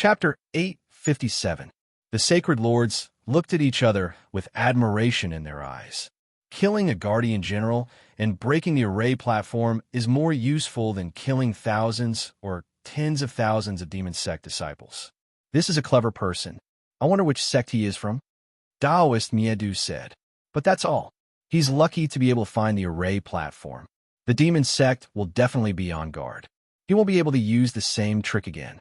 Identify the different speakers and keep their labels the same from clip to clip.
Speaker 1: Chapter 857. The sacred lords looked at each other with admiration in their eyes. Killing a guardian general and breaking the array platform is more useful than killing thousands or tens of thousands of demon sect disciples. This is a clever person. I wonder which sect he is from. Taoist Miedu said. But that's all. He's lucky to be able to find the array platform. The demon sect will definitely be on guard. He won't be able to use the same trick again.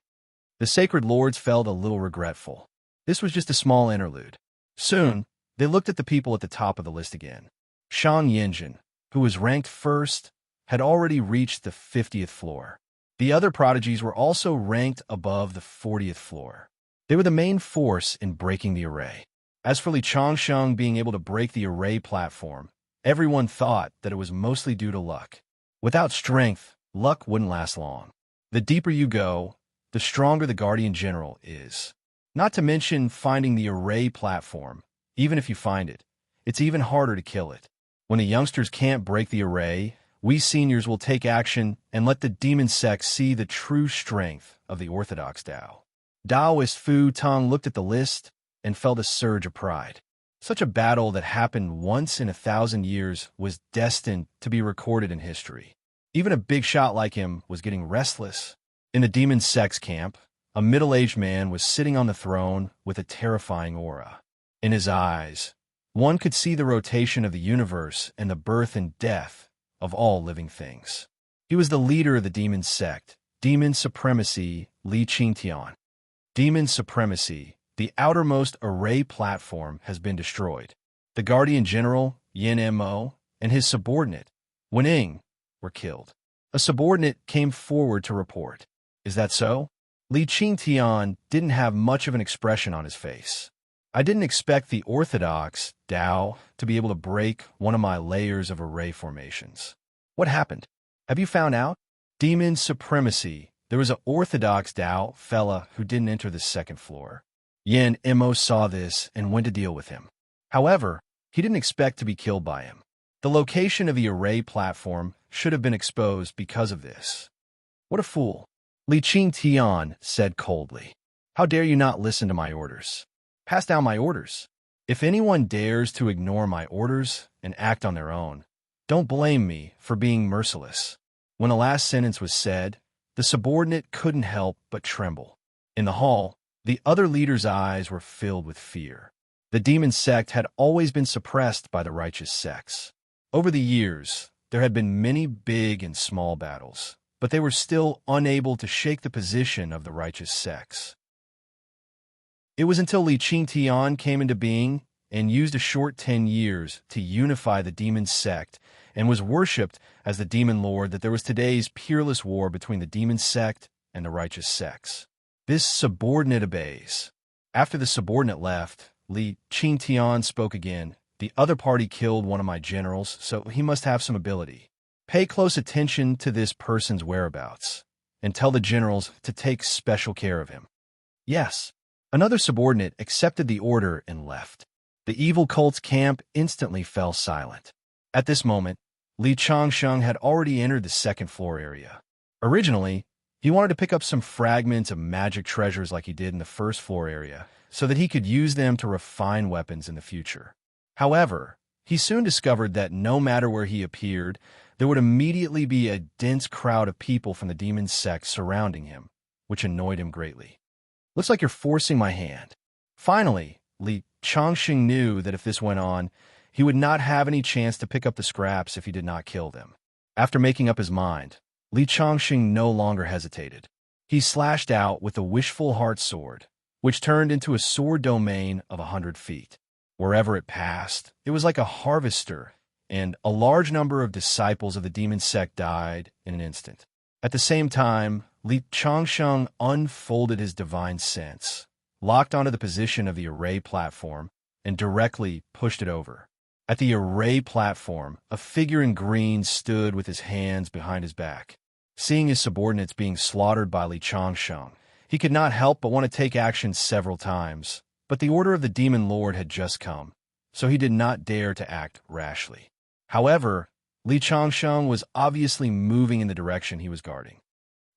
Speaker 1: The sacred lords felt a little regretful. This was just a small interlude. Soon, they looked at the people at the top of the list again. Shang Yinjin, who was ranked first, had already reached the 50th floor. The other prodigies were also ranked above the 40th floor. They were the main force in breaking the array. As for Li Changsheng being able to break the array platform, everyone thought that it was mostly due to luck. Without strength, luck wouldn't last long. The deeper you go, the stronger the Guardian General is. Not to mention finding the array platform. Even if you find it, it's even harder to kill it. When the youngsters can't break the array, we seniors will take action and let the demon sect see the true strength of the orthodox Tao. Taoist Fu Tong looked at the list and felt a surge of pride. Such a battle that happened once in 1,000 years was destined to be recorded in history. Even a big shot like him was getting restless. In the demon sect's camp, a middle-aged man was sitting on the throne with a terrifying aura. In his eyes, one could see the rotation of the universe and the birth and death of all living things. He was the leader of the demon sect, Demon Supremacy, Li Qingtian. Demon Supremacy, the outermost array platform, has been destroyed. The Guardian General, Yin Mo, and his subordinate, Wening, were killed. A subordinate came forward to report. Is that so? Li Qingtian didn't have much of an expression on his face. I didn't expect the orthodox Tao to be able to break one of my layers of array formations. What happened? Have you found out? Demon Supremacy. There was an orthodox Tao fella who didn't enter the second floor. Yin Mo saw this and went to deal with him. However, he didn't expect to be killed by him. The location of the array platform should have been exposed because of this. What a fool. Li Qingtian said coldly. How dare you not listen to my orders? Pass down my orders. If anyone dares to ignore my orders and act on their own, don't blame me for being merciless. When the last sentence was said, the subordinate couldn't help but tremble. In the hall, the other leaders' eyes were filled with fear. The demon sect had always been suppressed by the righteous sects. Over the years, there had been many big and small battles, but they were still unable to shake the position of the righteous sects. It was until Li Qingtian came into being and used a short 10 years to unify the demon sect and was worshipped as the demon lord that there was today's peerless war between the demon sect and the righteous sects. This subordinate obeys. After the subordinate left, Li Qingtian spoke again. The other party killed one of my generals, so he must have some ability. Pay close attention to this person's whereabouts and tell the generals to take special care of him. Yes. Another subordinate accepted the order and left. The evil cult's camp instantly fell silent. At this moment, Li Changsheng had already entered the second floor area. Originally, he wanted to pick up some fragments of magic treasures like he did in the first floor area, so that he could use them to refine weapons in the future. However, he soon discovered that no matter where he appeared, there would immediately be a dense crowd of people from the demon sect surrounding him, which annoyed him greatly. Looks like you're forcing my hand. Finally, Li Changsheng knew that if this went on, he would not have any chance to pick up the scraps if he did not kill them. After making up his mind, Li Changsheng no longer hesitated. He slashed out with the wishful heart sword, which turned into a sword domain of 100 feet. Wherever it passed, it was like a harvester, and a large number of disciples of the demon sect died in an instant. At the same time, Li Changsheng unfolded his divine sense, locked onto the position of the array platform, and directly pushed it over. At the array platform, a figure in green stood with his hands behind his back. Seeing his subordinates being slaughtered by Li Changsheng, he could not help but want to take action several times, but the order of the demon lord had just come, so he did not dare to act rashly. However, Li Changsheng was obviously moving in the direction he was guarding.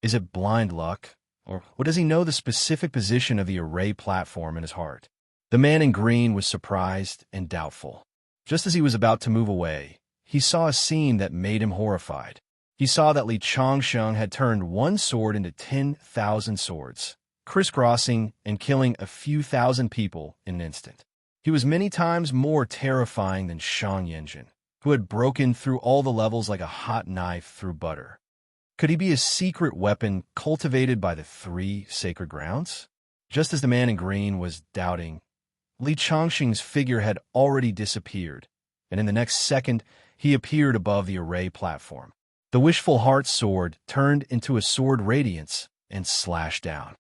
Speaker 1: Is it blind luck, Or does he know the specific position of the array platform in his heart? The man in green was surprised and doubtful. Just as he was about to move away, he saw a scene that made him horrified. He saw that Li Changsheng had turned one sword into 10,000 swords, crisscrossing and killing a few thousand people in an instant. He was many times more terrifying than Shang Yinjin, who had broken through all the levels like a hot knife through butter. Could he be a secret weapon cultivated by the three sacred grounds? Just as the man in green was doubting, Li Changsheng's figure had already disappeared, and in the next second, he appeared above the array platform. The wishful heart sword turned into a sword radiance and slashed down.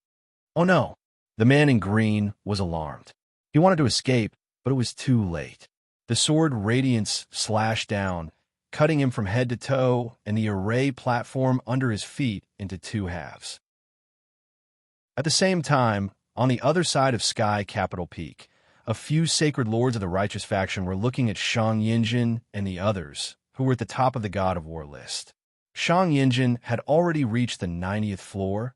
Speaker 1: Oh no! The man in green was alarmed. He wanted to escape, but it was too late. The sword radiance slashed down, cutting him from head to toe and the array platform under his feet into two halves. At the same time, on the other side of Sky Capital Peak, a few sacred lords of the righteous faction were looking at Shang Yinjin and the others, who were at the top of the God of War list. Shang Yinjin had already reached the 90th floor,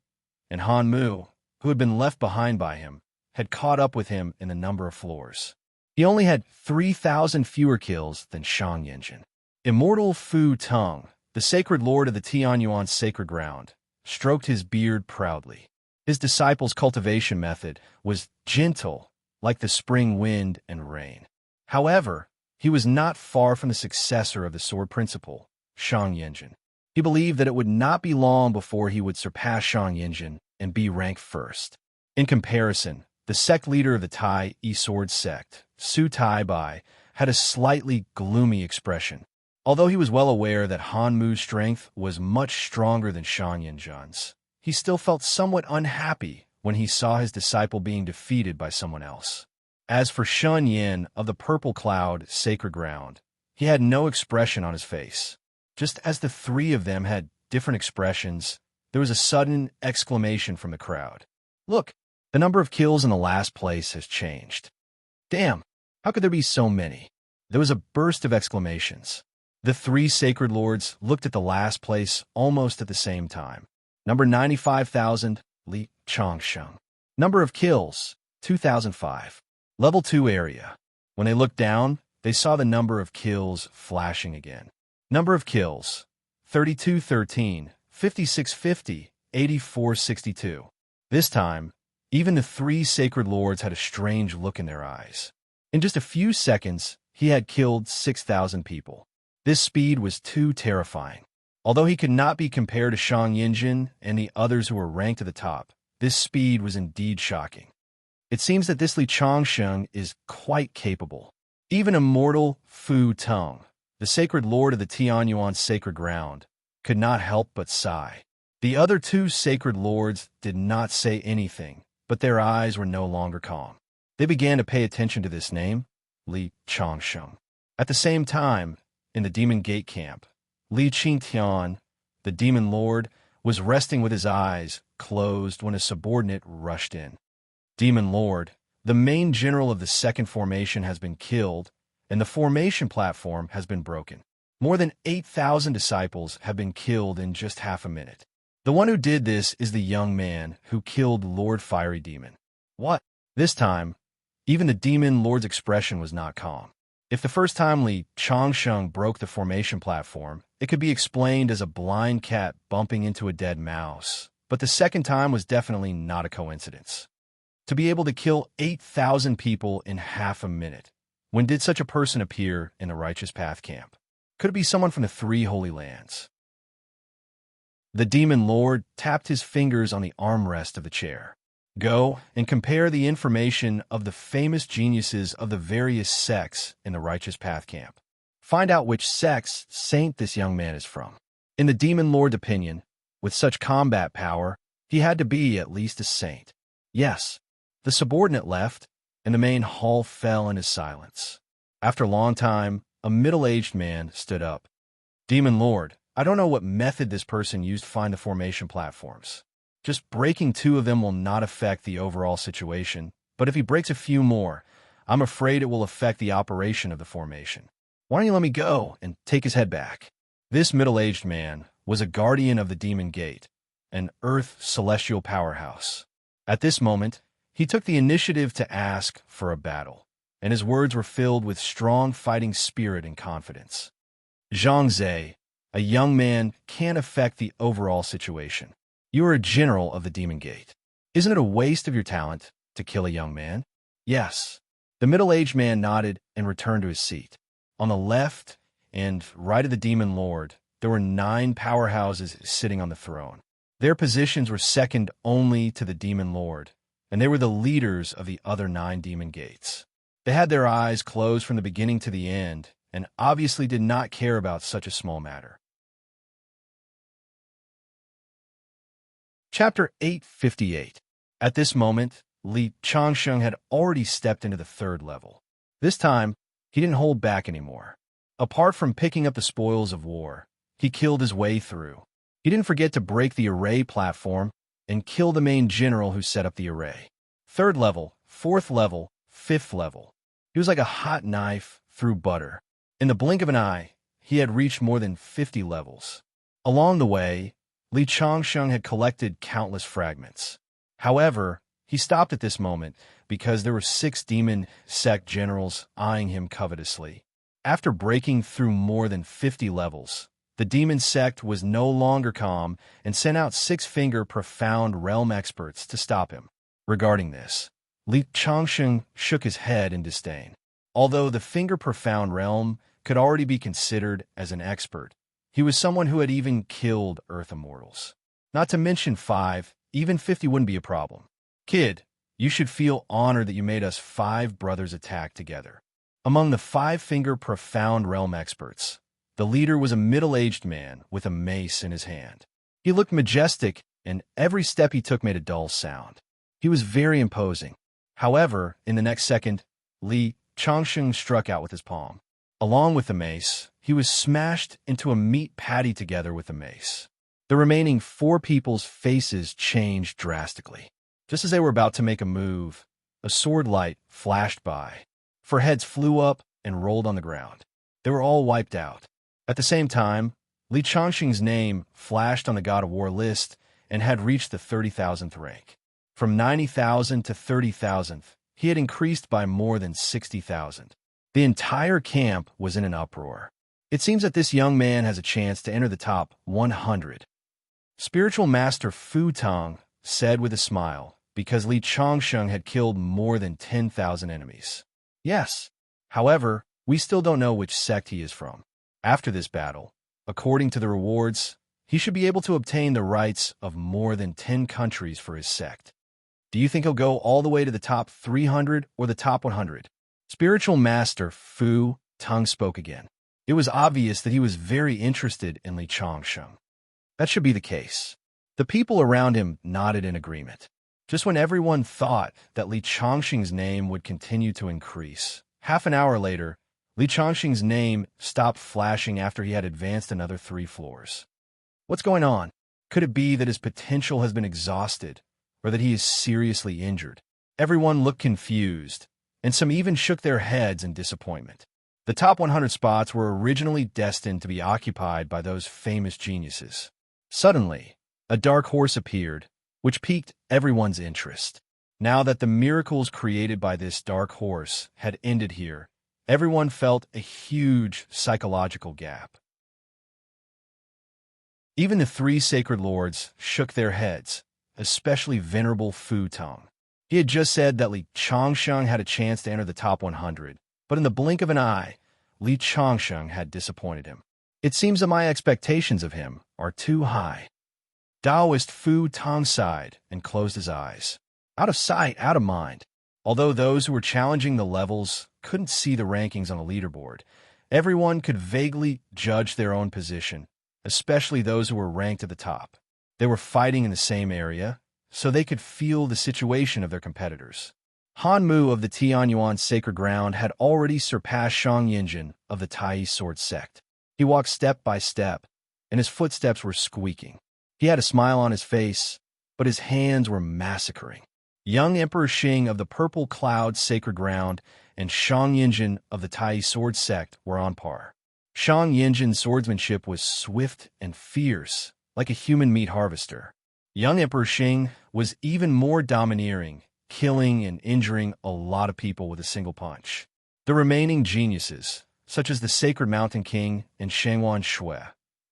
Speaker 1: and Han Mu, who had been left behind by him, had caught up with him in the number of floors. He only had 3,000 fewer kills than Shang Yinjin. Immortal Fu Tong, the sacred lord of the Tianyuan sacred ground, stroked his beard proudly. His disciple's cultivation method was gentle, like the spring wind and rain. However, he was not far from the successor of the sword principle, Shang Yinjin. He believed that it would not be long before he would surpass Shang Yinjin and be ranked first. In comparison, the sect leader of the Tai E-Sword sect, Su Tai Bai, had a slightly gloomy expression. Although he was well aware that Han Mu's strength was much stronger than Shang Yinjin's, he still felt somewhat unhappy when he saw his disciple being defeated by someone else. As for Shun Yin of the Purple Cloud Sacred Ground, he had no expression on his face. Just as the three of them had different expressions, there was a sudden exclamation from the crowd. Look, the number of kills in the last place has changed. Damn, how could there be so many? There was a burst of exclamations. The three sacred lords looked at the last place almost at the same time. Number 95,000, Li Changsheng. Number of kills, 2,005. Level 2 area. When they looked down, they saw the number of kills flashing again. Number of kills, 3213, 5650, 8462. This time, even the three sacred lords had a strange look in their eyes. In just a few seconds, he had killed 6,000 people. This speed was too terrifying. Although he could not be compared to Shang Yinjin and the others who were ranked at the top, this speed was indeed shocking. It seems that this Li Changsheng is quite capable. Even immortal Fu Tong, the sacred lord of the Tianyuan sacred ground, could not help but sigh. The other two sacred lords did not say anything, but their eyes were no longer calm. They began to pay attention to this name, Li Changsheng. At the same time, in the Demon Gate camp, Li Qingtian, the demon lord, was resting with his eyes closed when a subordinate rushed in. Demon Lord, the main general of the second formation has been killed, and the formation platform has been broken. More than 8,000 disciples have been killed in just half a minute. The one who did this is the young man who killed Lord Fiery Demon. What? This time, even the demon lord's expression was not calm. If the first time Li Changsheng broke the formation platform, it could be explained as a blind cat bumping into a dead mouse, but the second time was definitely not a coincidence. To be able to kill 8,000 people in half a minute, when did such a person appear in the Righteous Path camp? Could it be someone from the Three Holy Lands? The demon lord tapped his fingers on the armrest of the chair. Go and compare the information of the famous geniuses of the various sects in the Righteous Path camp. Find out which sect's saint this young man is from. In the demon lord's opinion, with such combat power, he had to be at least a saint. Yes, the subordinate left, and the main hall fell into silence. After a long time, a middle-aged man stood up. Demon Lord, I don't know what method this person used to find the formation platforms. Just breaking 2 of them will not affect the overall situation, but if he breaks a few more, I'm afraid it will affect the operation of the formation. Why don't you let me go and take his head back? This middle-aged man was a guardian of the Demon Gate, an Earth celestial powerhouse. At this moment, he took the initiative to ask for a battle, and his words were filled with strong fighting spirit and confidence. Zhang Zhe, a young man, can't affect the overall situation. You are a general of the Demon Gate. Isn't it a waste of your talent to kill a young man? Yes. The middle-aged man nodded and returned to his seat. On the left and right of the Demon Lord, there were 9 powerhouses sitting on the throne. Their positions were second only to the Demon Lord, and they were the leaders of the other 9 Demon Gates. They had their eyes closed from the beginning to the end, and obviously did not care about such a small matter. Chapter 858. At this moment, Li Changsheng had already stepped into the 3rd level. This time, he didn't hold back anymore. Apart from picking up the spoils of war, he killed his way through. He didn't forget to break the array platform and kill the main general who set up the array. 3rd level, 4th level, 5th level. He was like a hot knife through butter. In the blink of an eye, he had reached more than 50 levels. Along the way, Li Changsheng had collected countless fragments. However, he stopped at this moment because there were 6 demon sect generals eyeing him covetously. After breaking through more than 50 levels, the demon sect was no longer calm and sent out 6-finger profound realm experts to stop him. Regarding this, Li Changsheng shook his head in disdain. Although the finger profound realm could already be considered as an expert, he was someone who had even killed Earth Immortals. Not to mention 5, even 50 wouldn't be a problem. Kid, you should feel honored that you made us 5 brothers attack together. Among the 5-finger profound realm experts, the leader was a middle-aged man with a mace in his hand. He looked majestic, and every step he took made a dull sound. He was very imposing. However, in the next second, Li Changsheng struck out with his palm. Along with the mace, he was smashed into a meat patty together with the mace. The remaining 4 people's faces changed drastically. Just as they were about to make a move, a sword light flashed by. 4 heads flew up and rolled on the ground. They were all wiped out. At the same time, Li Changsheng's name flashed on the God of War list and had reached the 30,000th rank. From 90,000 to 30,000th, he had increased by more than 60,000. The entire camp was in an uproar. It seems that this young man has a chance to enter the top 100. Spiritual Master Fu Tang said with a smile, because Li Changsheng had killed more than 10,000 enemies. Yes. However, we still don't know which sect he is from. After this battle, according to the rewards, he should be able to obtain the rights of more than 10 countries for his sect. Do you think he'll go all the way to the top 300 or the top 100? Spiritual Master Fu Tang spoke again. It was obvious that he was very interested in Li Changsheng. That should be the case. The people around him nodded in agreement. Just when everyone thought that Li Changsheng's name would continue to increase, half an hour later, Li Changsheng's name stopped flashing after he had advanced another 3 floors. What's going on? Could it be that his potential has been exhausted, or that he is seriously injured? Everyone looked confused, and some even shook their heads in disappointment. The top 100 spots were originally destined to be occupied by those famous geniuses. Suddenly, a dark horse appeared, which piqued everyone's interest. Now that the miracles created by this dark horse had ended here, everyone felt a huge psychological gap. Even the 3 sacred lords shook their heads, especially Venerable Fu Tang. He had just said that Li Changsheng had a chance to enter the top 100, but in the blink of an eye, Li Changsheng had disappointed him. It seems that my expectations of him are too high. Taoist Fu Tang sighed and closed his eyes. Out of sight, out of mind. Although those who were challenging the levels couldn't see the rankings on a leaderboard, everyone could vaguely judge their own position, especially those who were ranked at the top. They were fighting in the same area, so they could feel the situation of their competitors. Han Mu of the Tianyuan Sacred Ground had already surpassed Shang Yinjin of the Tai Sword Sect. He walked step by step, and his footsteps were squeaking. He had a smile on his face, but his hands were massacring. Young Emperor Xing of the Purple Cloud Sacred Ground and Shang Yinjin of the Tai Sword Sect were on par. Shang Yinjin's swordsmanship was swift and fierce, like a human meat harvester. Young Emperor Xing was even more domineering, killing and injuring a lot of people with a single punch. The remaining geniuses, such as the Sacred Mountain King and Shanghuan Shui,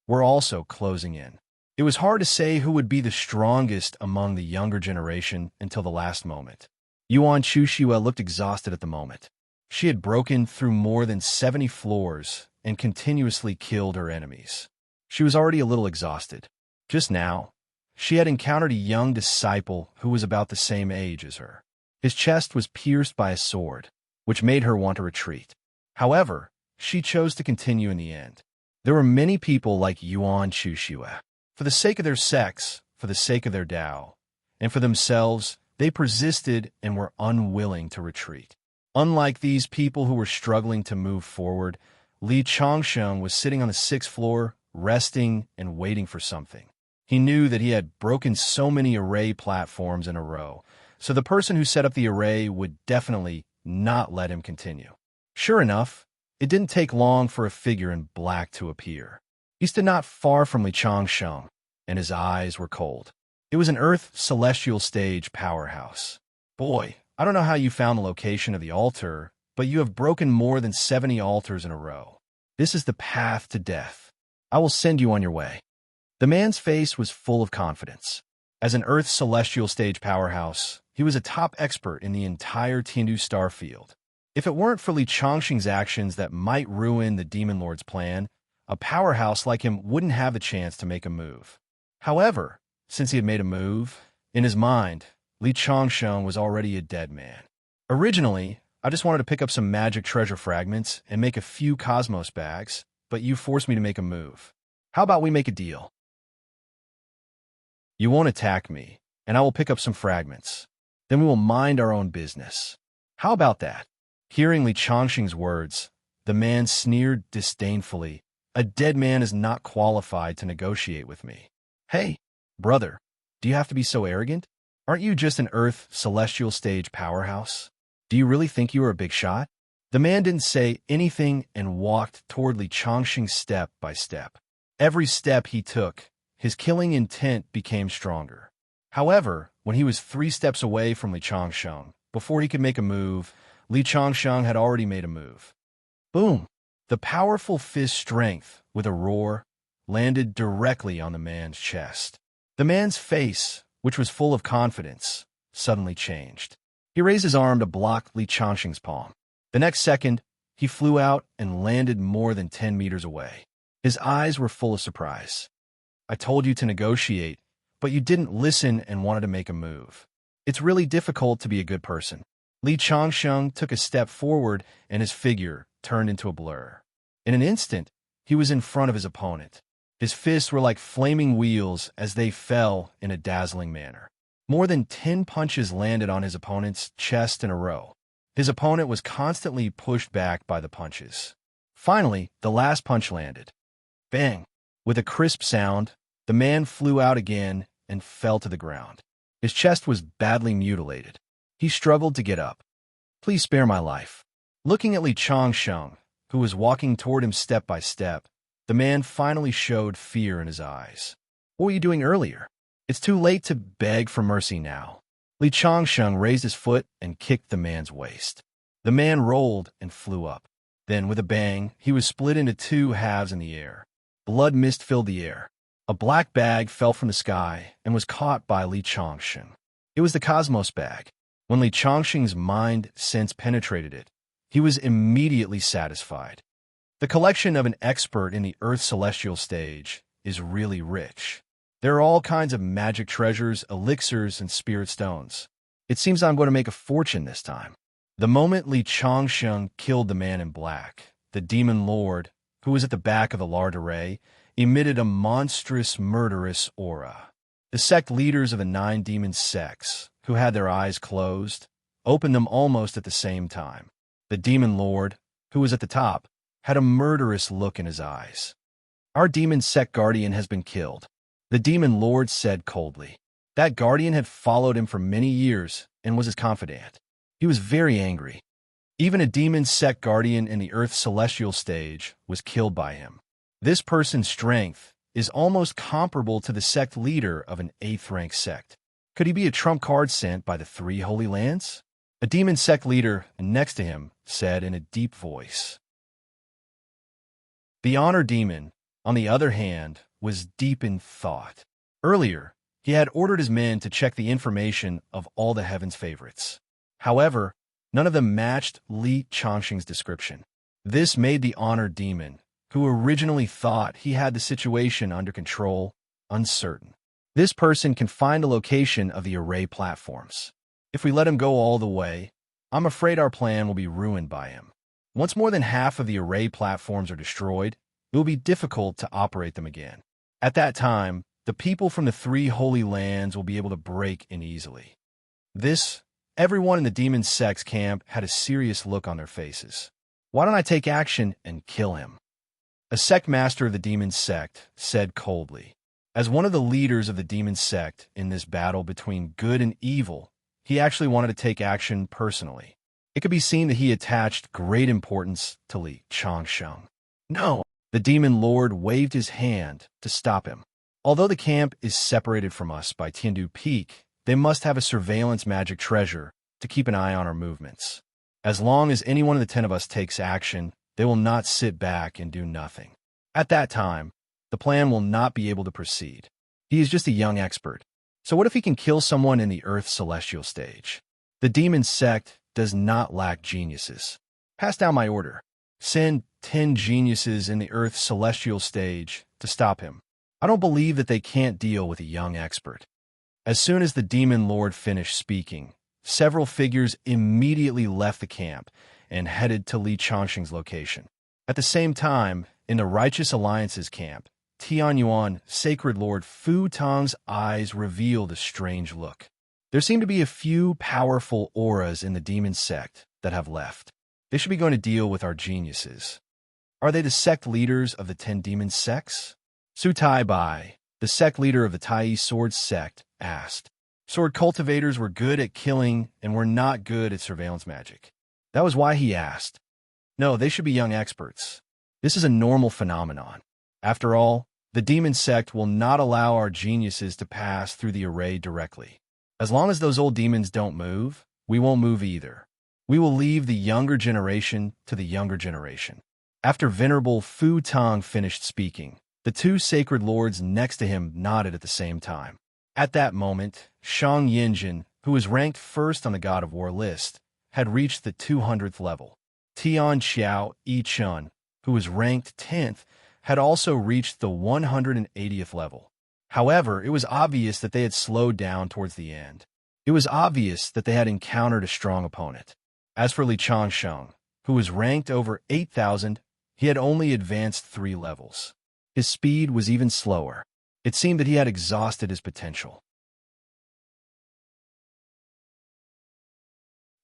Speaker 1: were also closing in. It was hard to say who would be the strongest among the younger generation until the last moment. Yuan Chuxue looked exhausted at the moment. She had broken through more than 70 floors and continuously killed her enemies. She was already a little exhausted. Just now, she had encountered a young disciple who was about the same age as her. His chest was pierced by a sword, which made her want to retreat. However, she chose to continue in the end. There were many people like Yuan Chuxue. For the sake of their sex, for the sake of their Tao, and for themselves, they persisted and were unwilling to retreat. Unlike these people who were struggling to move forward, Li Changsheng was sitting on the 6th floor, resting and waiting for something. He knew that he had broken so many array platforms in a row, so the person who set up the array would definitely not let him continue. Sure enough, it didn't take long for a figure in black to appear. He stood not far from Li Changsheng, and his eyes were cold. It was an Earth celestial stage powerhouse. Boy, I don't know how you found the location of the altar, but you have broken more than 70 altars in a row. This is the path to death. I will send you on your way. The man's face was full of confidence. As an Earth celestial stage powerhouse, he was a top expert in the entire Tiandu star field. If it weren't for Li Changsheng's actions that might ruin the Demon Lord's plan, a powerhouse like him wouldn't have the chance to make a move. However, since he had made a move, in his mind, Li Changsheng was already a dead man. Originally, I just wanted to pick up some magic treasure fragments and make a few cosmos bags, but you forced me to make a move. How about we make a deal? You won't attack me, and I will pick up some fragments. Then we will mind our own business. How about that? Hearing Li Changsheng's words, the man sneered disdainfully. A dead man is not qualified to negotiate with me. Hey, brother, do you have to be so arrogant? Aren't you just an Earth celestial stage powerhouse? Do you really think you are a big shot? The man didn't say anything and walked toward Li Changsheng step by step. Every step he took, his killing intent became stronger. However, when he was 3 steps away from Li Changsheng, before he could make a move, Li Changsheng had already made a move. Boom! The powerful fist strength, with a roar, landed directly on the man's chest. The man's face, which was full of confidence, suddenly changed. He raised his arm to block Li Changsheng's palm. The next second, he flew out and landed more than 10 meters away. His eyes were full of surprise. I told you to negotiate, but you didn't listen and wanted to make a move. It's really difficult to be a good person. Li Changsheng took a step forward and his figure turned into a blur. In an instant, he was in front of his opponent. His fists were like flaming wheels as they fell in a dazzling manner. More than 10 punches landed on his opponent's chest in a row. His opponent was constantly pushed back by the punches. Finally, the last punch landed. Bang! With a crisp sound, the man flew out again and fell to the ground. His chest was badly mutilated. He struggled to get up. Please spare my life. Looking at Li Changsheng, who was walking toward him step by step, the man finally showed fear in his eyes. What were you doing earlier? It's too late to beg for mercy now. Li Changsheng raised his foot and kicked the man's waist. The man rolled and flew up. Then, with a bang, he was split into 2 halves in the air. Blood mist filled the air. A black bag fell from the sky and was caught by Li Changsheng. It was the Cosmos bag. When Li Changsheng's mind sense penetrated it, he was immediately satisfied. The collection of an expert in the Earth celestial stage is really rich. There are all kinds of magic treasures, elixirs, and spirit stones. It seems I'm going to make a fortune this time. The moment Li Changsheng killed the man in black, the Demon Lord, who was at the back of the large array, emitted a monstrous, murderous aura. The sect leaders of the 9 demon sects, who had their eyes closed, opened them almost at the same time. The Demon Lord, who was at the top, had a murderous look in his eyes. Our demon sect guardian has been killed, the Demon Lord said coldly. That guardian had followed him for many years and was his confidant. He was very angry. Even a demon sect guardian in the Earth celestial stage was killed by him. This person's strength is almost comparable to the sect leader of an 8th-rank sect. Could he be a trump card sent by the 3 Holy Lands? A demon sect leader next to him said in a deep voice. The honor demon, on the other hand, was deep in thought. Earlier, he had ordered his men to check the information of all the Heaven's favorites. However, none of them matched Li Changxing's description. This made the honor demon, who originally thought he had the situation under control, uncertain. This person can find the location of the array platforms. If we let him go all the way, I'm afraid our plan will be ruined by him. Once more than half of the array platforms are destroyed, it will be difficult to operate them again. At that time, the people from the 3 Holy Lands will be able to break in easily. Everyone in the demon sect's camp had a serious look on their faces. Why don't I take action and kill him? A sect master of the demon sect said coldly. As one of the leaders of the demon sect in this battle between good and evil, he actually wanted to take action personally. It could be seen that he attached great importance to Li Changsheng. No, the demon lord waved his hand to stop him. Although the camp is separated from us by Tiandu Peak, they must have a surveillance magic treasure to keep an eye on our movements. As long as any one of the 10 of us takes action, they will not sit back and do nothing. At that time, the plan will not be able to proceed. He is just a young expert. So what if he can kill someone in the Earth celestial stage? The demon sect does not lack geniuses. Pass down my order. Send 10 geniuses in the Earth celestial stage to stop him. I don't believe that they can't deal with a young expert. As soon as the demon lord finished speaking, several figures immediately left the camp and headed to Li Changxing's location. At the same time, in the Righteous Alliance's camp, Tianyuan Sacred Lord Fu Tong's eyes revealed a strange look. There seem to be a few powerful auras in the demon sect that have left. They should be going to deal with our geniuses. Are they the sect leaders of the 10 demon sects? Su Tai Bai, the sect leader of the Tai Sword sect, asked. Sword cultivators were good at killing and were not good at surveillance magic. That was why he asked. No, they should be young experts. This is a normal phenomenon. After all, the demon sect will not allow our geniuses to pass through the array directly. As long as those old demons don't move, we won't move either. We will leave the younger generation to the younger generation. After Venerable Fu Tong finished speaking, the 2 sacred lords next to him nodded at the same time. At that moment, Shang Yinjin, who was ranked first on the God of War list, had reached the 200th level. Tian Xiao Yichun, who was ranked 10th, had also reached the 180th level. However, it was obvious that they had slowed down towards the end. It was obvious that they had encountered a strong opponent. As for Li Changsheng, who was ranked over 8,000, he had only advanced 3 levels. His speed was even slower. It seemed that he had exhausted his potential.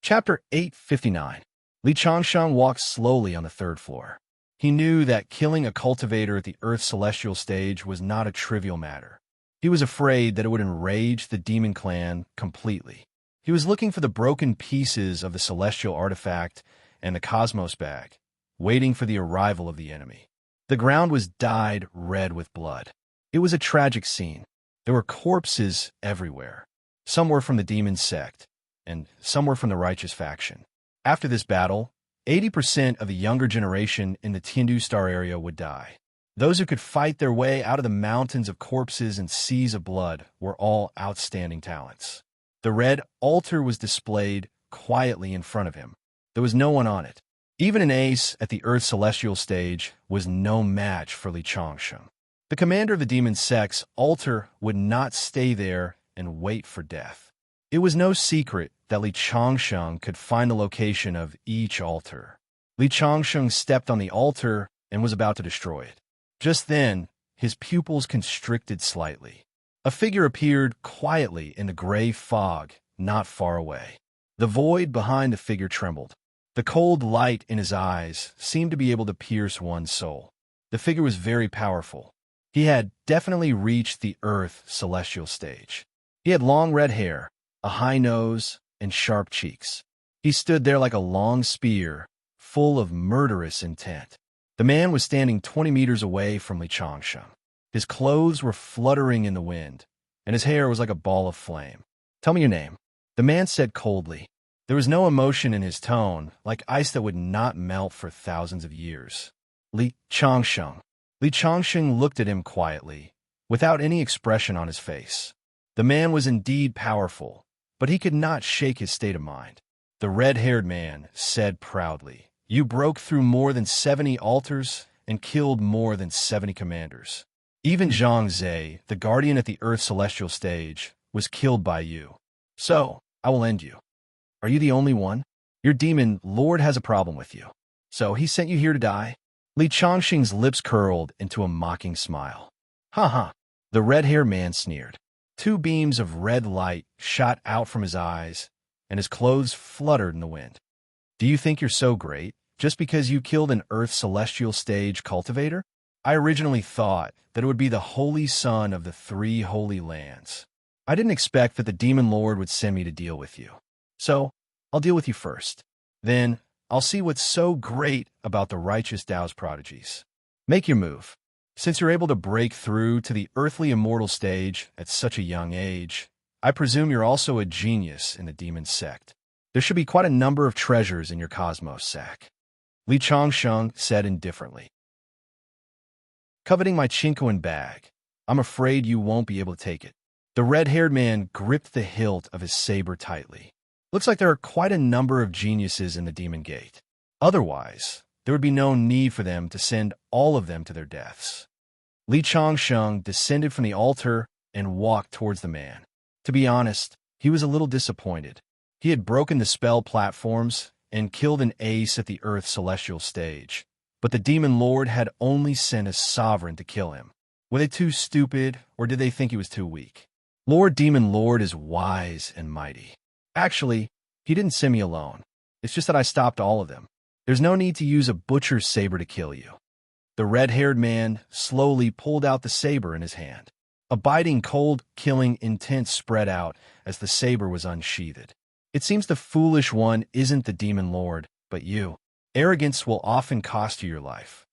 Speaker 1: Chapter 859. Li Changsheng walked slowly on the 3rd floor. He knew that killing a cultivator at the Earth's celestial stage was not a trivial matter. He was afraid that it would enrage the demon clan completely. He was looking for the broken pieces of the celestial artifact and the cosmos bag, waiting for the arrival of the enemy. The ground was dyed red with blood. It was a tragic scene. There were corpses everywhere. Some were from the demon sect, and some were from the righteous faction. After this battle, 80% of the younger generation in the Tiandu Star area would die. Those who could fight their way out of the mountains of corpses and seas of blood were all outstanding talents. The red altar was displayed quietly in front of him. There was no one on it. Even an ace at the Earth's celestial stage was no match for Li Changsheng. The commander of the demon sect's altar would not stay there and wait for death. It was no secret that Li Changsheng could find the location of each altar. Li Changsheng stepped on the altar and was about to destroy it. Just then, his pupils constricted slightly. A figure appeared quietly in the gray fog not far away. The void behind the figure trembled. The cold light in his eyes seemed to be able to pierce one's soul. The figure was very powerful. He had definitely reached the Earth celestial stage. He had long red hair, a high nose, and sharp cheeks. He stood there like a long spear, full of murderous intent. The man was standing 20 meters away from Li Changsheng. His clothes were fluttering in the wind, and his hair was like a ball of flame. "Tell me your name," the man said coldly. There was no emotion in his tone, like ice that would not melt for thousands of years. "Li Changsheng." Li Changsheng looked at him quietly, without any expression on his face. The man was indeed powerful, but he could not shake his state of mind. The red-haired man said proudly, "You broke through more than 70 altars and killed more than 70 commanders. Even Zhang Zhe, the guardian at the Earth's celestial stage, was killed by you. So, I will end you. Are you the only one? Your demon lord has a problem with you. So he sent you here to die?" Li Changsheng's lips curled into a mocking smile. "Ha ha!" The red-haired man sneered. 2 beams of red light shot out from his eyes, and his clothes fluttered in the wind. "Do you think you're so great, just because you killed an Earth's celestial stage cultivator? I originally thought that it would be the holy son of the 3 holy lands. I didn't expect that the demon lord would send me to deal with you. So, I'll deal with you first. Then, I'll see what's so great about the righteous Tao's prodigies. Make your move. Since you're able to break through to the earthly immortal stage at such a young age, I presume you're also a genius in the demon sect. There should be quite a number of treasures in your cosmos sack." Li Changsheng said indifferently. "Coveting my Chinkoan bag, I'm afraid you won't be able to take it." The red-haired man gripped the hilt of his saber tightly. "Looks like there are quite a number of geniuses in the Demon Gate. Otherwise, there would be no need for them to send all of them to their deaths." Li Changsheng descended from the altar and walked towards the man. To be honest, he was a little disappointed. He had broken the spell platforms and killed an ace at the Earth's celestial stage, but the Demon Lord had only sent a sovereign to kill him. Were they too stupid, or did they think he was too weak? Lord Demon Lord is wise and mighty. Actually, he didn't send me alone. It's just that I stopped all of them. There's no need to use a butcher's saber to kill you." The red-haired man slowly pulled out the saber in his hand. A biting, cold, killing intent spread out as the saber was unsheathed. "It seems the foolish one isn't the Demon Lord, but you. Arrogance will often cost you your life."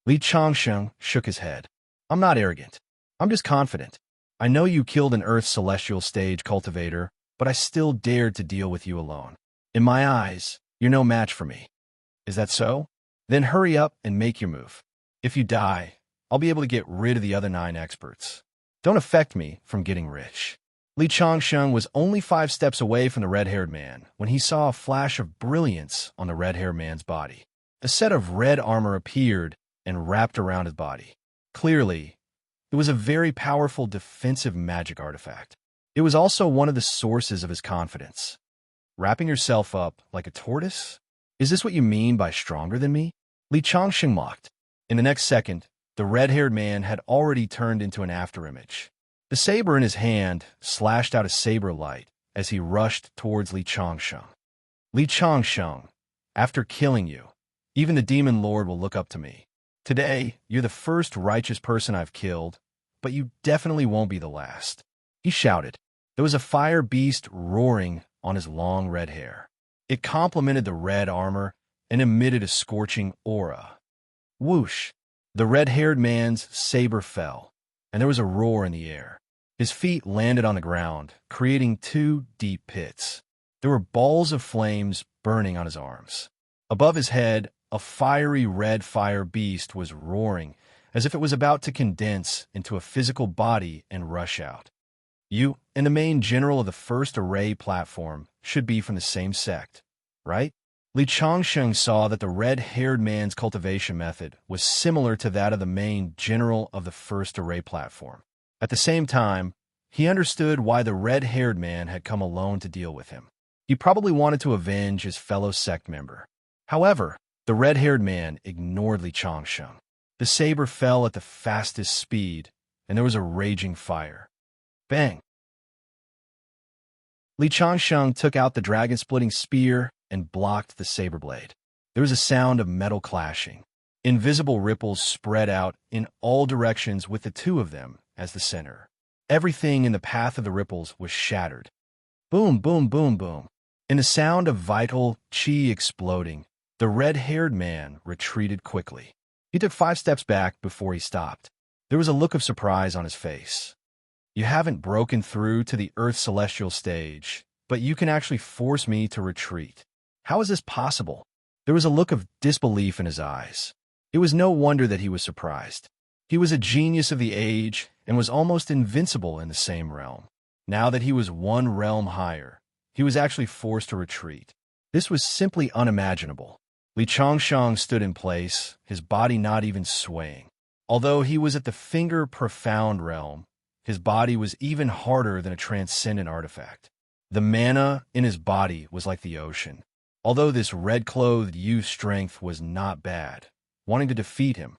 Speaker 1: Li Changsheng shook his head. "I'm not arrogant. I'm just confident. I know you killed an Earth's celestial stage cultivator, but I still dared to deal with you alone. In my eyes, you're no match for me. Is that so? Then hurry up and make your move. If you die, I'll be able to get rid of the other 9 experts. Don't affect me from getting rich." Li Changsheng was only 5 steps away from the red-haired man when he saw a flash of brilliance on the red-haired man's body. A set of red armor appeared and wrapped around his body. Clearly, it was a very powerful defensive magic artifact. It was also one of the sources of his confidence. "Wrapping yourself up like a tortoise? Is this what you mean by stronger than me?" Li Changsheng mocked. In the next second, the red-haired man had already turned into an afterimage. The saber in his hand slashed out a saber light as he rushed towards Li Changsheng. "Li Changsheng, after killing you, even the Demon Lord will look up to me. Today, you're the first righteous person I've killed, but you definitely won't be the last," he shouted. There was a fire beast roaring on his long red hair. It complemented the red armor and emitted a scorching aura. Whoosh! The red-haired man's saber fell, and there was a roar in the air. His feet landed on the ground, creating 2 deep pits. There were balls of flames burning on his arms. Above his head, a fiery red fire beast was roaring as if it was about to condense into a physical body and rush out. "You and the main general of the first array platform should be from the same sect, right?" Li Changsheng saw that the red-haired man's cultivation method was similar to that of the main general of the first array platform. At the same time, he understood why the red-haired man had come alone to deal with him. He probably wanted to avenge his fellow sect member. However, the red-haired man ignored Li Changsheng. The saber fell at the fastest speed, and there was a raging fire. Bang! Li Changsheng took out the dragon-splitting spear and blocked the saber blade. There was a sound of metal clashing. Invisible ripples spread out in all directions with the 2 of them as the center. Everything in the path of the ripples was shattered. Boom, boom, boom, boom. In the sound of vital chi exploding, the red-haired man retreated quickly. He took 5 steps back before he stopped. There was a look of surprise on his face. You haven't broken through to the Earth's celestial stage, but you can actually force me to retreat. How is this possible? There was a look of disbelief in his eyes. It was no wonder that he was surprised. He was a genius of the age and was almost invincible in the same realm. Now that he was one realm higher, he was actually forced to retreat. This was simply unimaginable. Li Changsheng stood in place, his body not even swaying. Although he was at the finger-profound realm, his body was even harder than a transcendent artifact. The mana in his body was like the ocean. Although this red-clothed youth's strength was not bad, wanting to defeat him,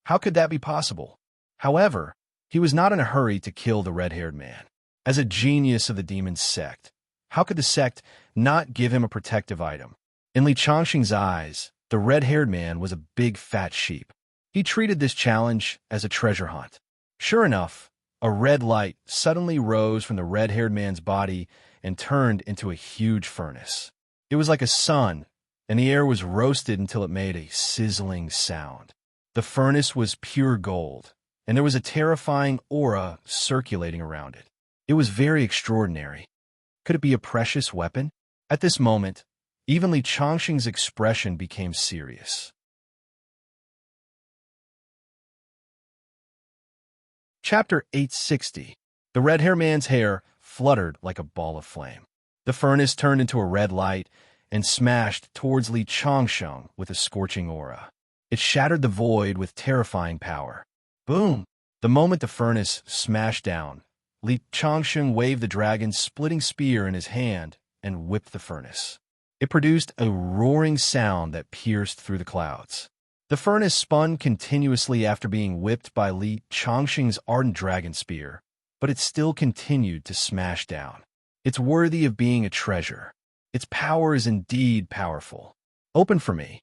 Speaker 1: how could that be possible? However, he was not in a hurry to kill the red-haired man. As a genius of the demon sect, how could the sect not give him a protective item? In Li Changxing's eyes, the red-haired man was a big fat sheep. He treated this challenge as a treasure hunt. Sure enough, a red light suddenly rose from the red-haired man's body and turned into a huge furnace. It was like a sun, and the air was roasted until it made a sizzling sound. The furnace was pure gold, and there was a terrifying aura circulating around it. It was very extraordinary. Could it be a precious weapon? At this moment, even Li Changxing's expression became serious. Chapter 860. The red-haired man's hair fluttered like a ball of flame. The furnace turned into a red light and smashed towards Li Changsheng with a scorching aura. It shattered the void with terrifying power. Boom! The moment the furnace smashed down, Li Changsheng waved the dragon's splitting spear in his hand and whipped the furnace. It produced a roaring sound that pierced through the clouds. The furnace spun continuously after being whipped by Li Changxing's ardent dragon spear, but it still continued to smash down. It's worthy of being a treasure. Its power is indeed powerful. Open for me,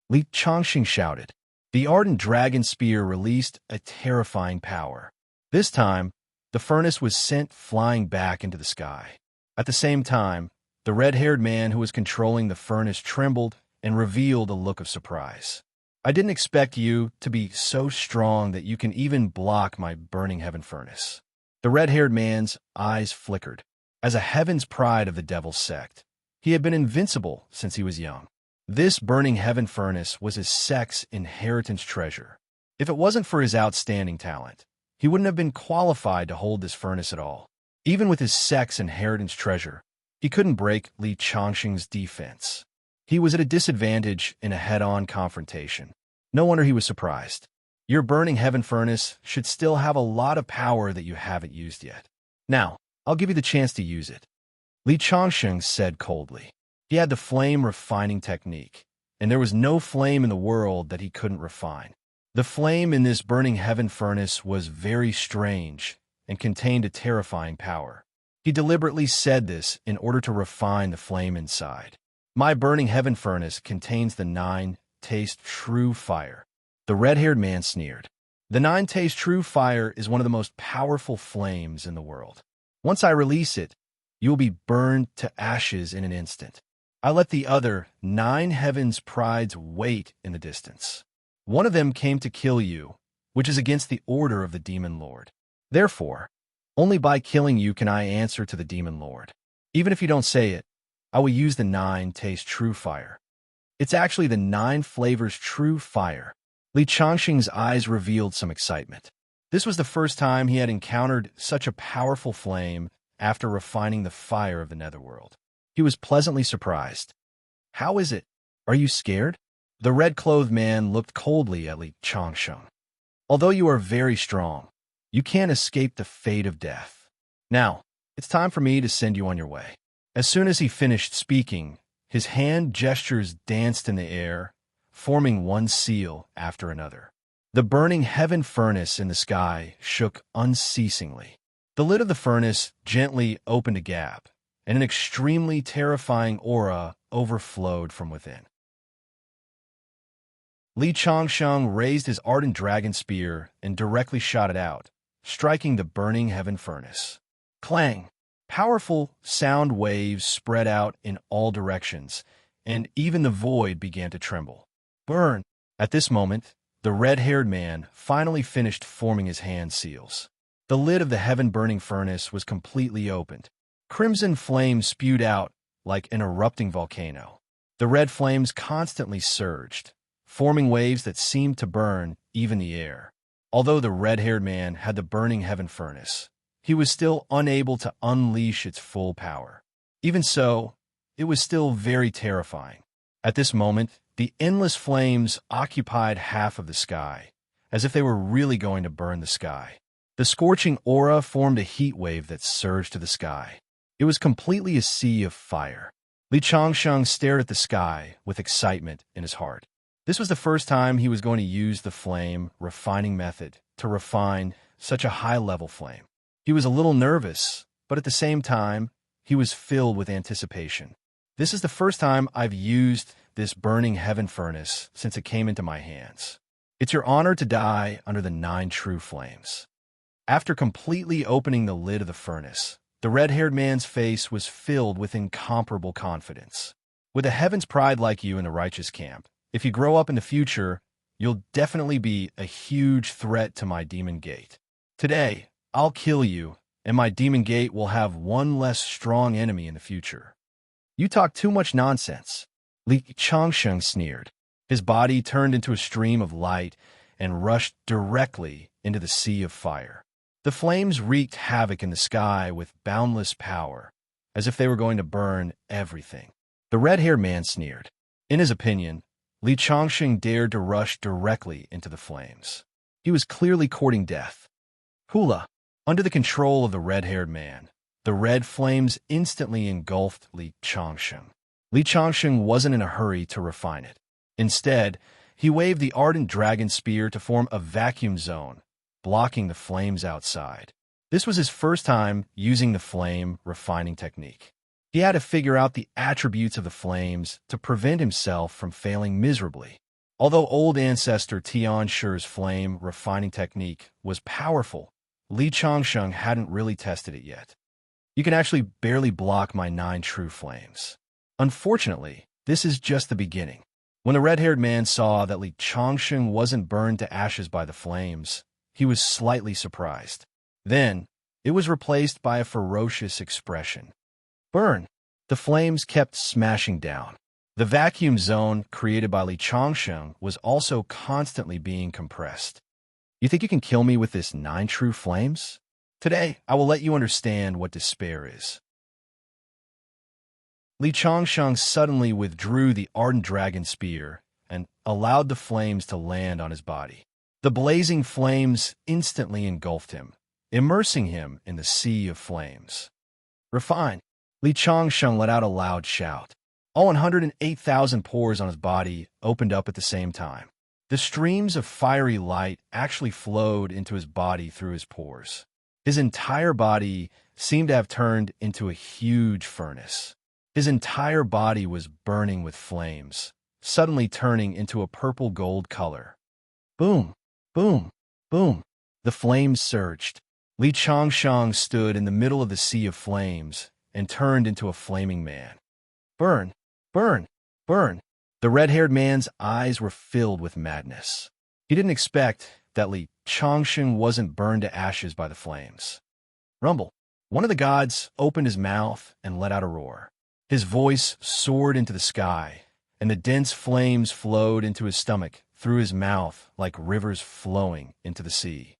Speaker 1: Li Changxing shouted. The ardent dragon spear released a terrifying power. This time, the furnace was sent flying back into the sky. At the same time, the red-haired man who was controlling the furnace trembled and revealed a look of surprise. I didn't expect you to be so strong that you can even block my burning heaven furnace. The red-haired man's eyes flickered. As a heaven's pride of the devil's sect, he had been invincible since he was young. This burning heaven furnace was his sect's inheritance treasure. If it wasn't for his outstanding talent, he wouldn't have been qualified to hold this furnace at all. Even with his sect's inheritance treasure, he couldn't break Li Changxing's defense. He was at a disadvantage in a head-on confrontation. No wonder he was surprised. Your burning heaven furnace should still have a lot of power that you haven't used yet. Now, I'll give you the chance to use it, Li Changxing said coldly. He had the flame refining technique, and there was no flame in the world that he couldn't refine. The flame in this burning heaven furnace was very strange and contained a terrifying power. He deliberately said this in order to refine the flame inside. My burning heaven furnace contains the 9-taste true fire. The red-haired man sneered. The 9-taste true fire is one of the most powerful flames in the world. Once I release it, you will be burned to ashes in an instant. I let the other 9 heavens' prides wait in the distance. One of them came to kill you, which is against the order of the Demon Lord. Therefore, only by killing you can I answer to the Demon Lord. Even if you don't say it, I will use the 9-taste true fire. It's actually the 9 flavors true fire. Li Changxing's eyes revealed some excitement. This was the first time he had encountered such a powerful flame after refining the fire of the netherworld. He was pleasantly surprised. How is it? Are you scared? The red-clothed man looked coldly at Li Changxing. Although you are very strong, you can't escape the fate of death. Now, it's time for me to send you on your way. As soon as he finished speaking, his hand gestures danced in the air, forming one seal after another. The burning heaven furnace in the sky shook unceasingly. The lid of the furnace gently opened a gap, and an extremely terrifying aura overflowed from within. Li Changsheng raised his ardent dragon spear and directly shot it out, striking the burning heaven furnace. Clang! Powerful sound waves spread out in all directions, and even the void began to tremble. Burn! At this moment, the red-haired man finally finished forming his hand seals. The lid of the heaven-burning furnace was completely opened. Crimson flames spewed out like an erupting volcano. The red flames constantly surged, forming waves that seemed to burn even the air. Although the red-haired man had the burning heaven furnace, he was still unable to unleash its full power. Even so, it was still very terrifying. At this moment, the endless flames occupied half of the sky, as if they were really going to burn the sky. The scorching aura formed a heat wave that surged to the sky. It was completely a sea of fire. Li Changsheng stared at the sky with excitement in his heart. This was the first time he was going to use the flame refining method to refine such a high-level flame. He was a little nervous, but at the same time, he was filled with anticipation. This is the first time I've used this burning heaven furnace since it came into my hands. It's your honor to die under the 9 true flames. After completely opening the lid of the furnace, the red-haired man's face was filled with incomparable confidence. With a heaven's pride like you in the righteous camp, if you grow up in the future, you'll definitely be a huge threat to my demon gate. Today, I'll kill you, and my demon gate will have one less strong enemy in the future. You talk too much nonsense. Li Changsheng sneered. His body turned into a stream of light and rushed directly into the sea of fire. The flames wreaked havoc in the sky with boundless power, as if they were going to burn everything. The red-haired man sneered. In his opinion, Li Changsheng dared to rush directly into the flames. He was clearly courting death. Hula! Under the control of the red-haired man, the red flames instantly engulfed Li Changsheng. Li Changsheng wasn't in a hurry to refine it. Instead, he waved the ardent dragon spear to form a vacuum zone, blocking the flames outside. This was his first time using the flame refining technique. He had to figure out the attributes of the flames to prevent himself from failing miserably. Although old ancestor Tian Shi's flame refining technique was powerful, Li Changsheng hadn't really tested it yet. You can actually barely block my 9 true flames. Unfortunately, this is just the beginning. When the red-haired man saw that Li Changsheng wasn't burned to ashes by the flames, he was slightly surprised. Then, it was replaced by a ferocious expression. Burn! The flames kept smashing down. The vacuum zone created by Li Changsheng was also constantly being compressed. You think you can kill me with this 9 true flames? Today, I will let you understand what despair is. Li Changsheng suddenly withdrew the ardent dragon spear and allowed the flames to land on his body. The blazing flames instantly engulfed him, immersing him in the sea of flames. Refine! Li Changsheng let out a loud shout. All 108,000 pores on his body opened up at the same time. The streams of fiery light actually flowed into his body through his pores. His entire body seemed to have turned into a huge furnace. His entire body was burning with flames, suddenly turning into a purple-gold color. Boom! Boom! Boom! The flames surged. Li Changsheng stood in the middle of the sea of flames and turned into a flaming man. Burn! Burn! Burn! The red-haired man's eyes were filled with madness. He didn't expect that Li Changsheng wasn't burned to ashes by the flames. Rumble! One of the gods opened his mouth and let out a roar. His voice soared into the sky, and the dense flames flowed into his stomach through his mouth like rivers flowing into the sea.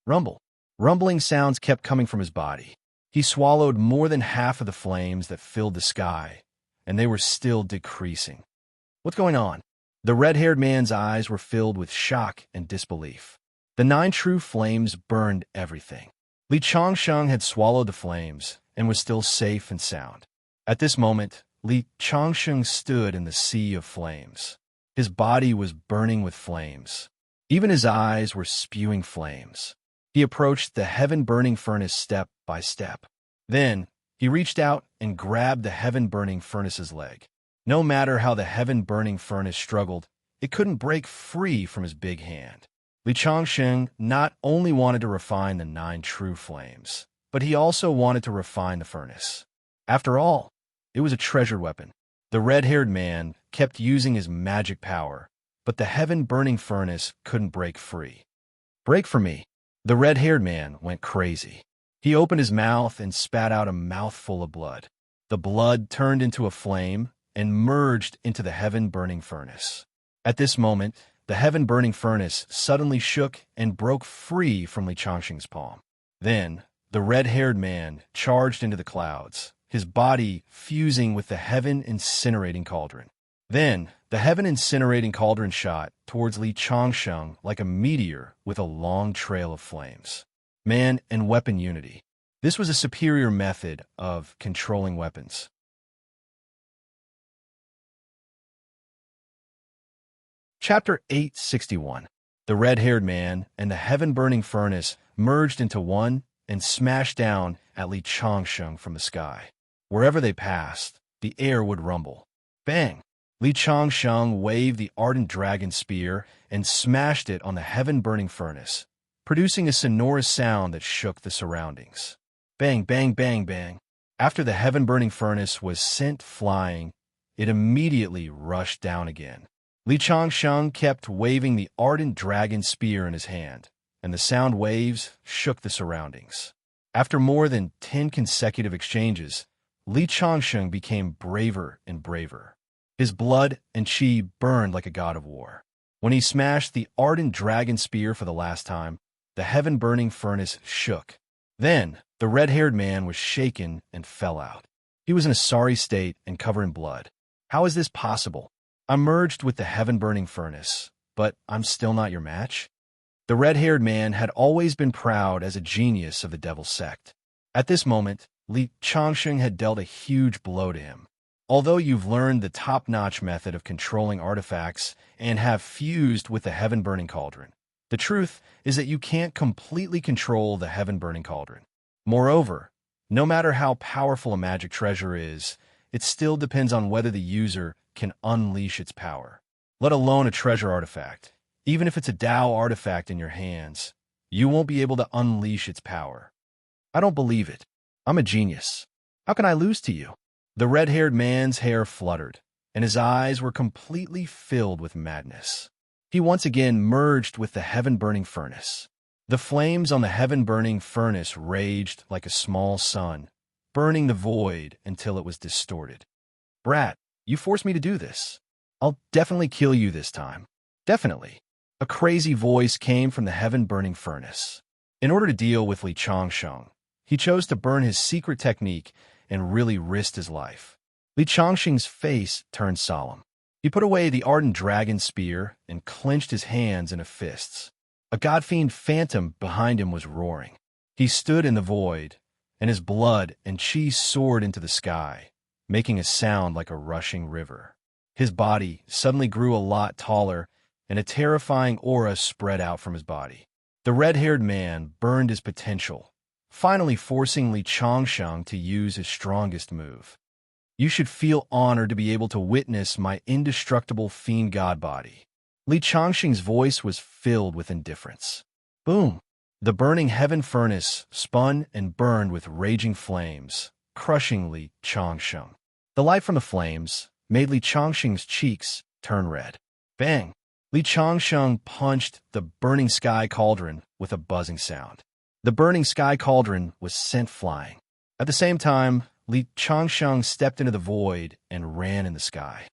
Speaker 1: Rumble! Rumbling sounds kept coming from his body. He swallowed more than half of the flames that filled the sky, and they were still decreasing. What's going on? The red-haired man's eyes were filled with shock and disbelief. The 9 true flames burned everything. Li Changsheng had swallowed the flames and was still safe and sound. At this moment, Li Changsheng stood in the sea of flames. His body was burning with flames. Even his eyes were spewing flames. He approached the heaven-burning furnace step by step. Then, he reached out and grabbed the heaven-burning furnace's leg. No matter how the heaven-burning furnace struggled, it couldn't break free from his big hand. Li Changsheng not only wanted to refine the 9 true flames, but he also wanted to refine the furnace. After all, it was a treasured weapon. The red-haired man kept using his magic power, but the heaven-burning furnace couldn't break free. "Break for me." The red-haired man went crazy. He opened his mouth and spat out a mouthful of blood. The blood turned into a flame and merged into the heaven-burning furnace. At this moment, the heaven-burning furnace suddenly shook and broke free from Li Changxing's palm. Then, the red-haired man charged into the clouds, his body fusing with the heaven-incinerating cauldron. Then, the heaven-incinerating cauldron shot towards Li Changxing like a meteor with a long trail of flames. Man and weapon unity. This was a superior method of controlling weapons. Chapter 861. The red-haired man and the heaven-burning furnace merged into one and smashed down at Li Changxing from the sky. Wherever they passed, the air would rumble. Bang! Li Changxing waved the ardent dragon spear and smashed it on the heaven-burning furnace, producing a sonorous sound that shook the surroundings. Bang, bang, bang, bang. After the heaven-burning furnace was sent flying, it immediately rushed down again. Li Changxing kept waving the ardent dragon spear in his hand, and the sound waves shook the surroundings. After more than 10 consecutive exchanges, Li Changxing became braver and braver. His blood and qi burned like a god of war. When he smashed the ardent dragon spear for the last time, the heaven-burning furnace shook. Then, the red-haired man was shaken and fell out. He was in a sorry state and covered in blood. How is this possible? I merged with the heaven-burning furnace, but I'm still not your match? The red-haired man had always been proud as a genius of the devil's sect. At this moment, Li Changxing had dealt a huge blow to him. Although you've learned the top-notch method of controlling artifacts and have fused with the heaven-burning cauldron, the truth is that you can't completely control the heaven-burning cauldron. Moreover, no matter how powerful a magic treasure is, it still depends on whether the user can unleash its power. Let alone a treasure artifact. Even if it's a Dao artifact in your hands, you won't be able to unleash its power. I don't believe it. I'm a genius. How can I lose to you? The red-haired man's hair fluttered, and his eyes were completely filled with madness. He once again merged with the heaven-burning furnace. The flames on the heaven-burning furnace raged like a small sun, burning the void until it was distorted. "Brat, you forced me to do this. I'll definitely kill you this time. Definitely." A crazy voice came from the heaven-burning furnace. In order to deal with Li Changxing, he chose to burn his secret technique and really risked his life. Li Changxing's face turned solemn. He put away the ardent dragon spear and clenched his hands into fists. A god-fiend phantom behind him was roaring. He stood in the void, and his blood and qi soared into the sky, making a sound like a rushing river. His body suddenly grew a lot taller, and a terrifying aura spread out from his body. The red-haired man burned his potential, finally forcing Li Changxing to use his strongest move. "You should feel honored to be able to witness my indestructible fiend god body." Li Changxing's voice was filled with indifference. Boom! The burning heaven furnace spun and burned with raging flames, crushing Li Changxing. The light from the flames made Li Changxing's cheeks turn red. Bang! Li Changxing punched the burning sky cauldron with a buzzing sound. The burning sky cauldron was sent flying. At the same time, Li Changxing stepped into the void and ran in the sky.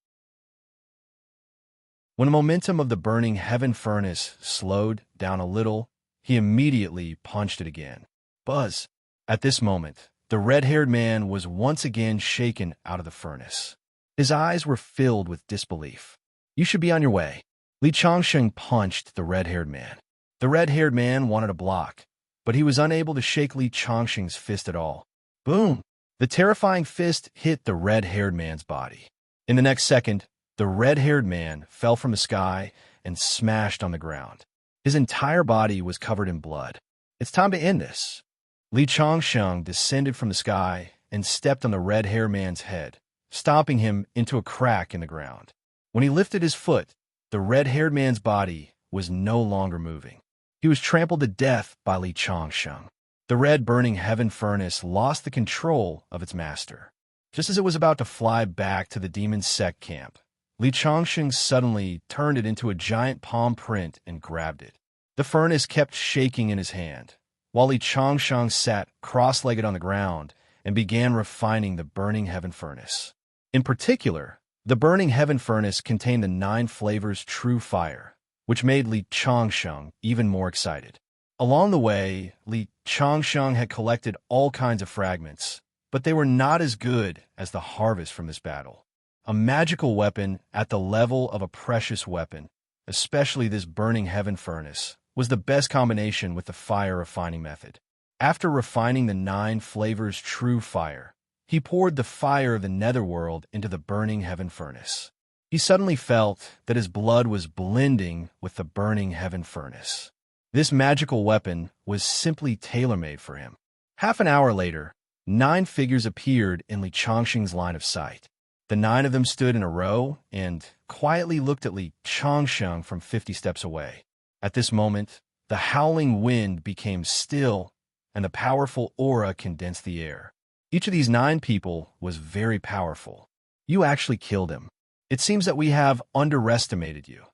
Speaker 1: When the momentum of the burning heaven furnace slowed down a little, he immediately punched it again. Buzz! At this moment, the red-haired man was once again shaken out of the furnace. His eyes were filled with disbelief. "You should be on your way." Li Changxing punched the red-haired man. The red-haired man wanted a block, but he was unable to shake Li Changxing's fist at all. Boom! The terrifying fist hit the red-haired man's body. In the next second, the red-haired man fell from the sky and smashed on the ground. His entire body was covered in blood. "It's time to end this." Li Changxing descended from the sky and stepped on the red-haired man's head, stomping him into a crack in the ground. When he lifted his foot, the red-haired man's body was no longer moving. He was trampled to death by Li Changxing. The red burning heaven furnace lost the control of its master. Just as it was about to fly back to the demon sect camp, Li Changsheng suddenly turned it into a giant palm print and grabbed it. The furnace kept shaking in his hand, while Li Changsheng sat cross-legged on the ground and began refining the burning heaven furnace. In particular, the burning heaven furnace contained the 9 flavors true fire, which made Li Changsheng even more excited. Along the way, Li Changsheng had collected all kinds of fragments, but they were not as good as the harvest from this battle. A magical weapon at the level of a precious weapon, especially this burning heaven furnace, was the best combination with the fire refining method. After refining the 9 flavors true fire, he poured the fire of the netherworld into the burning heaven furnace. He suddenly felt that his blood was blending with the burning heaven furnace. This magical weapon was simply tailor-made for him. Half an hour later, 9 figures appeared in Li Changsheng's line of sight. The 9 of them stood in a row and quietly looked at Li Changsheng from 50 steps away. At this moment, the howling wind became still, and the powerful aura condensed the air. Each of these 9 people was very powerful. You actually killed him. It seems that we have underestimated you,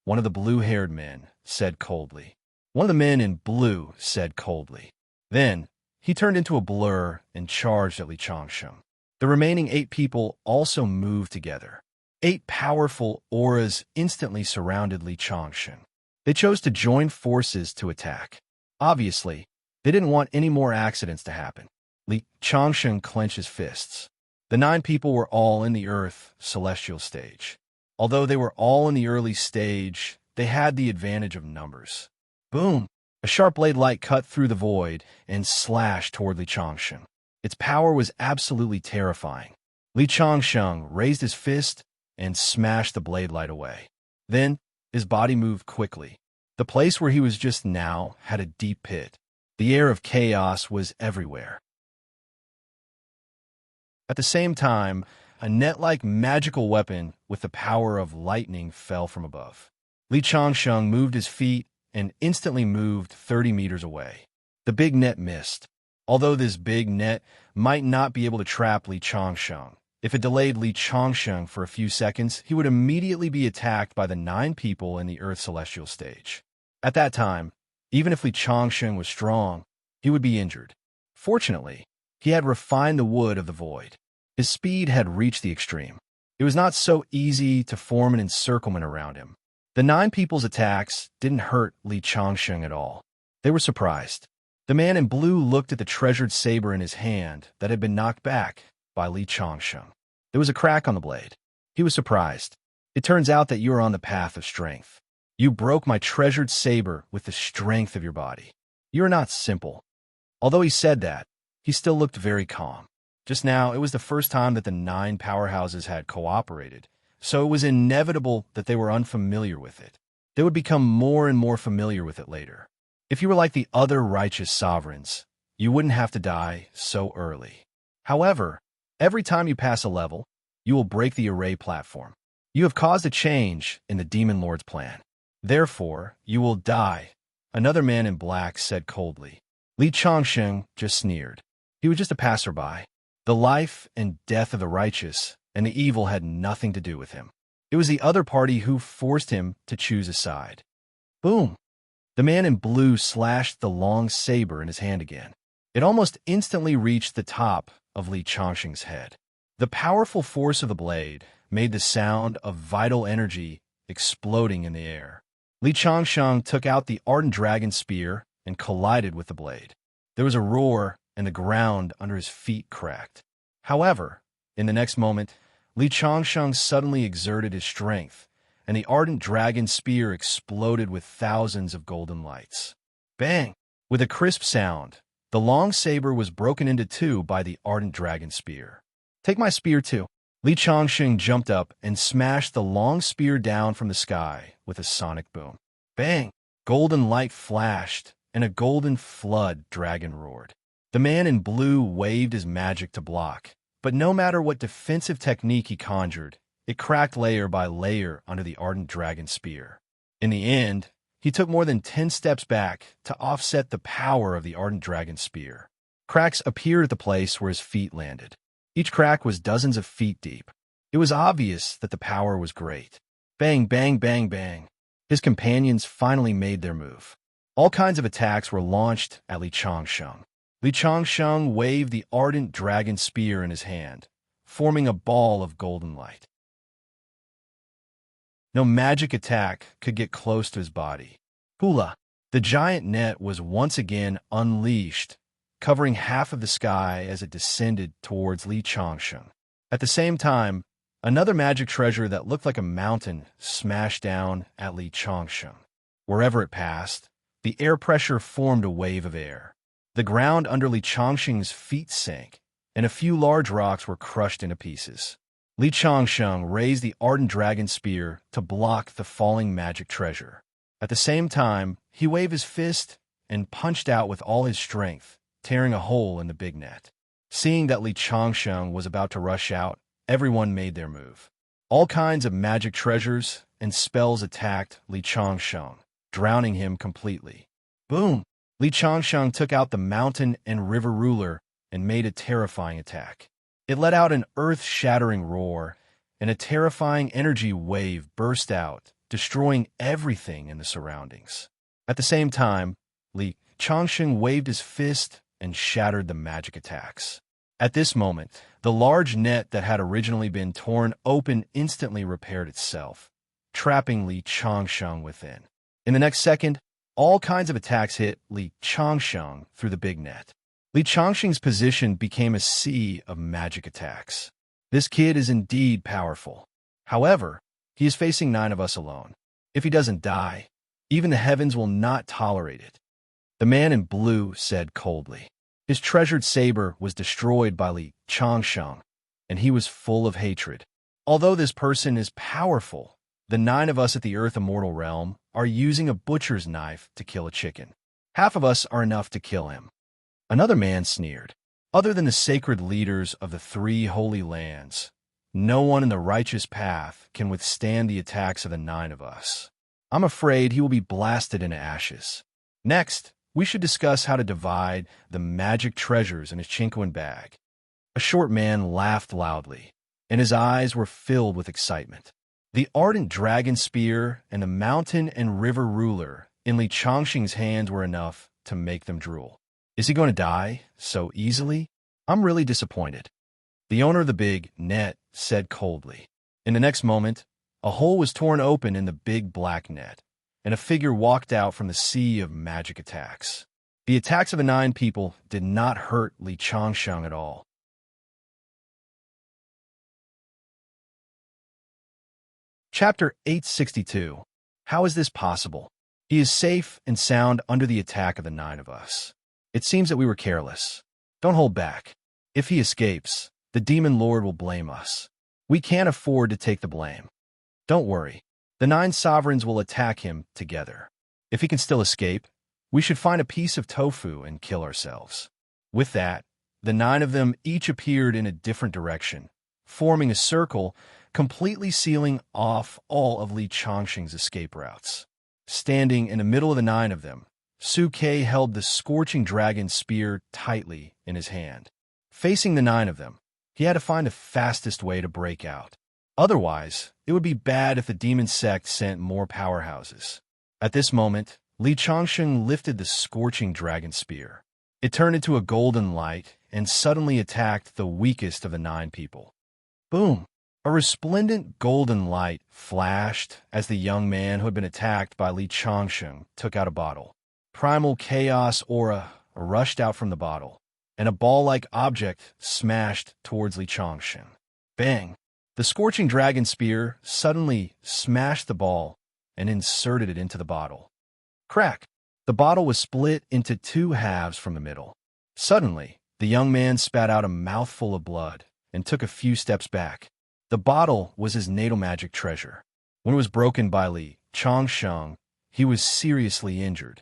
Speaker 1: one of the blue-haired men said coldly. One of the men in blue said coldly. Then, he turned into a blur and charged at Li Changsheng. The remaining 8 people also moved together. 8 powerful auras instantly surrounded Li Changsheng. They chose to join forces to attack. Obviously, they didn't want any more accidents to happen. Li Changsheng clenched his fists. The 9 people were all in the Earth celestial stage. Although they were all in the early stage, they had the advantage of numbers. Boom! A sharp blade light cut through the void and slashed toward Li Changsheng. Its power was absolutely terrifying. Li Changsheng raised his fist and smashed the blade light away. Then, his body moved quickly. The place where he was just now had a deep pit. The air of chaos was everywhere. At the same time, a net-like magical weapon with the power of lightning fell from above. Li Changsheng moved his feet and instantly moved 30 meters away. The big net missed. Although this big net might not be able to trap Li Changsheng, if it delayed Li Changsheng for a few seconds, he would immediately be attacked by the 9 people in the Earth celestial stage. At that time, even if Li Changsheng was strong, he would be injured. Fortunately, he had refined the wood of the void. His speed had reached the extreme. It was not so easy to form an encirclement around him. The 9 people's attacks didn't hurt Li Changsheng at all. They were surprised. The man in blue looked at the treasured saber in his hand that had been knocked back by Li Changsheng. There was a crack on the blade. He was surprised. It turns out that you are on the path of strength. You broke my treasured saber with the strength of your body. You are not simple. Although he said that, he still looked very calm. Just now, it was the first time that the 9 powerhouses had cooperated, so it was inevitable that they were unfamiliar with it. They would become more and more familiar with it later. If you were like the other righteous sovereigns, you wouldn't have to die so early. However, every time you pass a level, you will break the array platform. You have caused a change in the Demon Lord's plan. Therefore, you will die, another man in black said coldly. Li Changsheng just sneered. He was just a passerby. The life and death of the righteous and the evil had nothing to do with him. It was the other party who forced him to choose a side. Boom! The man in blue slashed the long saber in his hand again. It almost instantly reached the top of Li Changsheng's head. The powerful force of the blade made the sound of vital energy exploding in the air. Li Changsheng took out the ardent dragon spear and collided with the blade. There was a roar, and the ground under his feet cracked. However, in the next moment, Li Changsheng suddenly exerted his strength, and the ardent dragon spear exploded with thousands of golden lights. Bang! With a crisp sound, the long saber was broken into 2 by the ardent dragon spear. Take my spear too. Li Changsheng jumped up and smashed the long spear down from the sky with a sonic boom. Bang! Golden light flashed, and a golden flood dragon roared. The man in blue waved his magic to block, but no matter what defensive technique he conjured, it cracked layer by layer under the ardent dragon spear. In the end, he took more than 10 steps back to offset the power of the ardent dragon spear. Cracks appeared at the place where his feet landed. Each crack was dozens of feet deep. It was obvious that the power was great. Bang, bang, bang, bang. His companions finally made their move. All kinds of attacks were launched at Li Changsheng. Li Changsheng waved the ardent dragon spear in his hand, forming a ball of golden light. No magic attack could get close to his body. Hula! The giant net was once again unleashed, covering half of the sky as it descended towards Li Changsheng. At the same time, another magic treasure that looked like a mountain smashed down at Li Changsheng. Wherever it passed, the air pressure formed a wave of air. The ground under Li Changsheng's feet sank, and a few large rocks were crushed into pieces. Li Changsheng raised the ardent dragon spear to block the falling magic treasure. At the same time, he waved his fist and punched out with all his strength, tearing a hole in the big net. Seeing that Li Changsheng was about to rush out, everyone made their move. All kinds of magic treasures and spells attacked Li Changsheng, drowning him completely. Boom! Li Changsheng took out the mountain and river ruler and made a terrifying attack. It let out an earth-shattering roar, and a terrifying energy wave burst out, destroying everything in the surroundings. At the same time, Li Changsheng waved his fist and shattered the magic attacks. At this moment, the large net that had originally been torn open instantly repaired itself, trapping Li Changsheng within. In the next second, all kinds of attacks hit Li Changsheng through the big net. Li Changsheng's position became a sea of magic attacks. This kid is indeed powerful. However, he is facing 9 of us alone. If he doesn't die, even the heavens will not tolerate it. The man in blue said coldly. His treasured saber was destroyed by Li Changsheng, and he was full of hatred. Although this person is powerful, the 9 of us at the Earth Immortal Realm are using a butcher's knife to kill a chicken. Half of us are enough to kill him. Another man sneered. Other than the sacred leaders of the 3 holy lands, no one in the righteous path can withstand the attacks of the 9 of us. I'm afraid he will be blasted into ashes. Next, we should discuss how to divide the magic treasures in his chinquin bag. A short man laughed loudly, and his eyes were filled with excitement. The ardent dragon spear and the mountain and river ruler in Li Changsheng's hands were enough to make them drool. Is he going to die so easily? I'm really disappointed. The owner of the big net said coldly. In the next moment, a hole was torn open in the big black net, and a figure walked out from the sea of magic attacks. The attacks of the 9 people did not hurt Li Changsheng at all. Chapter 862. How is this possible? He is safe and sound under the attack of the 9 of us. It seems that we were careless. Don't hold back. If he escapes, the demon lord will blame us. We can't afford to take the blame. Don't worry. The 9 sovereigns will attack him together. If he can still escape, we should find a piece of tofu and kill ourselves. With that, the 9 of them each appeared in a different direction, forming a circle, completely sealing off all of Li Changsheng's escape routes. Standing in the middle of the 9 of them, Su Ke held the scorching dragon spear tightly in his hand. Facing the 9 of them, he had to find the fastest way to break out. Otherwise, it would be bad if the demon sect sent more powerhouses. At this moment, Li Changsheng lifted the scorching dragon spear. It turned into a golden light and suddenly attacked the weakest of the 9 people. Boom! A resplendent golden light flashed as the young man who had been attacked by Li Changsheng took out a bottle. Primal chaos aura rushed out from the bottle, and a ball-like object smashed towards Li Changsheng. Bang! The scorching dragon spear suddenly smashed the ball and inserted it into the bottle. Crack! The bottle was split into 2 halves from the middle. Suddenly, the young man spat out a mouthful of blood and took a few steps back. The bottle was his natal magic treasure. When it was broken by Li Changsheng, he was seriously injured.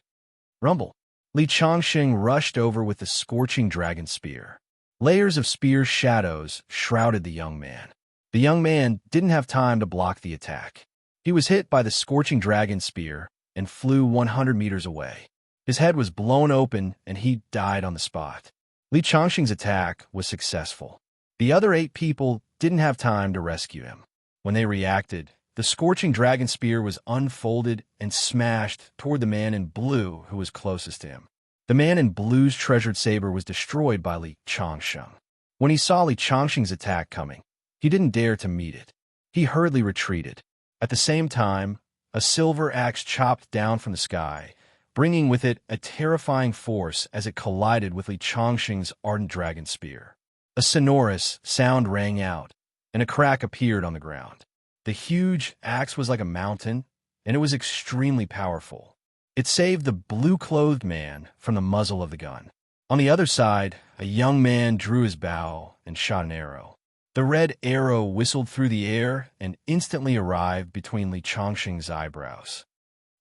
Speaker 1: Rumble! Li Changsheng rushed over with the scorching dragon spear. Layers of spear shadows shrouded the young man. The young man didn't have time to block the attack. He was hit by the scorching dragon spear and flew 100 meters away. His head was blown open and he died on the spot. Li Changsheng's attack was successful. The other 8 people didn't have time to rescue him. When they reacted, the scorching dragon spear was unfolded and smashed toward the man in blue who was closest to him. The man in blue's treasured saber was destroyed by Li Changsheng. When he saw Li Changsheng's attack coming, he didn't dare to meet it. He hurriedly retreated. At the same time, a silver axe chopped down from the sky, bringing with it a terrifying force as it collided with Li Changsheng's ardent dragon spear. A sonorous sound rang out, and a crack appeared on the ground. The huge axe was like a mountain, and it was extremely powerful. It saved the blue-clothed man from the muzzle of the gun. On the other side, a young man drew his bow and shot an arrow. The red arrow whistled through the air and instantly arrived between Li Changsheng's eyebrows.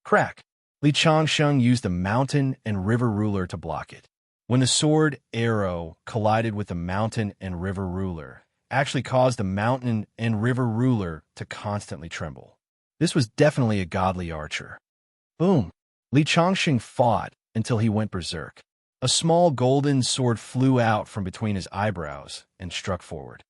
Speaker 1: Crack! Li Changsheng used the mountain and river ruler to block it. When the sword arrow collided with the mountain and river ruler, actually caused the mountain and river ruler to constantly tremble. This was definitely a godly archer. Boom! Li Changsheng fought until he went berserk. A small golden sword flew out from between his eyebrows and struck forward.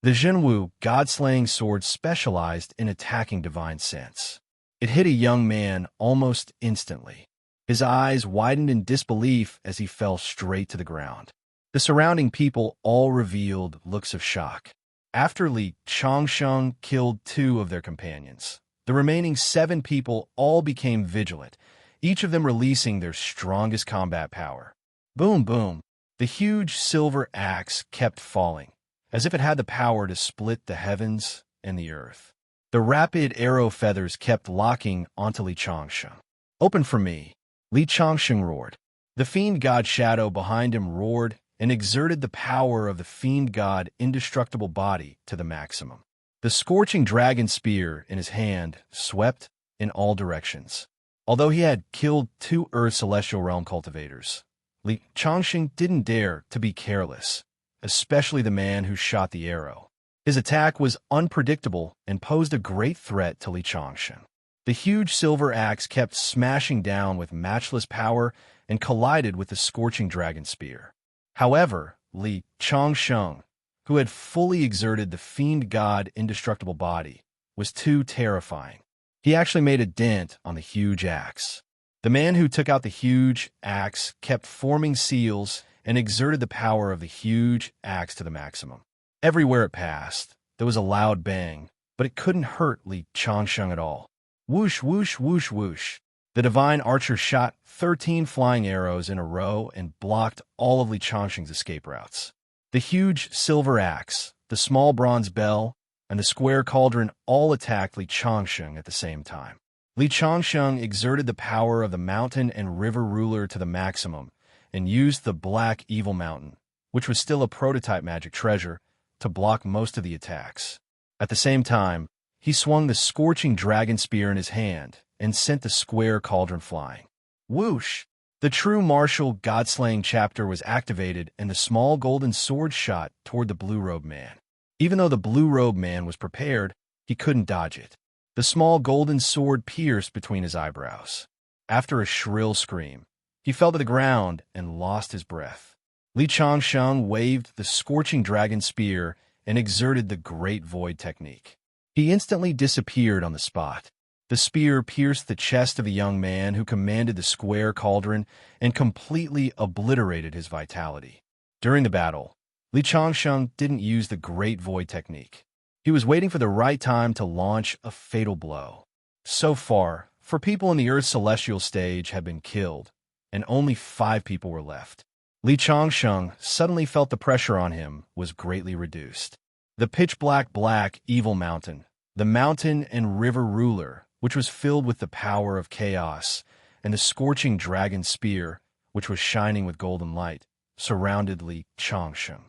Speaker 1: The Zhenwu god-slaying sword specialized in attacking divine sense. It hit a young man almost instantly. His eyes widened in disbelief as he fell straight to the ground. The surrounding people all revealed looks of shock. After Li Changsheng killed 2 of their companions, the remaining 7 people all became vigilant, each of them releasing their strongest combat power. Boom, boom. The huge silver axe kept falling, as if it had the power to split the heavens and the earth. The rapid arrow feathers kept locking onto Li Changsheng. Open for me, Li Changsheng roared. The fiend god shadow behind him roared and exerted the power of the fiend god indestructible body to the maximum. The scorching dragon spear in his hand swept in all directions. Although he had killed 2 Earth Celestial Realm cultivators, Li Changsheng didn't dare to be careless, especially the man who shot the arrow. His attack was unpredictable and posed a great threat to Li Changsheng. The huge silver axe kept smashing down with matchless power and collided with the scorching dragon spear. However, Li Changsheng, who had fully exerted the fiend god indestructible body, was too terrifying. He actually made a dent on the huge axe. The man who took out the huge axe kept forming seals and exerted the power of the huge axe to the maximum. Everywhere it passed, there was a loud bang, but it couldn't hurt Li Changsheng at all. Whoosh, whoosh, whoosh, whoosh. The divine archer shot 13 flying arrows in a row and blocked all of Li Changsheng's escape routes. The huge silver axe, the small bronze bell, and the square cauldron all attacked Li Changsheng at the same time. Li Changsheng exerted the power of the mountain and river ruler to the maximum and used the black evil mountain, which was still a prototype magic treasure, to block most of the attacks. At the same time, he swung the scorching dragon spear in his hand and sent the square cauldron flying. Whoosh! The true martial god-slaying chapter was activated and the small golden sword shot toward the blue-robed man. Even though the blue-robed man was prepared, he couldn't dodge it. The small golden sword pierced between his eyebrows. After a shrill scream, he fell to the ground and lost his breath. Li Changsheng waved the scorching dragon spear and exerted the Great Void technique. He instantly disappeared on the spot. The spear pierced the chest of the young man who commanded the square cauldron and completely obliterated his vitality. During the battle, Li Changsheng didn't use the Great Void technique. He was waiting for the right time to launch a fatal blow. So far, 4 people in the Earth's celestial stage had been killed, and only 5 people were left. Li Changsheng suddenly felt the pressure on him was greatly reduced. The pitch-black evil mountain, the mountain and river ruler, which was filled with the power of chaos, and the scorching dragon spear, which was shining with golden light, surrounded Li Changsheng.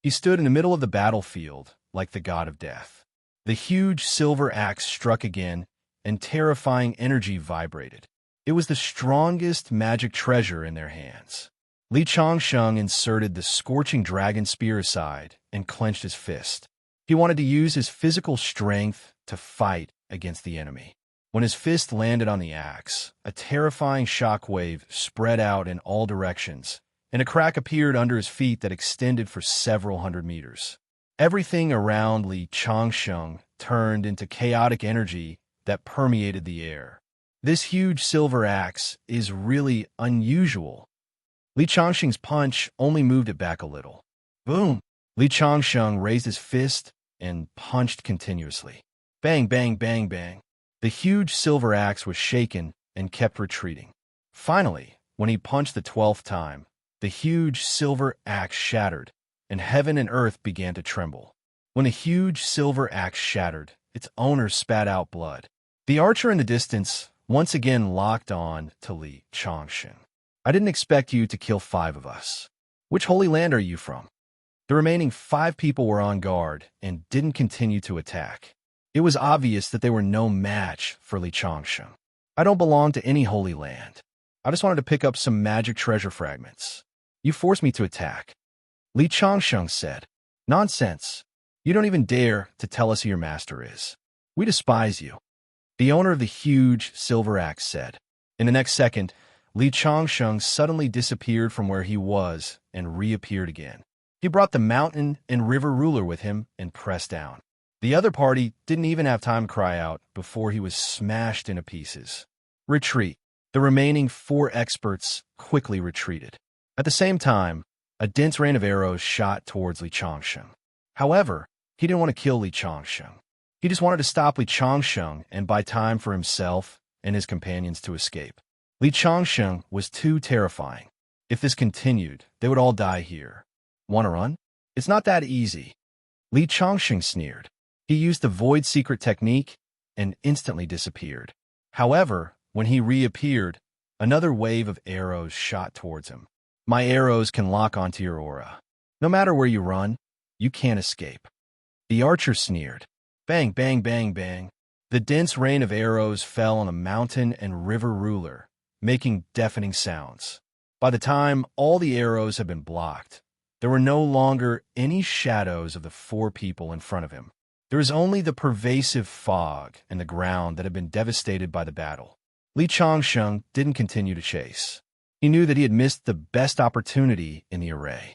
Speaker 1: He stood in the middle of the battlefield like the god of death. The huge silver axe struck again, and terrifying energy vibrated. It was the strongest magic treasure in their hands. Li Changsheng inserted the scorching dragon spear aside and clenched his fist. He wanted to use his physical strength to fight against the enemy. When his fist landed on the axe, a terrifying shockwave spread out in all directions, and a crack appeared under his feet that extended for several hundred meters. Everything around Li Changsheng turned into chaotic energy that permeated the air. This huge silver axe is really unusual. Li Changsheng's punch only moved it back a little. Boom! Li Changsheng raised his fist and punched continuously. Bang, bang, bang, bang. The huge silver axe was shaken and kept retreating. Finally, when he punched the 12th time, the huge silver axe shattered, and heaven and earth began to tremble. When a huge silver axe shattered, its owner spat out blood. The archer in the distance once again locked on to Li Changsheng. I didn't expect you to kill 5 of us. Which holy land are you from? The remaining 5 people were on guard and didn't continue to attack. It was obvious that they were no match for Li Changsheng. I don't belong to any holy land. I just wanted to pick up some magic treasure fragments. You forced me to attack. Li Changsheng said, Nonsense. You don't even dare to tell us who your master is. We despise you. The owner of the huge silver axe said. In the next second, Li Changsheng suddenly disappeared from where he was and reappeared again. He brought the mountain and river ruler with him and pressed down. The other party didn't even have time to cry out before he was smashed into pieces. Retreat. The remaining 4 experts quickly retreated. At the same time, a dense rain of arrows shot towards Li Changsheng. However, he didn't want to kill Li Changsheng. He just wanted to stop Li Changsheng and buy time for himself and his companions to escape. Li Changsheng was too terrifying. If this continued, they would all die here. Want to run? It's not that easy. Li Changsheng sneered. He used the void secret technique and instantly disappeared. However, when he reappeared, another wave of arrows shot towards him. My arrows can lock onto your aura. No matter where you run, you can't escape. The archer sneered. Bang, bang, bang, bang. The dense rain of arrows fell on the mountain and river ruler, making deafening sounds. By the time all the arrows had been blocked, there were no longer any shadows of the 4 people in front of him. There was only the pervasive fog and the ground that had been devastated by the battle. Li Changsheng didn't continue to chase. He knew that he had missed the best opportunity in the array.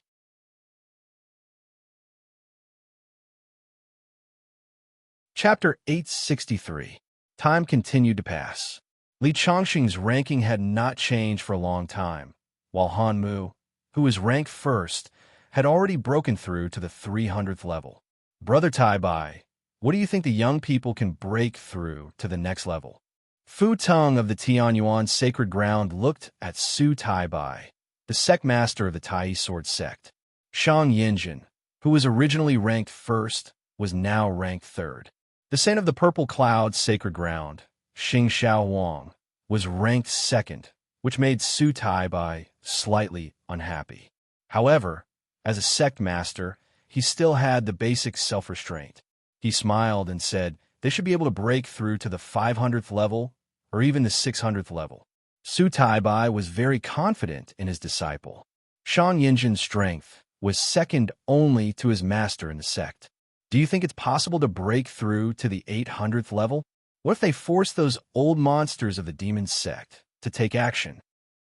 Speaker 1: Chapter 863. Time continued to pass. Li Changsheng's ranking had not changed for a long time, while Han Mu, who was ranked first, had already broken through to the 300th level. Brother Tai Bai, what do you think the young people can break through to the next level? Fu Teng of the Tianyuan Sacred Ground looked at Su Tai Bai, the sect master of the Tai Sword sect. Shang Yinjin, who was originally ranked first, was now ranked third. The saint of the Purple Cloud Sacred Ground, Xing Xiao Wang, was ranked second, which made Su Tai Bai slightly unhappy. However, as a sect master, he still had the basic self-restraint. He smiled and said they should be able to break through to the 500th level or even the 600th level. Su Tai Bai was very confident in his disciple. Shang Yinjin's strength was second only to his master in the sect. Do you think it's possible to break through to the 800th level? What if they force those old monsters of the demon sect to take action?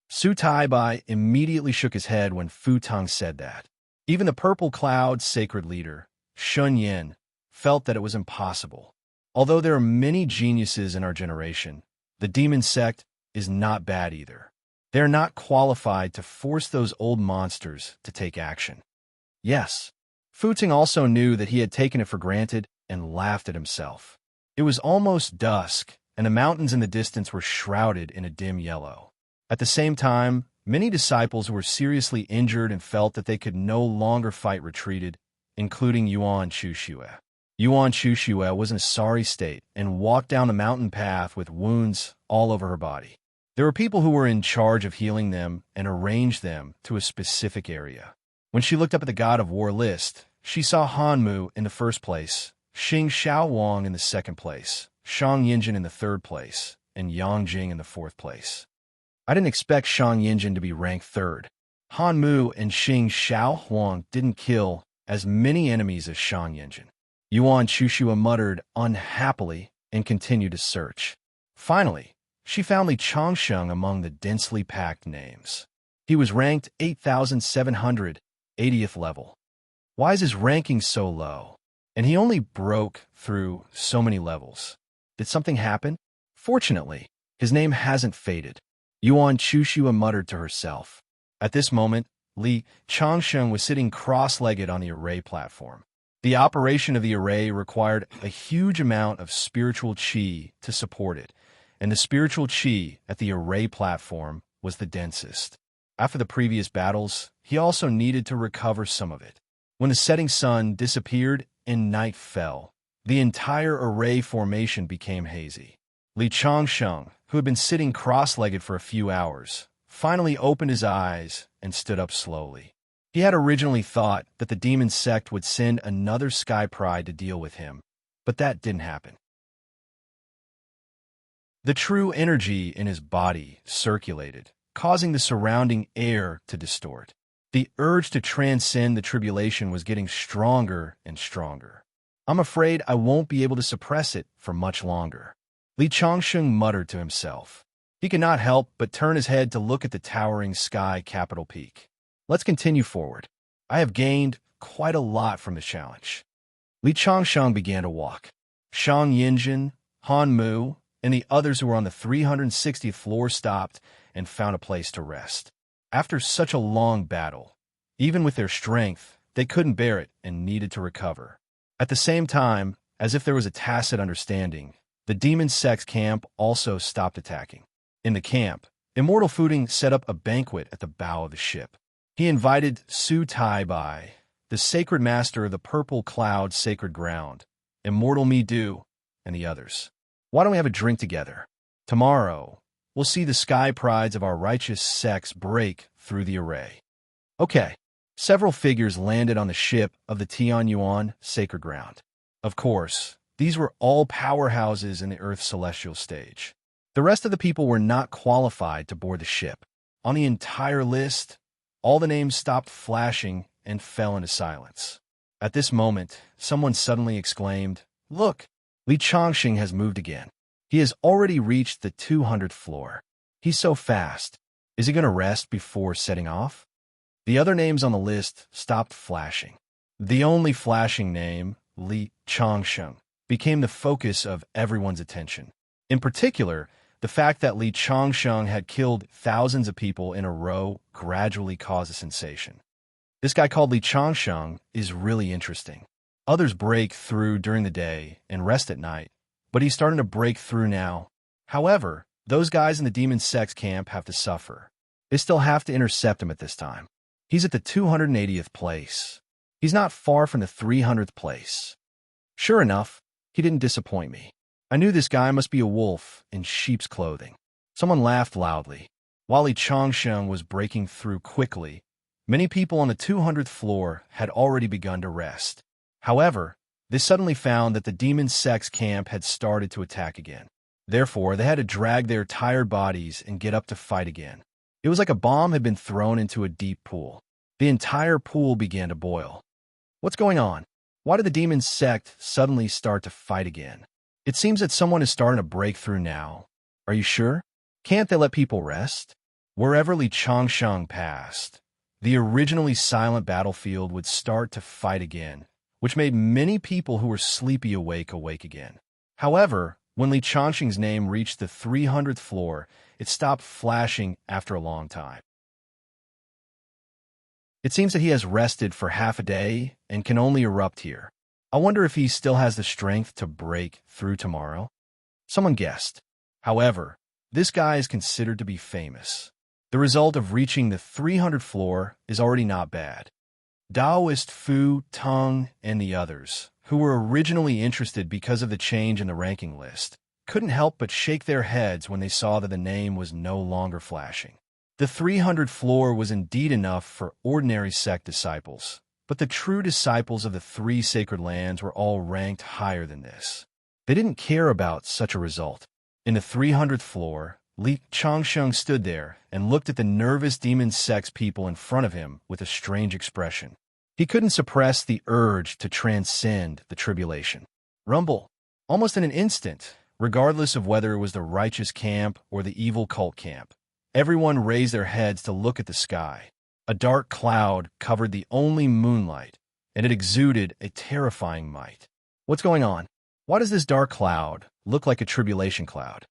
Speaker 1: Su Tai Bai immediately shook his head when Fu Teng said that. Even the Purple Cloud sacred leader, Shun Yin, felt that it was impossible. Although there are many geniuses in our generation, the demon sect is not bad either. They are not qualified to force those old monsters to take action. Yes, Fu Teng also knew that he had taken it for granted and laughed at himself. It was almost dusk, and the mountains in the distance were shrouded in a dim yellow. At the same time, many disciples who were seriously injured and felt that they could no longer fight retreated, including Yuan Chuxue. Yuan Chuxue was in a sorry state and walked down the mountain path with wounds all over her body. There were people who were in charge of healing them and arranged them to a specific area. When she looked up at the God of War list, she saw Han Mu in the first place, Xing Xiao Wang in the second place, Shang Yinjin in the third place, and Yang Jing in the fourth place. I didn't expect Shang Yinjin to be ranked third. Han Mu and Xing Xiao Huang didn't kill as many enemies as Shang Yinjin. Yuan Chuxue muttered unhappily and continued to search. Finally, she found Li Changsheng among the densely packed names. He was ranked 8,780th level. Why is his ranking so low? And he only broke through so many levels. Did something happen? Fortunately, his name hasn't faded. Yuan Chushua muttered to herself. At this moment, Li Changsheng was sitting cross-legged on the array platform. The operation of the array required a huge amount of spiritual qi to support it, and the spiritual qi at the array platform was the densest. After the previous battles, he also needed to recover some of it. When the setting sun disappeared and night fell, the entire array formation became hazy. Li Changsheng, who had been sitting cross-legged for a few hours, finally opened his eyes and stood up slowly. He had originally thought that the demon sect would send another sky pride to deal with him, but that didn't happen. The true energy in his body circulated, causing the surrounding air to distort. The urge to transcend the tribulation was getting stronger and stronger. I'm afraid I won't be able to suppress it for much longer. Li Changsheng muttered to himself. He could not help but turn his head to look at the towering sky capital peak. Let's continue forward. I have gained quite a lot from the challenge. Li Changsheng began to walk. Shang Yinjin, Han Mu, and the others who were on the 360th floor stopped and found a place to rest. After such a long battle, even with their strength, they couldn't bear it and needed to recover. At the same time, as if there was a tacit understanding, the demon sect's camp also stopped attacking. In the camp, Immortal Fuding set up a banquet at the bow of the ship. He invited Su Tai Bai, the sacred master of the Purple Cloud Sacred Ground, Immortal Mi Du, and the others. Why don't we have a drink together? Tomorrow, we'll see the sky prides of our righteous sects break through the array. Okay. Several figures landed on the ship of the Tianyuan Sacred Ground. Of course, these were all powerhouses in the Earth's celestial stage. The rest of the people were not qualified to board the ship. On the entire list, all the names stopped flashing and fell into silence. At this moment, someone suddenly exclaimed, "Look, Li Changsheng has moved again. He has already reached the 200th floor. He's so fast. Is he going to rest before setting off?" The other names on the list stopped flashing. The only flashing name, Li Changsheng, became the focus of everyone's attention. In particular, the fact that Li Changsheng had killed thousands of people in a row gradually caused a sensation. This guy called Li Changsheng is really interesting. Others break through during the day and rest at night, but he's starting to break through now. However, those guys in the demon sect's camp have to suffer. They still have to intercept him at this time. He's at the 280th place. He's not far from the 300th place. Sure enough, he didn't disappoint me. I knew this guy must be a wolf in sheep's clothing. Someone laughed loudly. While Li Changsheng was breaking through quickly, many people on the 200th floor had already begun to rest. However, they suddenly found that the demon sect's camp had started to attack again. Therefore, they had to drag their tired bodies and get up to fight again. It was like a bomb had been thrown into a deep pool. The entire pool began to boil. What's going on? Why did the demon sect suddenly start to fight again? It seems that someone is starting to break through now. Are you sure? Can't they let people rest? Wherever Li Changsheng passed, the originally silent battlefield would start to fight again, which made many people who were sleepy awake again. However, when Li Changsheng's name reached the 300th floor, it stopped flashing after a long time. It seems that he has rested for half a day and can only erupt here. I wonder if he still has the strength to break through tomorrow. Someone guessed. However, this guy is considered to be famous. The result of reaching the 300th floor is already not bad. Taoist Fu, Tong, and the others, who were originally interested because of the change in the ranking list, couldn't help but shake their heads when they saw that the name was no longer flashing. The 300th floor was indeed enough for ordinary sect disciples, but the true disciples of the three sacred lands were all ranked higher than this. They didn't care about such a result. In the 300th floor, Li Changsheng stood there and looked at the nervous demon sect's people in front of him with a strange expression. He couldn't suppress the urge to transcend the tribulation. Rumble. Almost in an instant, regardless of whether it was the righteous camp or the evil cult camp, Everyone raised their heads to look at the sky. A dark cloud covered the only moonlight, and it exuded a terrifying might. What's going on? Why does this dark cloud look like a tribulation cloud?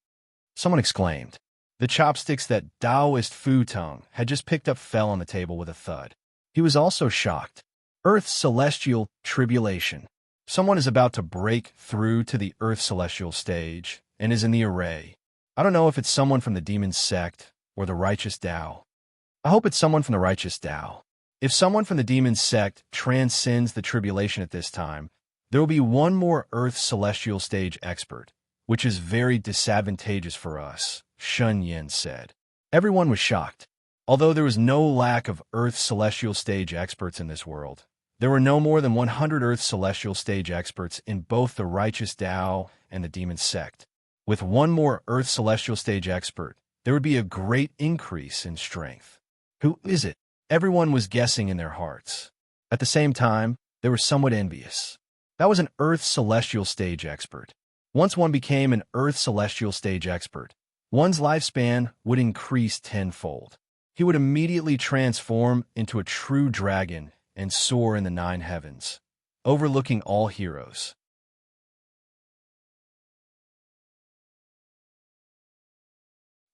Speaker 1: Someone exclaimed. The chopsticks that Taoist Fu Tong had just picked up fell on the table with a thud. He was also shocked. Earth's celestial tribulation. Someone is about to break through to the Earth celestial stage and is in the array. I don't know if it's someone from the demon sect or the righteous Tao. I hope it's someone from the righteous Tao. If someone from the demon sect transcends the tribulation at this time, there will be one more Earth celestial stage expert, which is very disadvantageous for us, Shun Yin said. Everyone was shocked. Although there was no lack of Earth celestial stage experts in this world, there were no more than 100 Earth celestial stage experts in both the righteous Tao and the demon sect. With one more Earth celestial stage expert, there would be a great increase in strength. Who is it? Everyone was guessing in their hearts. At the same time, they were somewhat envious. That was an Earth celestial stage expert. Once one became an Earth celestial stage expert, one's lifespan would increase tenfold. He would immediately transform into a true dragon and soar in the 9 heavens, overlooking all heroes.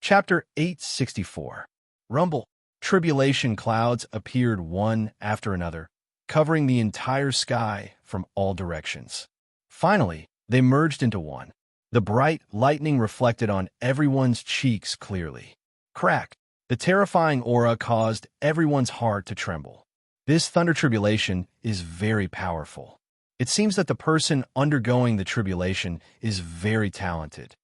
Speaker 1: Chapter 864. Rumble. Tribulation clouds appeared one after another, covering the entire sky from all directions. Finally, they merged into one. The bright lightning reflected on everyone's cheeks clearly. Crack! The terrifying aura caused everyone's heart to tremble. This thunder tribulation is very powerful. It seems that the person undergoing the tribulation is very talented.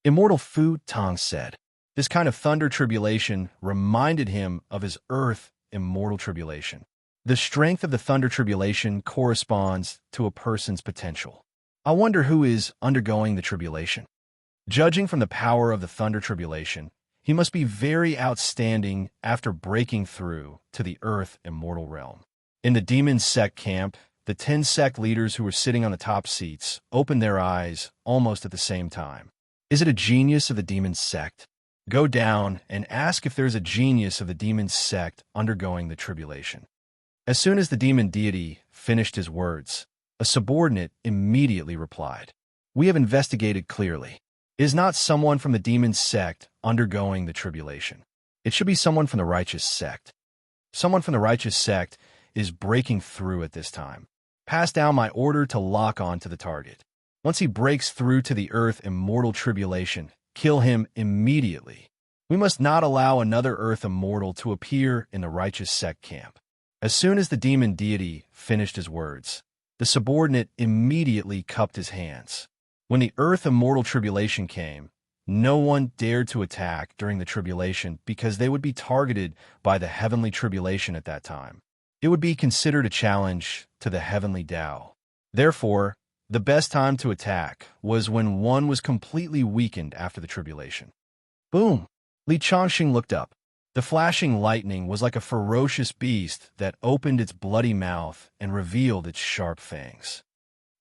Speaker 1: Immortal Fu Tong said. This kind of thunder tribulation reminded him of his Earth immortal tribulation. The strength of the thunder tribulation corresponds to a person's potential. I wonder who is undergoing the tribulation. Judging from the power of the thunder tribulation, he must be very outstanding after breaking through to the Earth immortal realm. In the demon sect camp, the 10 sect leaders who were sitting on the top seats opened their eyes almost at the same time. Is it a genius of the demon sect? Go down and ask if there's a genius of the demon sect undergoing the tribulation. As soon as the demon deity finished his words, a subordinate immediately replied, "We have investigated clearly. It is not someone from the demon sect undergoing the tribulation. It should be someone from the righteous sect. Someone from the righteous sect is breaking through at this time. Pass down my order to lock on to the target. Once he breaks through to the Earth immortal tribulation, kill him immediately. We must not allow another Earth immortal to appear in the righteous sect camp." As soon as the demon deity finished his words, the subordinate immediately cupped his hands. When the Earth immortal tribulation came, no one dared to attack during the tribulation because they would be targeted by the heavenly tribulation at that time. It would be considered a challenge to the heavenly Tao. Therefore, the best time to attack was when one was completely weakened after the tribulation. Boom! Li Chongqing looked up. The flashing lightning was like a ferocious beast that opened its bloody mouth and revealed its sharp fangs.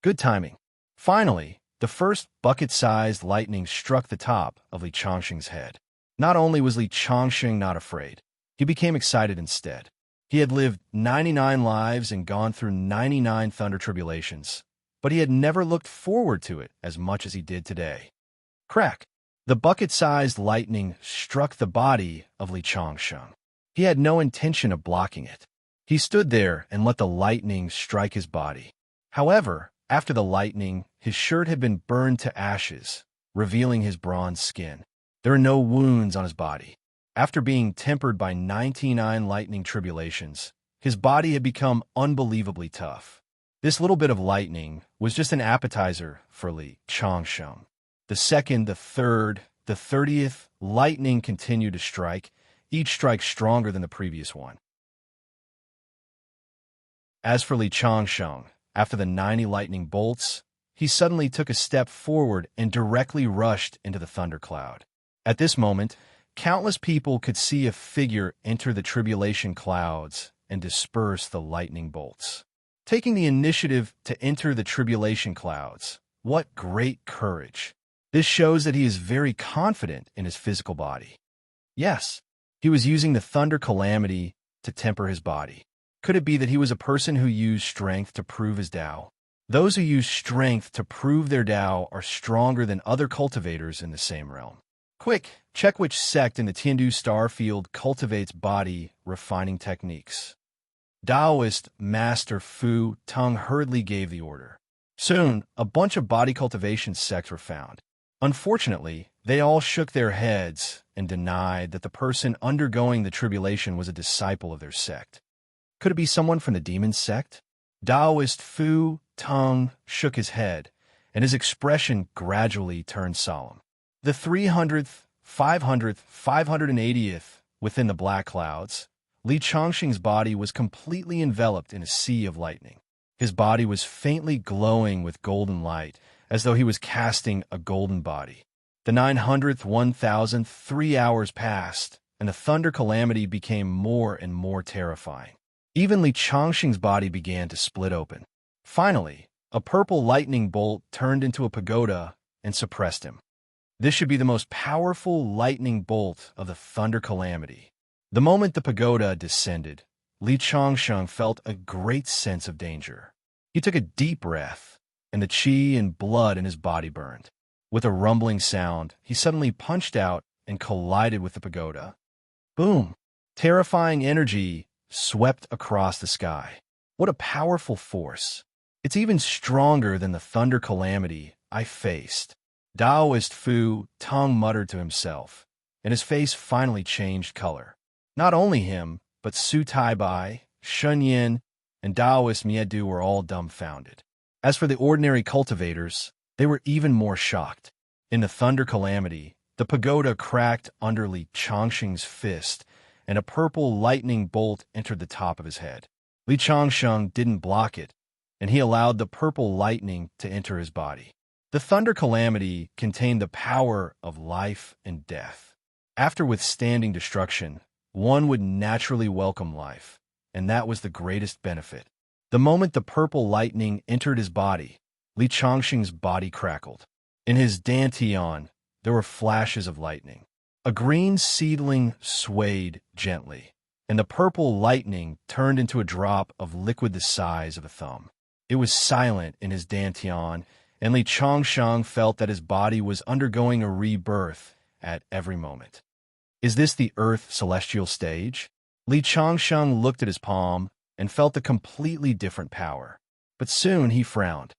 Speaker 1: Good timing. Finally, the first bucket-sized lightning struck the top of Li Chongqing's head. Not only was Li Chongqing not afraid, he became excited instead. He had lived 99 lives and gone through 99 thunder tribulations, but he had never looked forward to it as much as he did today. Crack! The bucket-sized lightning struck the body of Li Chongqing. He had no intention of blocking it. He stood there and let the lightning strike his body. However, after the lightning, his shirt had been burned to ashes, revealing his bronze skin. There are no wounds on his body. After being tempered by 99 lightning tribulations, his body had become unbelievably tough. This little bit of lightning was just an appetizer for Li Chongqing. The second, the third, the 30th lightning continued to strike, each strike stronger than the previous one. As for Li Chongqing, after the 90 lightning bolts, he suddenly took a step forward and directly rushed into the thundercloud. At this moment, countless people could see a figure enter the tribulation clouds and disperse the lightning bolts. Taking the initiative to enter the tribulation clouds, what great courage! This shows that he is very confident in his physical body. Yes, He was using the thunder calamity to temper his body. Could it be that he was a person who used strength to prove his Tao? Those who use strength to prove their Tao are stronger than other cultivators in the same realm. Quick, check which sect in the Tiandu star field cultivates body refining techniques. Taoist Master Fu Tong hurriedly gave the order. Soon, a bunch of body cultivation sects were found. Unfortunately, they all shook their heads and denied that the person undergoing the tribulation was a disciple of their sect. Could it be someone from the demon sect? Taoist Fu Tong shook his head, and his expression gradually turned solemn. The 300th, 500th, 580th within the black clouds, Li Chongqing's body was completely enveloped in a sea of lightning. His body was faintly glowing with golden light, as though he was casting a golden body. The 900th, 1000th, 3 hours passed, and the thunder calamity became more and more terrifying. Even Li Chongqing's body began to split open. Finally, a purple lightning bolt turned into a pagoda and suppressed him. This should be the most powerful lightning bolt of the thunder calamity. The moment the pagoda descended, Li Chongqing felt a great sense of danger. He took a deep breath, and the qi and blood in his body burned. With a rumbling sound, he suddenly punched out and collided with the pagoda. Boom! Terrifying energy swept across the sky. What a powerful force! It's even stronger than the thunder calamity I faced. Taoist Fu Tong muttered to himself, and his face finally changed color. Not only him, but Su Taibai, Shun Yin, and Taoist Miedu were all dumbfounded. As for the ordinary cultivators, they were even more shocked. In the thunder calamity, the pagoda cracked under Li Chongqing's fist, and a purple lightning bolt entered the top of his head. Li Chongqing didn't block it, and he allowed the purple lightning to enter his body. The thunder calamity contained the power of life and death. After withstanding destruction, one would naturally welcome life, and that was the greatest benefit. The moment the purple lightning entered his body, Li Chongqing's body crackled. In his dantian, there were flashes of lightning. A green seedling swayed gently, and the purple lightning turned into a drop of liquid the size of a thumb. It was silent in his dantian, and Li Chongqing felt that his body was undergoing a rebirth at every moment. Is this the Earth celestial stage? Li Chongqing looked at his palm and felt a completely different power. But soon he frowned.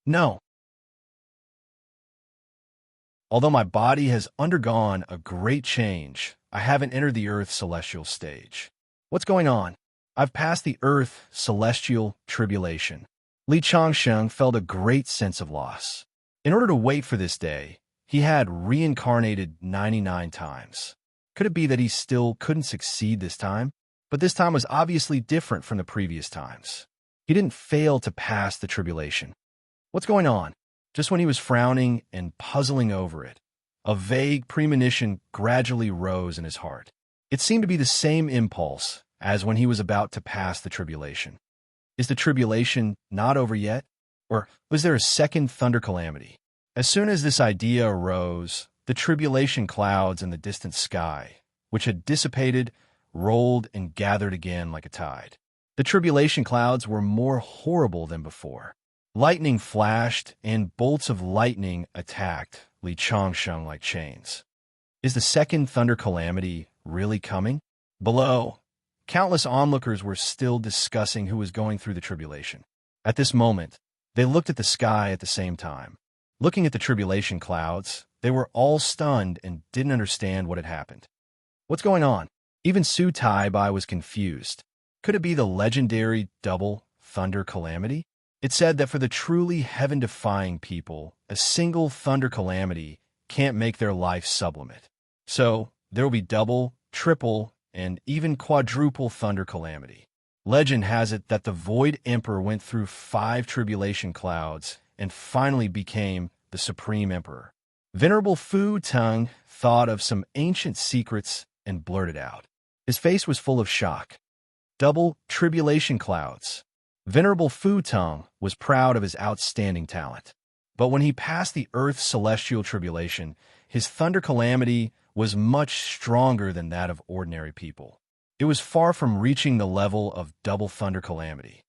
Speaker 1: No. Although my body has undergone a great change, I haven't entered the Earth celestial stage. What's going on? I've passed the Earth celestial tribulation. Li Chongqing felt a great sense of loss. In order to wait for this day, he had reincarnated 99 times. Could it be that he still couldn't succeed this time? But this time was obviously different from the previous times. He didn't fail to pass the tribulation. What's going on? Just when he was frowning and puzzling over it, a vague premonition gradually rose in his heart. It seemed to be the same impulse as when he was about to pass the tribulation. Is the tribulation not over yet? Or was there a second thunder calamity? As soon as this idea arose, the tribulation clouds in the distant sky, which had dissipated, rolled and gathered again like a tide. The tribulation clouds were more horrible than before. Lightning flashed, and bolts of lightning attacked Li Chongqing like chains. Is the second thunder calamity really coming? Below, countless onlookers were still discussing who was going through the tribulation. At this moment, they looked at the sky at the same time. Looking at the tribulation clouds, they were all stunned and didn't understand what had happened. What's going on? Even Su Taibai was confused. Could it be the legendary double thunder calamity? It said that for the truly heaven-defying people, a single thunder calamity can't make their life sublimate. So, there will be double, triple, and even quadruple thunder calamity. Legend has it that the Void Emperor went through 5 tribulation clouds and finally became the Supreme Emperor. Venerable Fu Tong thought of some ancient secrets and blurted out. His face was full of shock. Double tribulation clouds. Venerable Fu Tong was proud of his outstanding talent. But when he passed the Earth's celestial tribulation, his thunder calamity was much stronger than that of ordinary people. It was far from reaching the level of double thunder calamity.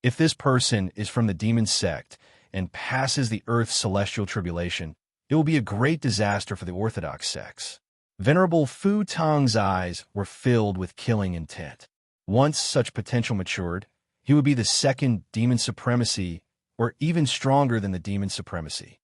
Speaker 1: If this person is from the demon sect and passes the earth's celestial tribulation, it will be a great disaster for the orthodox sects. Venerable Fu Tong's eyes were filled with killing intent. Once such potential matured, he would be the second demon supremacy, or even stronger than the demon supremacy.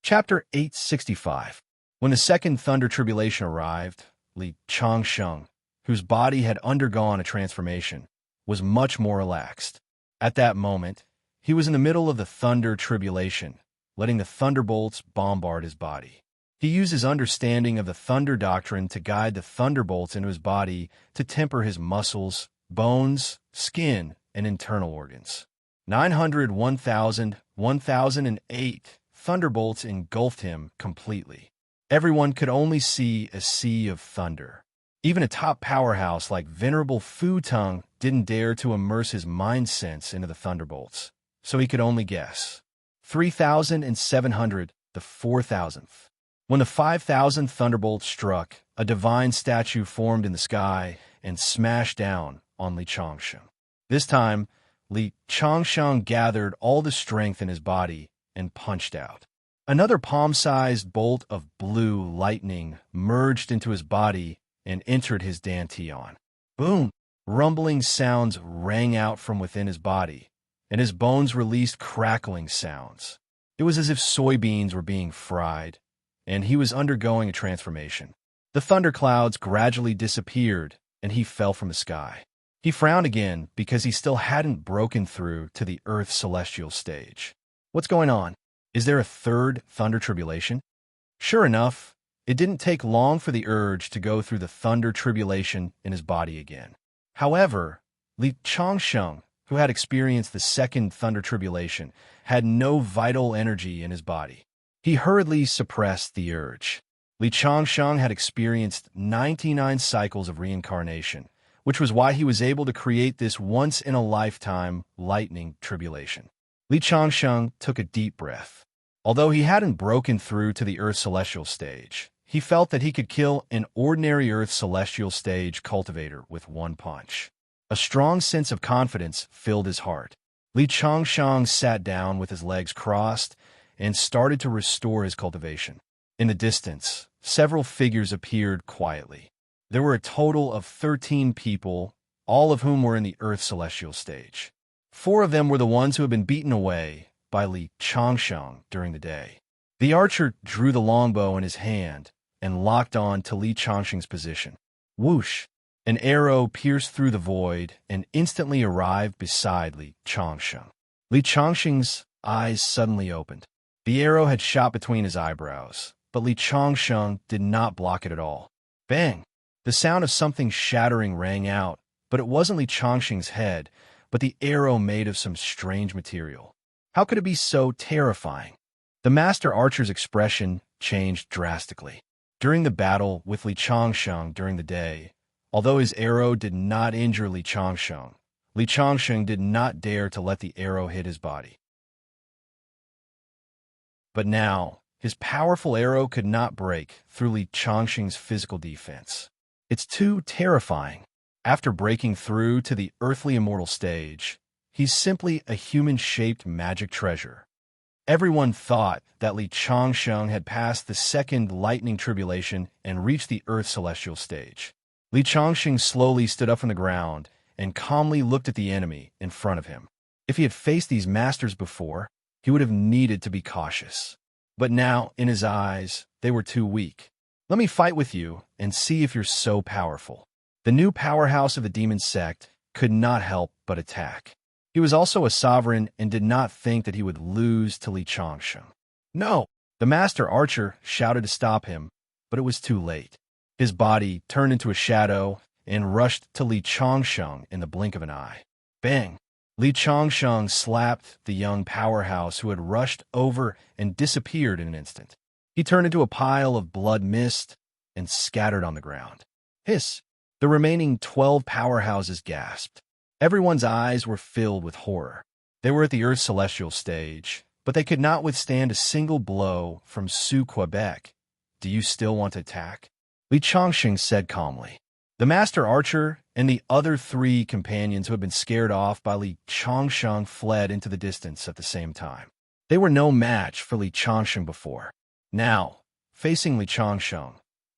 Speaker 1: Chapter 865. When the second thunder tribulation arrived, Li Changsheng, whose body had undergone a transformation, was much more relaxed. At that moment, he was in the middle of the thunder tribulation, letting the thunderbolts bombard his body. He used his understanding of the thunder doctrine to guide the thunderbolts into his body to temper his muscles, bones, skin, and internal organs. 900, 1,000, 1,008 thunderbolts engulfed him completely. Everyone could only see a sea of thunder. Even a top powerhouse like Venerable Fu Tong didn't dare to immerse his mind sense into the thunderbolts, so he could only guess. 3,700, the 4,000th. When the 5,000th thunderbolt struck, a divine statue formed in the sky and smashed down on Li Changsheng. This time, Li Changsheng gathered all the strength in his body and punched out. Another palm-sized bolt of blue lightning merged into his body and entered his dantian. Boom! Rumbling sounds rang out from within his body, and his bones released crackling sounds. It was as if soybeans were being fried, and he was undergoing a transformation. The thunderclouds gradually disappeared, and he fell from the sky. He frowned again because he still hadn't broken through to the Earth's celestial stage. What's going on? Is there a third thunder tribulation? Sure enough, it didn't take long for the urge to go through the thunder tribulation in his body again. However, Li Changsheng, who had experienced the second thunder tribulation, had no vital energy in his body. He hurriedly suppressed the urge. Li Changsheng had experienced 99 cycles of reincarnation, which was why he was able to create this once-in-a-lifetime lightning tribulation. Li Changsheng took a deep breath. Although he hadn't broken through to the Earth's celestial stage, he felt that he could kill an ordinary Earth celestial stage cultivator with one punch. A strong sense of confidence filled his heart. Li Changsheng sat down with his legs crossed and started to restore his cultivation. In the distance, several figures appeared quietly. There were a total of 13 people, all of whom were in the Earth celestial stage. 4 of them were the ones who had been beaten away by Li Changsheng during the day. The archer drew the longbow in his hand and locked on to Li Changsheng's position. Whoosh! An arrow pierced through the void and instantly arrived beside Li Changsheng. Li Changsheng's eyes suddenly opened. The arrow had shot between his eyebrows, but Li Changsheng did not block it at all. Bang! The sound of something shattering rang out, but it wasn't Li Changsheng's head, but the arrow made of some strange material. How could it be so terrifying? The master archer's expression changed drastically. During the battle with Li Changsheng during the day, although his arrow did not injure Li Changsheng did not dare to let the arrow hit his body. But now, his powerful arrow could not break through Li Changsheng's physical defense. It's too terrifying. After breaking through to the earthly immortal stage, he's simply a human-shaped magic treasure. Everyone thought that Li Changsheng had passed the second lightning tribulation and reached the Earth celestial stage. Li Changsheng slowly stood up from the ground and calmly looked at the enemy in front of him. If he had faced these masters before, he would have needed to be cautious. But now, in his eyes, they were too weak. Let me fight with you and see if you're so powerful. The new powerhouse of the demon sect could not help but attack. He was also a sovereign and did not think that he would lose to Li Changsheng. No! The master archer shouted to stop him, but it was too late. His body turned into a shadow and rushed to Li Changsheng in the blink of an eye. Bang! Li Changsheng slapped the young powerhouse who had rushed over and disappeared in an instant. He turned into a pile of blood mist and scattered on the ground. Hiss! The remaining 12 powerhouses gasped. Everyone's eyes were filled with horror. They were at the Earth's celestial stage, but they could not withstand a single blow from Su Quebec. Do you still want to attack? Li Chongqing said calmly. The master archer and the other 3 companions who had been scared off by Li Chongqing fled into the distance at the same time. They were no match for Li Chongqing before. Now, facing Li Chongqing,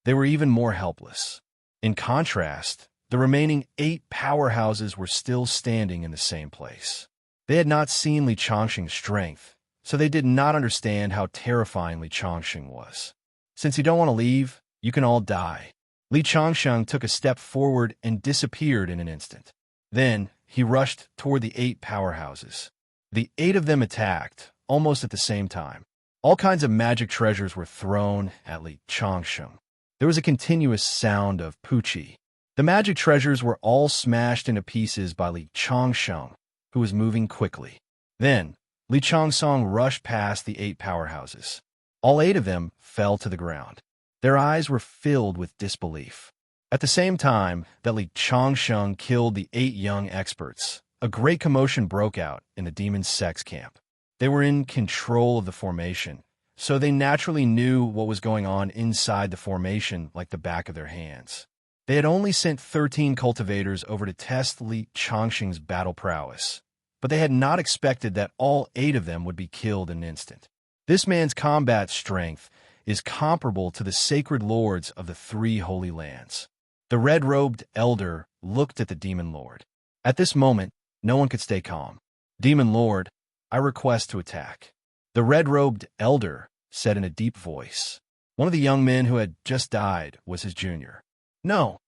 Speaker 1: they were even more helpless. In contrast, the remaining 8 powerhouses were still standing in the same place. They had not seen Li Chongqing's strength, so they did not understand how terrifying Li Chongqing was. Since you don't want to leave, you can all die. Li Chongqing took a step forward and disappeared in an instant. Then, he rushed toward the 8 powerhouses. The 8 of them attacked, almost at the same time. All kinds of magic treasures were thrown at Li Chongqing. There was a continuous sound of poochie. The magic treasures were all smashed into pieces by Li Chongqing, who was moving quickly. Then, Li Chongqing rushed past the 8 powerhouses. All 8 of them fell to the ground. Their eyes were filled with disbelief. At the same time that Li Chongqing killed the 8 young experts, a great commotion broke out in the demon sex camp. They were in control of the formation, so they naturally knew what was going on inside the formation like the back of their hands. They had only sent 13 cultivators over to test Li Chongqing's battle prowess, but they had not expected that all 8 of them would be killed in an instant. This man's combat strength is comparable to the sacred lords of the 3 holy lands. The red-robed elder looked at the demon lord. At this moment, no one could stay calm. Demon lord, I request to attack. The red-robed elder said in a deep voice. One of the young men who had just died was his junior. No.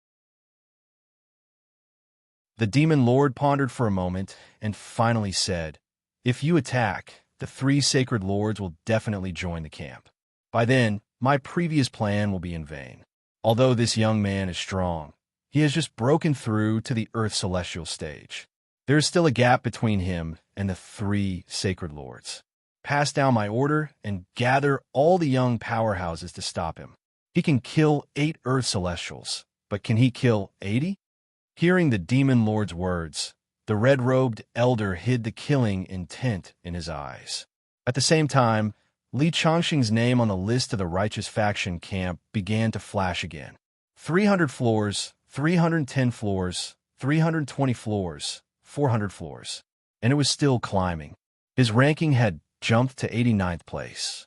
Speaker 1: The demon lord pondered for a moment and finally said, if you attack, the 3 sacred lords will definitely join the camp. By then, my previous plan will be in vain. Although this young man is strong, he has just broken through to the Earth Celestial stage. There is still a gap between him and the 3 sacred lords. Pass down my order and gather all the young powerhouses to stop him. He can kill 8 Earth Celestials, but can he kill 80? Hearing the demon lord's words, the red-robed elder hid the killing intent in his eyes. At the same time, Li Chongqing's name on the list of the righteous faction camp began to flash again. 300 floors, 310 floors, 320 floors, 400 floors. And it was still climbing. His ranking had jumped to 89th place.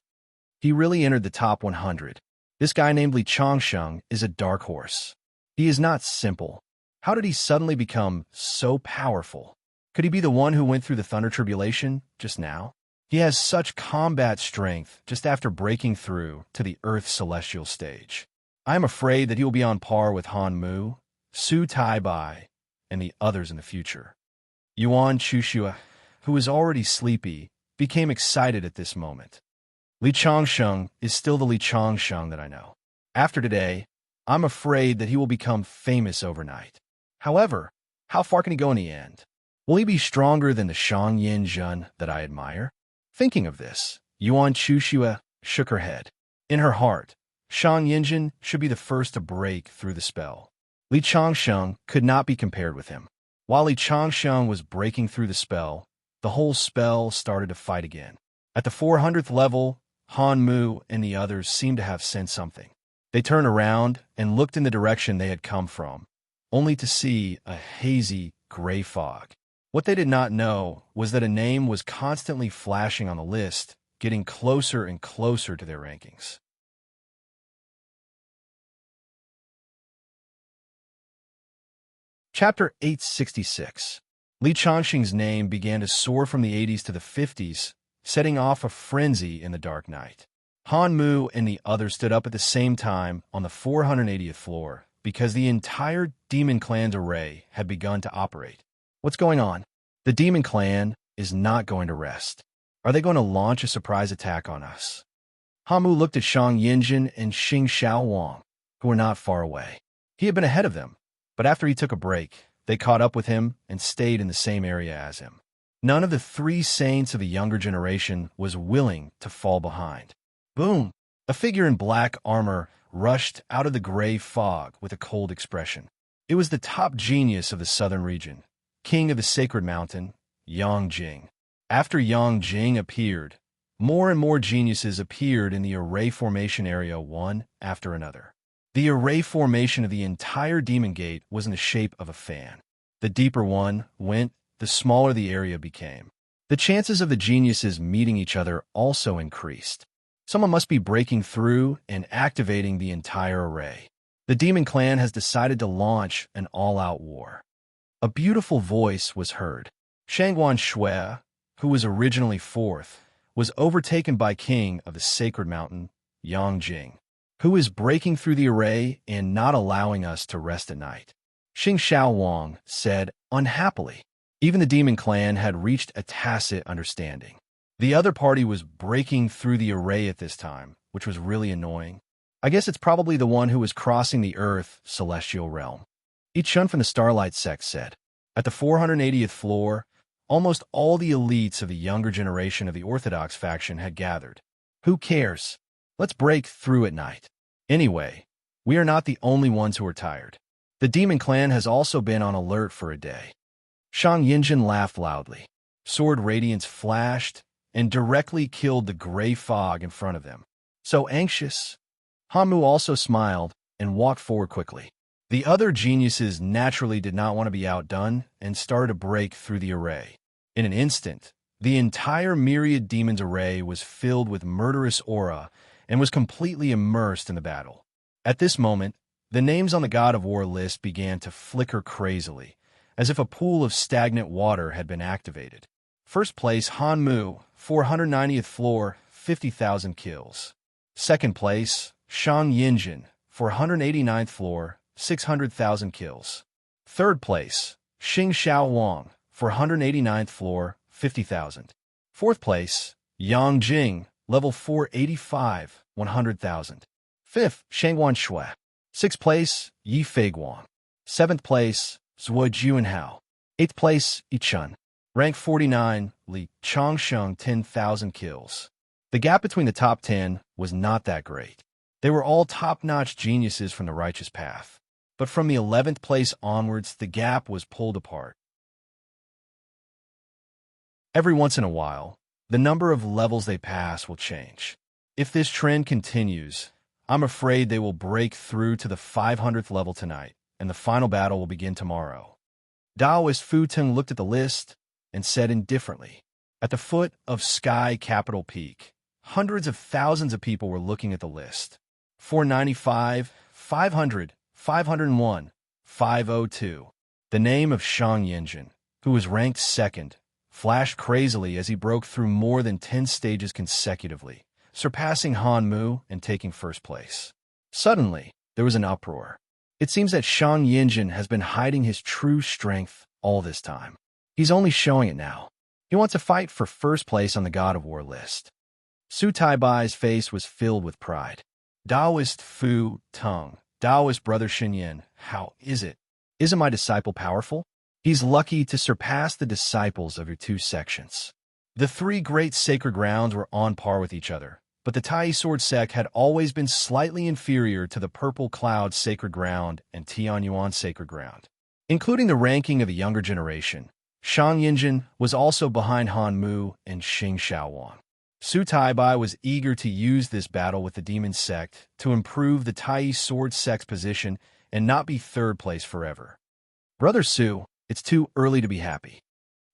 Speaker 1: He really entered the top 100. This guy named Li Chongqing is a dark horse. He is not simple. How did he suddenly become so powerful? Could he be the one who went through the Thunder Tribulation just now? He has such combat strength just after breaking through to the Earth Celestial stage. I am afraid that he will be on par with Han Mu, Su Tai Bai, and the others in the future. Yuan Chuxua, who was already sleepy, became excited at this moment. Li Chongqing is still the Li Chongqing that I know. After today, I'm afraid that he will become famous overnight. However, how far can he go in the end? Will he be stronger than the Shang Yin Zhen that I admire? Thinking of this, Yuan Chuxua shook her head. In her heart, Shang Yinjin should be the first to break through the spell. Li Chongqing could not be compared with him. While Li Chongqing was breaking through the spell, the whole spell started to fight again. At the 400th level, Han Mu and the others seemed to have sensed something. They turned around and looked in the direction they had come from, only to see a hazy, gray fog. What they did not know was that a name was constantly flashing on the list, getting closer and closer to their rankings. Chapter 866. Li Chongqing's name began to soar from the 80s to the 50s, setting off a frenzy in the dark night. Han Mu and the others stood up at the same time on the 480th floor because the entire Demon Clan's array had begun to operate. What's going on? The Demon Clan is not going to rest. Are they going to launch a surprise attack on us? Hamu looked at Shang Yinjin and Xing Xiaowang, who were not far away. He had been ahead of them, but after he took a break, they caught up with him and stayed in the same area as him. None of the 3 saints of the younger generation was willing to fall behind. Boom! A figure in black armor rushed out of the gray fog with a cold expression. It was the top genius of the southern region, king of the sacred mountain, Yang Jing. After Yang Jing appeared, more and more geniuses appeared in the array formation area one after another. The array formation of the entire demon gate was in the shape of a fan. The deeper one went, the smaller the area became. The chances of the geniuses meeting each other also increased. Someone must be breaking through and activating the entire array. The demon clan has decided to launch an all-out war. A beautiful voice was heard. Shangguan Shui, who was originally fourth, was overtaken by King of the Sacred Mountain, Yang Jing, who is breaking through the array and not allowing us to rest at night. Xing Xiaowang said, unhappily. Even the demon clan had reached a tacit understanding. The other party was breaking through the array at this time, which was really annoying. I guess it's probably the one who was crossing the Earth celestial realm. Yichun from the Starlight sect said. At the 480th floor, almost all the elites of the younger generation of the Orthodox faction had gathered. Who cares? Let's break through at night. Anyway, we are not the only ones who are tired. The demon clan has also been on alert for a day. Shang Yinjin laughed loudly. Sword radiance flashed and directly killed the gray fog in front of them. So anxious. Han Mu also smiled and walked forward quickly. The other geniuses naturally did not want to be outdone and started to break through the array. In an instant, the entire myriad demons array was filled with murderous aura and was completely immersed in the battle. At this moment, the names on the God of War list began to flicker crazily, as if a pool of stagnant water had been activated. First place, Han Mu, 490th floor, 50,000 kills. Second place, Shang Yinjin, 489th floor, 600,000 kills. Third place, Xing Xiaowang, 489th floor, 50,000. Fourth place, Yang Jing, level 485, 100,000. Fifth, Shangguan Shui. Sixth place, Yi Feiguang. Seventh place, Zhuo Juanhao. Eighth place, Yichun. Rank 49, Li Changsheng, 10,000 kills. The gap between the top 10 was not that great. They were all top-notch geniuses from the righteous path. But from the 11th place onwards, the gap was pulled apart. Every once in a while, the number of levels they pass will change. If this trend continues, I'm afraid they will break through to the 500th level tonight, and the final battle will begin tomorrow. Daoist Fu Teng looked at the list and said indifferently, at the foot of Sky Capital Peak, hundreds of thousands of people were looking at the list. 495, 500, 501, 502. The name of Shang Yinjin, who was ranked second, flashed crazily as he broke through more than 10 stages consecutively, surpassing Han Mu and taking first place. Suddenly, there was an uproar. It seems that Shang Yinjin has been hiding his true strength all this time. He's only showing it now. He wants to fight for first place on the God of War list. Su Taibai's face was filled with pride. Daoist Fu Teng, Daoist brother Xinyan, how is it? Isn't my disciple powerful? He's lucky to surpass the disciples of your two sections. The three great sacred grounds were on par with each other, but the Tai Sword sect had always been slightly inferior to the Purple Cloud sacred ground and Tianyuan sacred ground. Including the ranking of the younger generation, Shang Yinjin was also behind Han Mu and Xing Xiaowang. Su Taibai was eager to use this battle with the demon sect to improve the Tai Sword sect's position and not be third place forever. Brother Su, it's too early to be happy.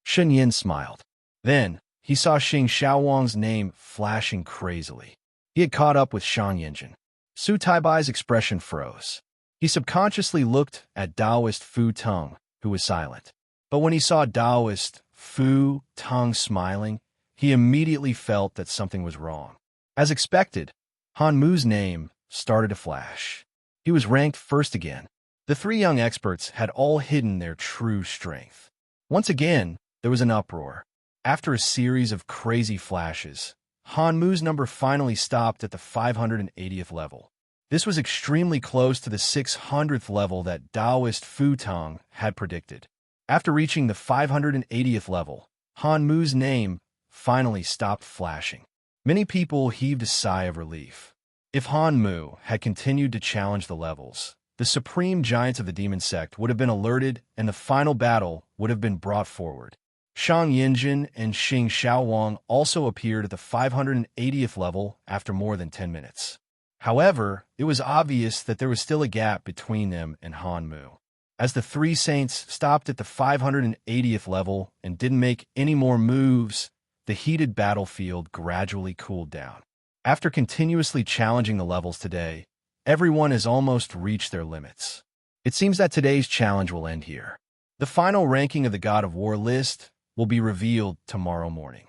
Speaker 1: Shen Yin smiled. Then, he saw Xing Xiaowang's name flashing crazily. He had caught up with Shang Yinjin. Su Taibai's expression froze. He subconsciously looked at Daoist Fu Teng, who was silent. But when he saw Daoist Fu Teng smiling, he immediately felt that something was wrong. As expected, Han Mu's name started to flash. He was ranked first again. The three young experts had all hidden their true strength. Once again, there was an uproar. After a series of crazy flashes, Han Mu's number finally stopped at the 580th level. This was extremely close to the 600th level that Daoist Fu Teng had predicted. After reaching the 580th level, Han Mu's name finally stopped flashing. Many people heaved a sigh of relief. If Han Mu had continued to challenge the levels, the supreme giants of the demon sect would have been alerted and the final battle would have been brought forward. Shang Yinjin and Xing Xiaowang also appeared at the 580th level after more than 10 minutes. However, it was obvious that there was still a gap between them and Han Mu. As the three saints stopped at the 580th level and didn't make any more moves, the heated battlefield gradually cooled down. After continuously challenging the levels today, everyone has almost reached their limits. It seems that today's challenge will end here. The final ranking of the God of War list will be revealed tomorrow morning.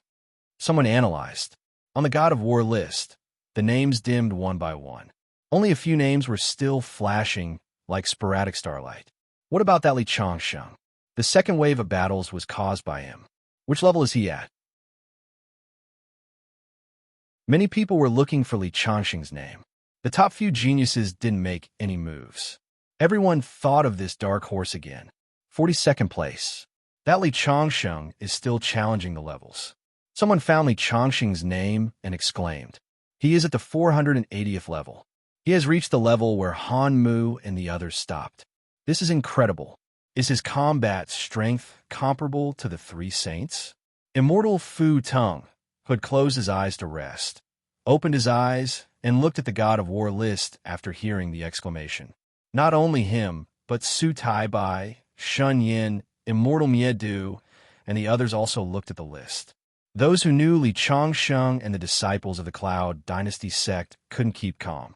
Speaker 1: Someone analyzed. On the God of War list, the names dimmed one by one. Only a few names were still flashing like sporadic starlight. What about that Li Changsheng? The second wave of battles was caused by him. Which level is he at? Many people were looking for Li Changsheng's name. The top few geniuses didn't make any moves. Everyone thought of this dark horse again. 42nd place. That Li Changsheng is still challenging the levels. Someone found Li Changsheng's name and exclaimed, "He is at the 480th level. He has reached the level where Han Mu and the others stopped. This is incredible. Is his combat strength comparable to the three saints?" Immortal Fu Teng, who had closed his eyes to rest, opened his eyes and looked at the God of War list after hearing the exclamation. Not only him, but Su Taibai, Shun Yin, Immortal Miedu, and the others also looked at the list. Those who knew Li Changsheng and the disciples of the Cloud Dynasty sect couldn't keep calm.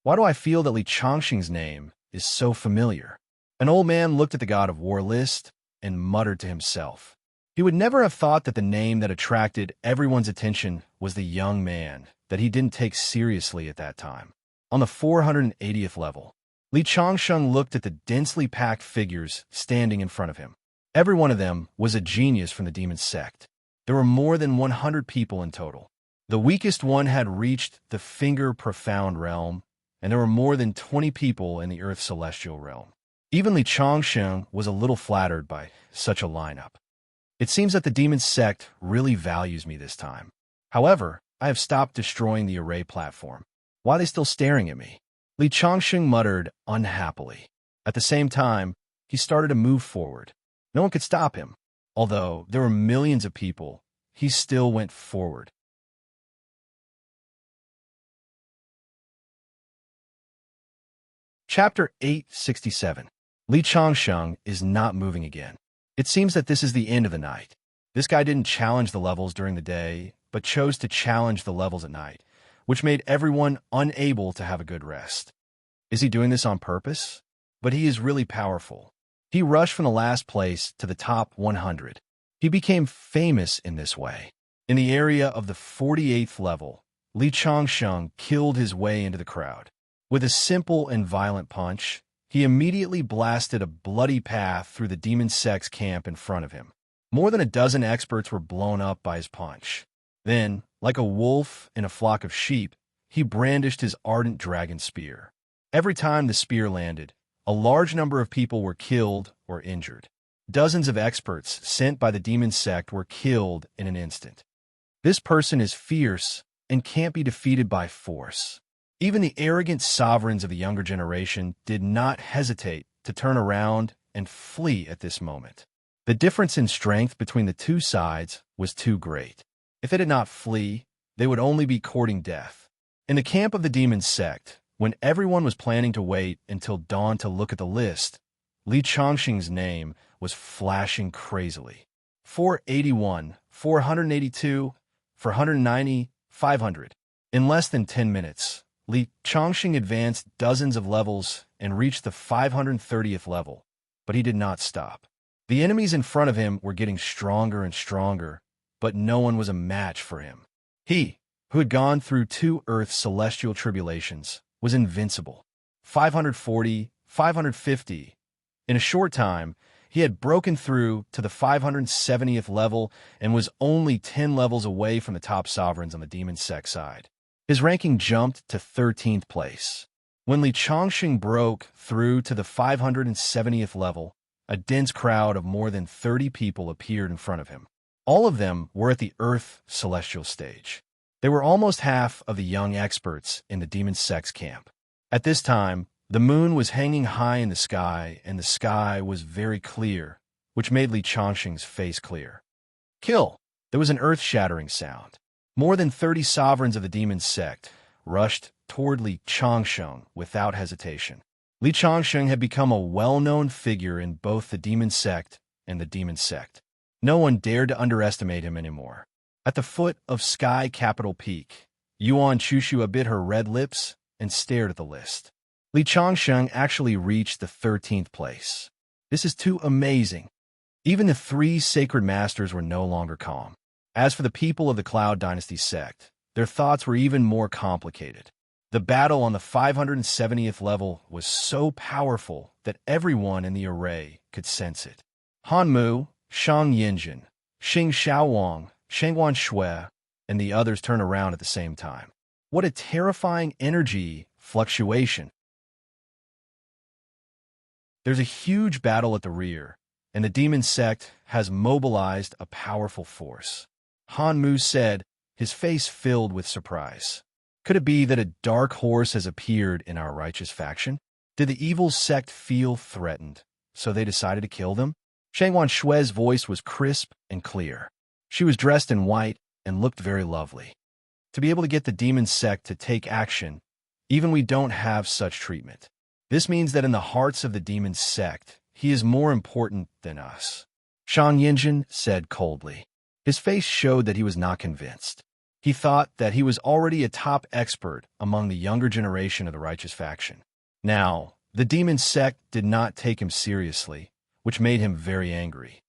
Speaker 1: Why do I feel that Li Changsheng's name is so familiar? An old man looked at the God of War list and muttered to himself. He would never have thought that the name that attracted everyone's attention was the young man that he didn't take seriously at that time. On the 480th level, Li Changsheng looked at the densely packed figures standing in front of him. Every one of them was a genius from the demon sect. There were more than 100 people in total. The weakest one had reached the finger-profound realm, and there were more than 20 people in the Earth's celestial realm. Even Li Changsheng was a little flattered by such a lineup. It seems that the demon sect really values me this time. However, I have stopped destroying the array platform. Why are they still staring at me? Li Changsheng muttered unhappily. At the same time, he started to move forward. No one could stop him. Although there were millions of people, he still went forward. Chapter 867. Li Changsheng is not moving again. It seems that this is the end of the night. This guy didn't challenge the levels during the day, but chose to challenge the levels at night, which made everyone unable to have a good rest. Is he doing this on purpose? But he is really powerful. He rushed from the last place to the top 100. He became famous in this way. In the area of the 48th level, Li Changsheng killed his way into the crowd. With a simple and violent punch, he immediately blasted a bloody path through the demon sect's camp in front of him. More than a dozen experts were blown up by his punch. Then, like a wolf in a flock of sheep, he brandished his ardent dragon spear. Every time the spear landed, a large number of people were killed or injured. Dozens of experts sent by the demon sect were killed in an instant. This person is fierce and can't be defeated by force. Even the arrogant sovereigns of the younger generation did not hesitate to turn around and flee at this moment. The difference in strength between the two sides was too great. If they did not flee, they would only be courting death. In the camp of the demon sect, when everyone was planning to wait until dawn to look at the list, Li Changsheng's name was flashing crazily. 481, 482, 490, 500. In less than 10 minutes, Li Changsheng advanced dozens of levels and reached the 530th level, but he did not stop. The enemies in front of him were getting stronger and stronger, but no one was a match for him. He, who had gone through 2 Earth's celestial tribulations, was invincible. 540, 550. In a short time, he had broken through to the 570th level and was only 10 levels away from the top sovereigns on the demon sect side. His ranking jumped to 13th place. When Li Changsheng broke through to the 570th level, a dense crowd of more than 30 people appeared in front of him. All of them were at the Earth celestial stage. They were almost half of the young experts in the demon sect's camp. At this time, the moon was hanging high in the sky, and the sky was very clear, which made Li Changsheng's face clear. Kill! There was an earth-shattering sound. More than 30 sovereigns of the demon sect rushed toward Li Changsheng without hesitation. Li Changsheng had become a well-known figure in both the demon sect and the demon sect. No one dared to underestimate him anymore. At the foot of Sky Capital Peak, Yuan Chushua bit her red lips and stared at the list. Li Changsheng actually reached the 13th place. This is too amazing. Even the 3 sacred masters were no longer calm. As for the people of the Cloud Dynasty sect, their thoughts were even more complicated. The battle on the 570th level was so powerful that everyone in the array could sense it. Han Mu, Shang Yinjin, Xing Xiaowang, Shengguan Shui, and the others turned around at the same time. What a terrifying energy fluctuation. There's a huge battle at the rear, and the demon sect has mobilized a powerful force. Han Mu said, his face filled with surprise. Could it be that a dark horse has appeared in our righteous faction? Did the evil sect feel threatened, so they decided to kill them? Shengguan Shui's voice was crisp and clear. She was dressed in white and looked very lovely. To be able to get the demon sect to take action, even we don't have such treatment. This means that in the hearts of the demon sect, he is more important than us. Shang Yinjin said coldly. His face showed that he was not convinced. He thought that he was already a top expert among the younger generation of the righteous faction. Now, the demon sect did not take him seriously, which made him very angry.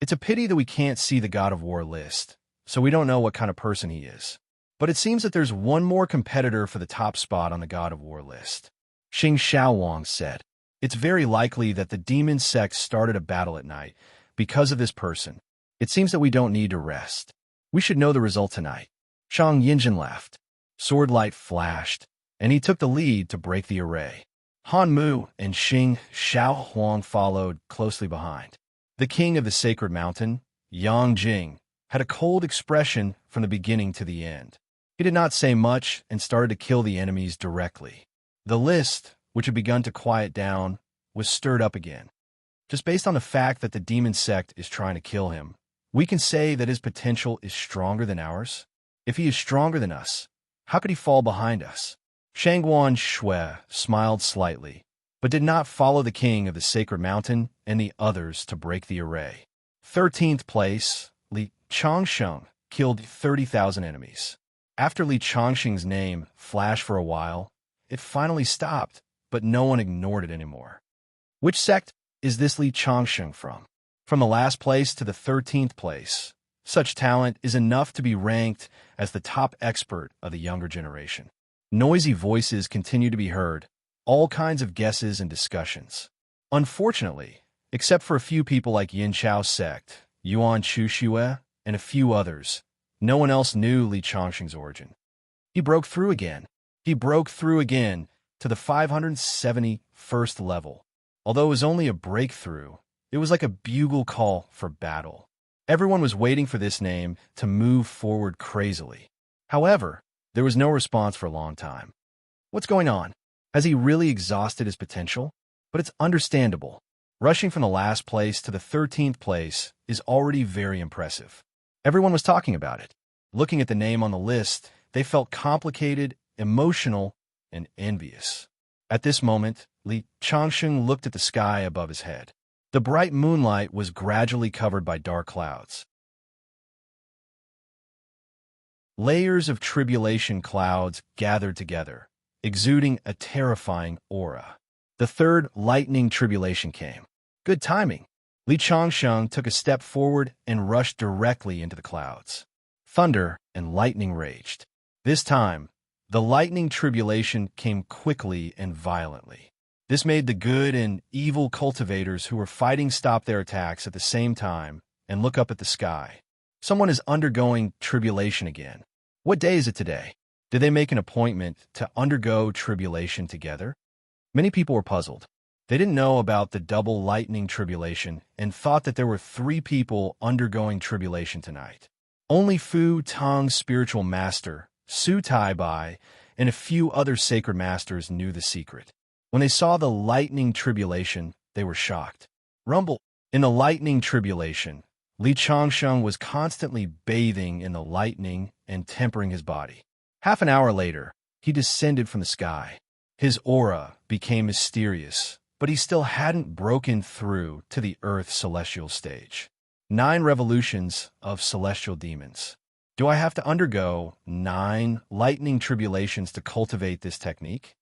Speaker 1: It's a pity that we can't see the God of War list, so we don't know what kind of person he is. But it seems that there's one more competitor for the top spot on the God of War list. Xing Xiaowang said, it's very likely that the demon sect started a battle at night because of this person. It seems that we don't need to rest. We should know the result tonight. Shang Yinjin laughed. Sword light flashed, and he took the lead to break the array. Han Mu and Xing Xiaohuang followed closely behind. The king of the sacred mountain, Yang Jing, had a cold expression from the beginning to the end. He did not say much and started to kill the enemies directly. The list, which had begun to quiet down, was stirred up again. Just based on the fact that the demon sect is trying to kill him, we can say that his potential is stronger than ours. If he is stronger than us, how could he fall behind us? Shangguan Shui smiled slightly, but did not follow the king of the sacred mountain and the others to break the array. 13th place, Li Changsheng killed 30,000 enemies. After Li Changsheng's name flashed for a while, it finally stopped, but no one ignored it anymore. Which sect is this Li Changsheng from? From the last place to the 13th place, such talent is enough to be ranked as the top expert of the younger generation. Noisy voices continue to be heard, all kinds of guesses and discussions. Unfortunately, except for a few people like Yin Chao's sect, Yuan Chushua, and a few others, no one else knew Li Changsheng's origin. He broke through again. He broke through again to the 571st level. Although it was only a breakthrough, it was like a bugle call for battle. Everyone was waiting for this name to move forward crazily. However, there was no response for a long time. What's going on? Has he really exhausted his potential? But it's understandable. Rushing from the last place to the 13th place is already very impressive. Everyone was talking about it. Looking at the name on the list, they felt complicated, emotional, and envious. At this moment, Li Changsheng looked at the sky above his head. The bright moonlight was gradually covered by dark clouds. Layers of tribulation clouds gathered together, exuding a terrifying aura. The third lightning tribulation came. Good timing. Li Changsheng took a step forward and rushed directly into the clouds. Thunder and lightning raged. This time, the lightning tribulation came quickly and violently. This made the good and evil cultivators who were fighting stop their attacks at the same time and look up at the sky. Someone is undergoing tribulation again. What day is it today? Did they make an appointment to undergo tribulation together? Many people were puzzled. They didn't know about the double lightning tribulation and thought that there were 3 people undergoing tribulation tonight. Only Fu Tong's spiritual master, Su Tai Bai, and a few other sacred masters knew the secret. When they saw the lightning tribulation, they were shocked. Rumble. In the lightning tribulation, Li Changsheng was constantly bathing in the lightning and tempering his body. Half an hour later, he descended from the sky. His aura became mysterious, but he still hadn't broken through to the Earth's celestial stage. 9 revolutions of celestial demons. Do I have to undergo 9 lightning tribulations to cultivate this technique?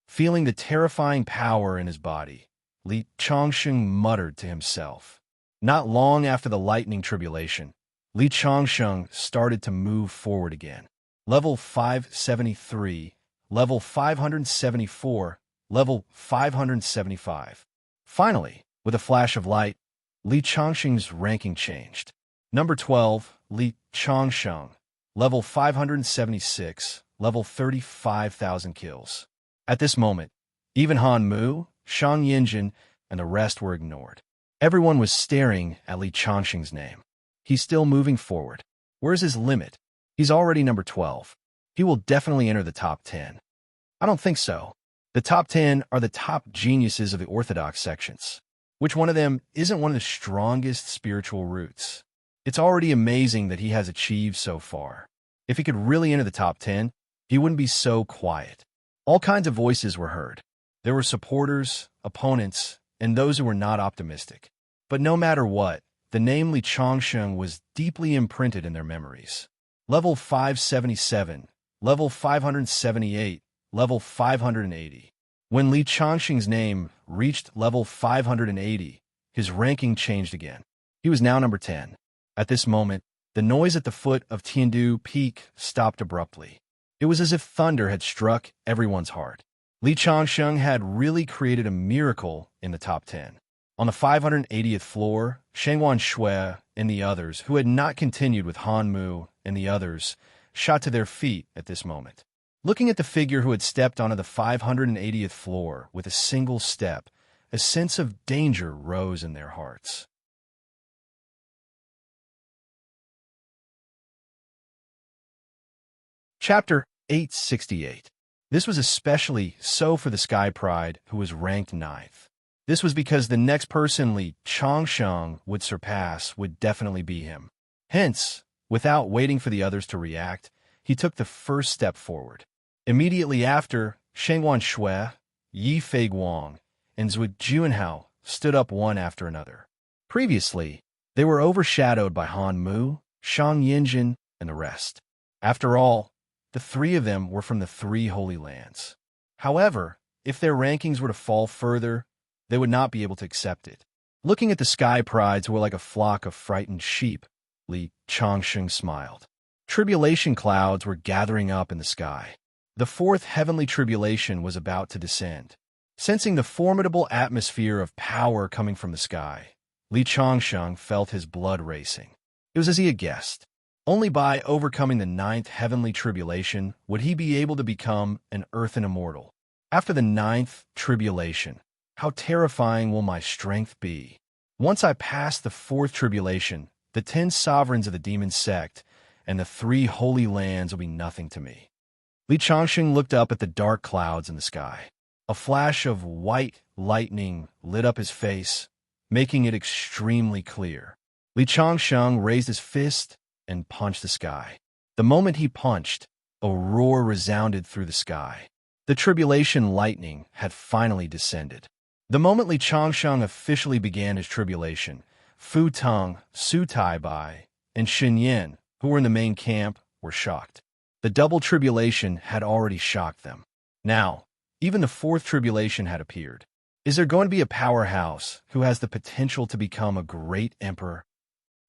Speaker 1: Feeling the terrifying power in his body, Li Changsheng muttered to himself. Not long after the lightning tribulation, Li Changsheng started to move forward again. Level 573, level 574, level 575. Finally, with a flash of light, Li Changsheng's ranking changed. Number 12, Li Changsheng, level 576, level 35,000 kills. At this moment, even Han Mu, Shang Yinjin, and the rest were ignored. Everyone was staring at Li Changsheng's name. He's still moving forward. Where's his limit? He's already number 12. He will definitely enter the top 10. I don't think so. The top 10 are the top geniuses of the orthodox sections. Which one of them isn't one of the strongest spiritual roots? It's already amazing that he has achieved so far. If he could really enter the top 10, he wouldn't be so quiet. All kinds of voices were heard. There were supporters, opponents, and those who were not optimistic. But no matter what, the name Li Changsheng was deeply imprinted in their memories. Level 577, level 578, level 580. When Li Changsheng's name reached level 580, his ranking changed again. He was now number 10. At this moment, the noise at the foot of Tiandu Peak stopped abruptly. It was as if thunder had struck everyone's heart. Li Changsheng had really created a miracle in the top 10. On the 580th floor, Shengwan Shui and the others, who had not continued with Han Mu and the others, shot to their feet at this moment. Looking at the figure who had stepped onto the 580th floor with a single step, a sense of danger rose in their hearts. Chapter 868. This was especially so for the Sky Pride, who was ranked 9th. This was because the next person Li Changsheng would surpass would definitely be him. Hence, without waiting for the others to react, he took the first step forward. Immediately after, Shengwan Shui, Yi Feiguang, and Zhu Junhao stood up one after another. Previously, they were overshadowed by Han Mu, Shang Yinjin, and the rest. After all, the 3 of them were from the 3 Holy Lands. However, if their rankings were to fall further, they would not be able to accept it. Looking at the Sky Prides who were like a flock of frightened sheep, Li Changsheng smiled. Tribulation clouds were gathering up in the sky. The 4th heavenly tribulation was about to descend. Sensing the formidable atmosphere of power coming from the sky, Li Changsheng felt his blood racing. It was as he had guessed. Only by overcoming the 9th heavenly tribulation would he be able to become an earthen immortal. After the 9th tribulation, how terrifying will my strength be? Once I pass the 4th tribulation, the 10 sovereigns of the demon sect and the 3 holy lands will be nothing to me. Li Changsheng looked up at the dark clouds in the sky. A flash of white lightning lit up his face, making it extremely clear. Li Changsheng raised his fist and punched the sky. The moment he punched, a roar resounded through the sky. The tribulation lightning had finally descended. The moment Li Changsheng officially began his tribulation, Fu Teng, Su Taibai, and Xin Yan, who were in the main camp, were shocked. The double tribulation had already shocked them. Now, even the 4th tribulation had appeared. Is there going to be a powerhouse who has the potential to become a great emperor?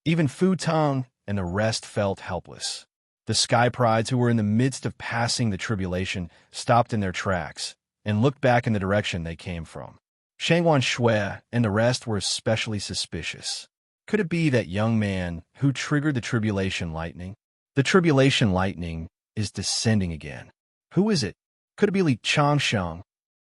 Speaker 1: Even Fu Teng and the rest felt helpless. The Sky Prides who were in the midst of passing the tribulation stopped in their tracks and looked back in the direction they came from. Shengwan Shui and the rest were especially suspicious. Could it be that young man who triggered the tribulation lightning? The tribulation lightning is descending again. Who is it? Could it be Li Changsheng?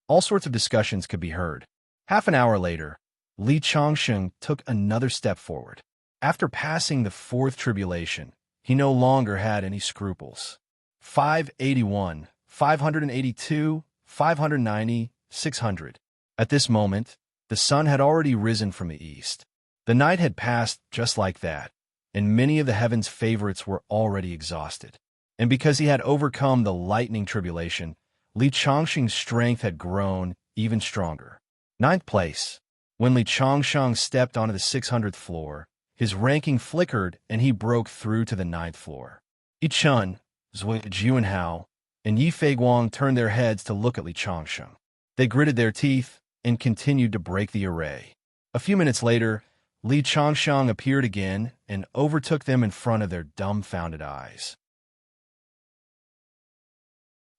Speaker 1: All sorts of discussions could be heard. Half an hour later, Li Changsheng took another step forward. After passing the 4th tribulation, he no longer had any scruples. 581, 582, 590, 600. At this moment, the sun had already risen from the east. The night had passed just like that, and many of the heaven's favorites were already exhausted. And because he had overcome the lightning tribulation, Li Changxing's strength had grown even stronger. Ninth place. When Li Changsheng stepped onto the 600th floor, his ranking flickered and he broke through to the 9th floor. Yi Chun, Zui Juanhao, and Yi Feiguang turned their heads to look at Li Changsheng. They gritted their teeth and continued to break the array. A few minutes later, Li Changsheng appeared again and overtook them in front of their dumbfounded eyes.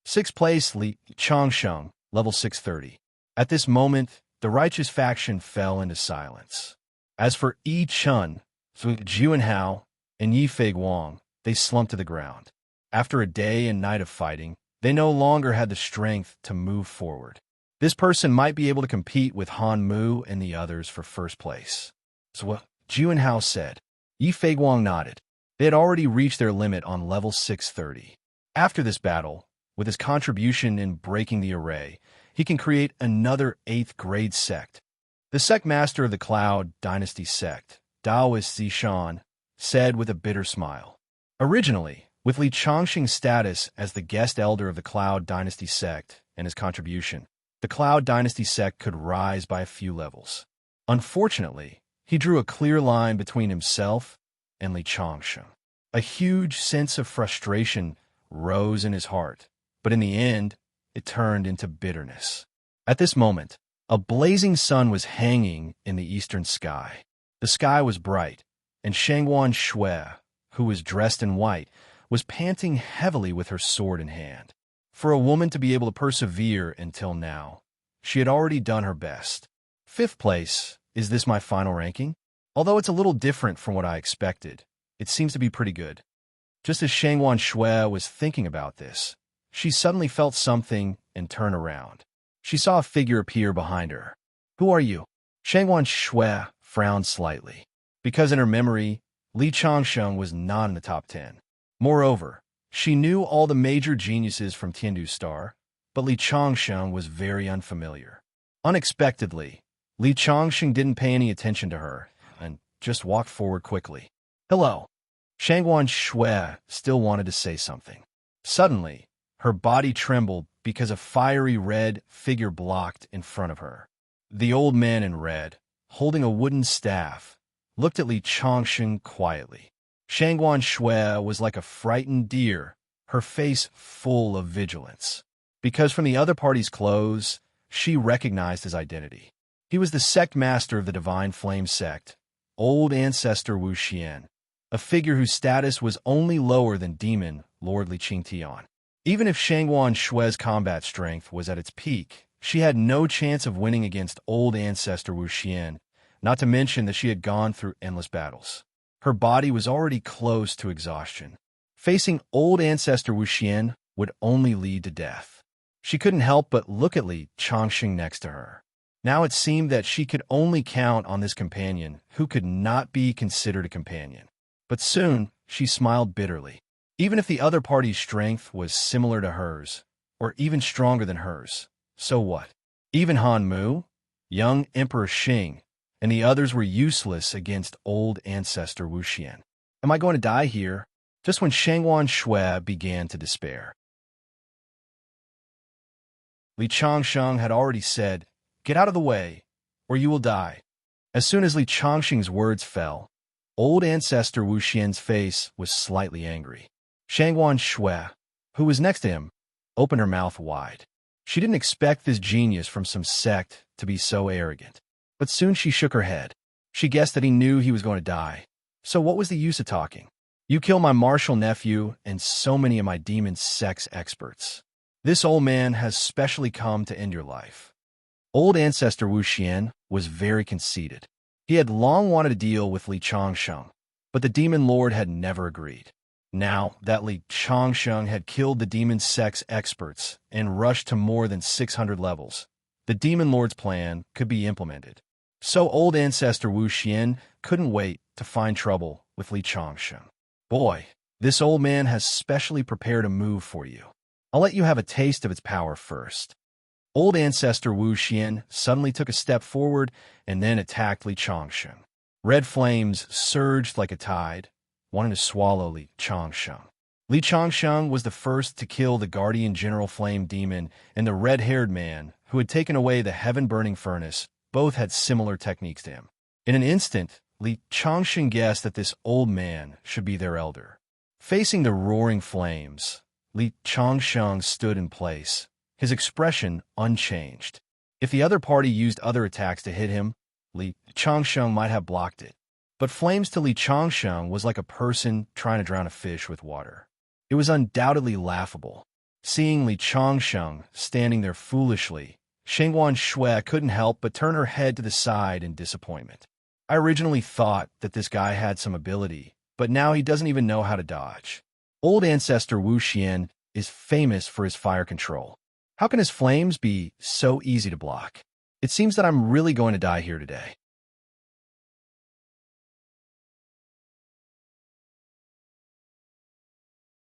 Speaker 1: Sixth place, Li Changsheng, level 630. At this moment, the righteous faction fell into silence. As for Yi Chun, Zui Juanhao, and Yi Feiguang, they slumped to the ground. After a day and night of fighting, they no longer had the strength to move forward. This person might be able to compete with Han Mu and the others for first place. So Juanhao said. Yi Feiguang nodded. They had already reached their limit on level 630. After this battle, with his contribution in breaking the array, he can create another 8th grade sect. The sect master of the Cloud Dynasty sect, Daoist Zishan, said with a bitter smile. Originally, with Li Changxing's status as the guest elder of the Cloud Dynasty sect and his contribution, the Cloud Dynasty sect could rise by a few levels. Unfortunately, he drew a clear line between himself and Li Changxing. A huge sense of frustration rose in his heart, but in the end, it turned into bitterness. At this moment, a blazing sun was hanging in the eastern sky. The sky was bright, and Shangguan Shui, who was dressed in white, was panting heavily with her sword in hand. For a woman to be able to persevere until now, she had already done her best. 5th place, is this my final ranking? Although it's a little different from what I expected, it seems to be pretty good. Just as Shangguan Shui was thinking about this, she suddenly felt something and turned around. She saw a figure appear behind her. Who are you? Shangguan Shui frowned slightly, because in her memory, Li Changsheng was not in the top 10. Moreover, she knew all the major geniuses from Tiandu Star, but Li Changsheng was very unfamiliar. Unexpectedly, Li Changsheng didn't pay any attention to her and just walked forward quickly. Hello. Shangguan Shui still wanted to say something. Suddenly, her body trembled because a fiery red figure blocked in front of her. The old man in red, holding a wooden staff, looked at Li Changsheng quietly. Shangguan Shui was like a frightened deer, her face full of vigilance. Because from the other party's clothes, she recognized his identity. He was the sect master of the Divine Flame sect, old ancestor Wu Xian, a figure whose status was only lower than demon Lord Li Qingtian. Even if Shangguan Shui's combat strength was at its peak, she had no chance of winning against old ancestor Wu Xian, not to mention that she had gone through endless battles. Her body was already close to exhaustion. Facing old ancestor Wu Xian would only lead to death. She couldn't help but look at Li Changxing next to her. Now it seemed that she could only count on this companion who could not be considered a companion. But soon, she smiled bitterly. Even if the other party's strength was similar to hers, or even stronger than hers, so what? Even Han Mu, young Emperor Xing, and the others were useless against old ancestor Wu Xian. Am I going to die here? Just when Shangguan Shui began to despair. Li Changsheng had already said, "Get out of the way, or you will die." As soon as Li Changsheng's words fell, old ancestor Wu Xian's face was slightly angry. Shangguan Shui, who was next to him, opened her mouth wide. She didn't expect this genius from some sect to be so arrogant. But soon she shook her head. She guessed that he knew he was going to die. So what was the use of talking? You kill my martial nephew and so many of my demon sex experts. This old man has specially come to end your life. Old ancestor Wu Xian was very conceited. He had long wanted to deal with Li Changsheng, but the demon lord had never agreed. Now that Li Changsheng had killed the demon sex experts and rushed to more than 600 levels, the demon lord's plan could be implemented. So old ancestor Wu Xian couldn't wait to find trouble with Li Changsheng. Boy, this old man has specially prepared a move for you. I'll let you have a taste of its power first. Old ancestor Wu Xian suddenly took a step forward and then attacked Li Changsheng. Red flames surged like a tide, wanting to swallow Li Changsheng. Li Changsheng was the first to kill the guardian general flame demon and the red-haired man who had taken away the heaven-burning furnace. Both had similar techniques to him. In an instant, Li Changsheng guessed that this old man should be their elder. Facing the roaring flames, Li Changsheng stood in place, his expression unchanged. If the other party used other attacks to hit him, Li Changsheng might have blocked it. But flames to Li Changsheng was like a person trying to drown a fish with water. It was undoubtedly laughable. Seeing Li Changsheng standing there foolishly, Shengwan Shui couldn't help but turn her head to the side in disappointment. I originally thought that this guy had some ability, but now he doesn't even know how to dodge. Old ancestor Wu Xian is famous for his fire control. How can his flames be so easy to block? It seems that I'm really going to die here today.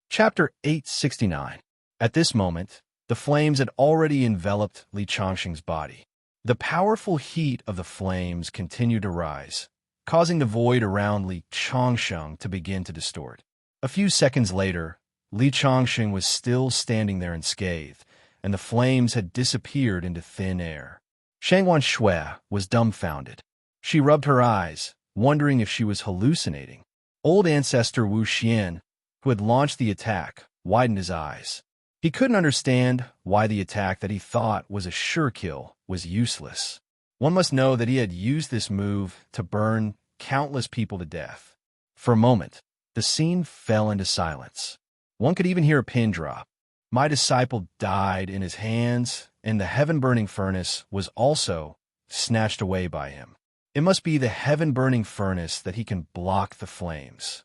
Speaker 1: Chapter 869. At this moment, the flames had already enveloped Li Changsheng's body. The powerful heat of the flames continued to rise, causing the void around Li Changsheng to begin to distort. A few seconds later, Li Changsheng was still standing there unscathed, and the flames had disappeared into thin air. Shengwan Shui was dumbfounded. She rubbed her eyes, wondering if she was hallucinating. Old ancestor Wu Xian, who had launched the attack, widened his eyes. He couldn't understand why the attack that he thought was a sure kill was useless. One must know that he had used this move to burn countless people to death. For a moment, the scene fell into silence. One could even hear a pin drop. My disciple died in his hands, and the heaven-burning furnace was also snatched away by him. It must be the heaven-burning furnace that he can block the flames.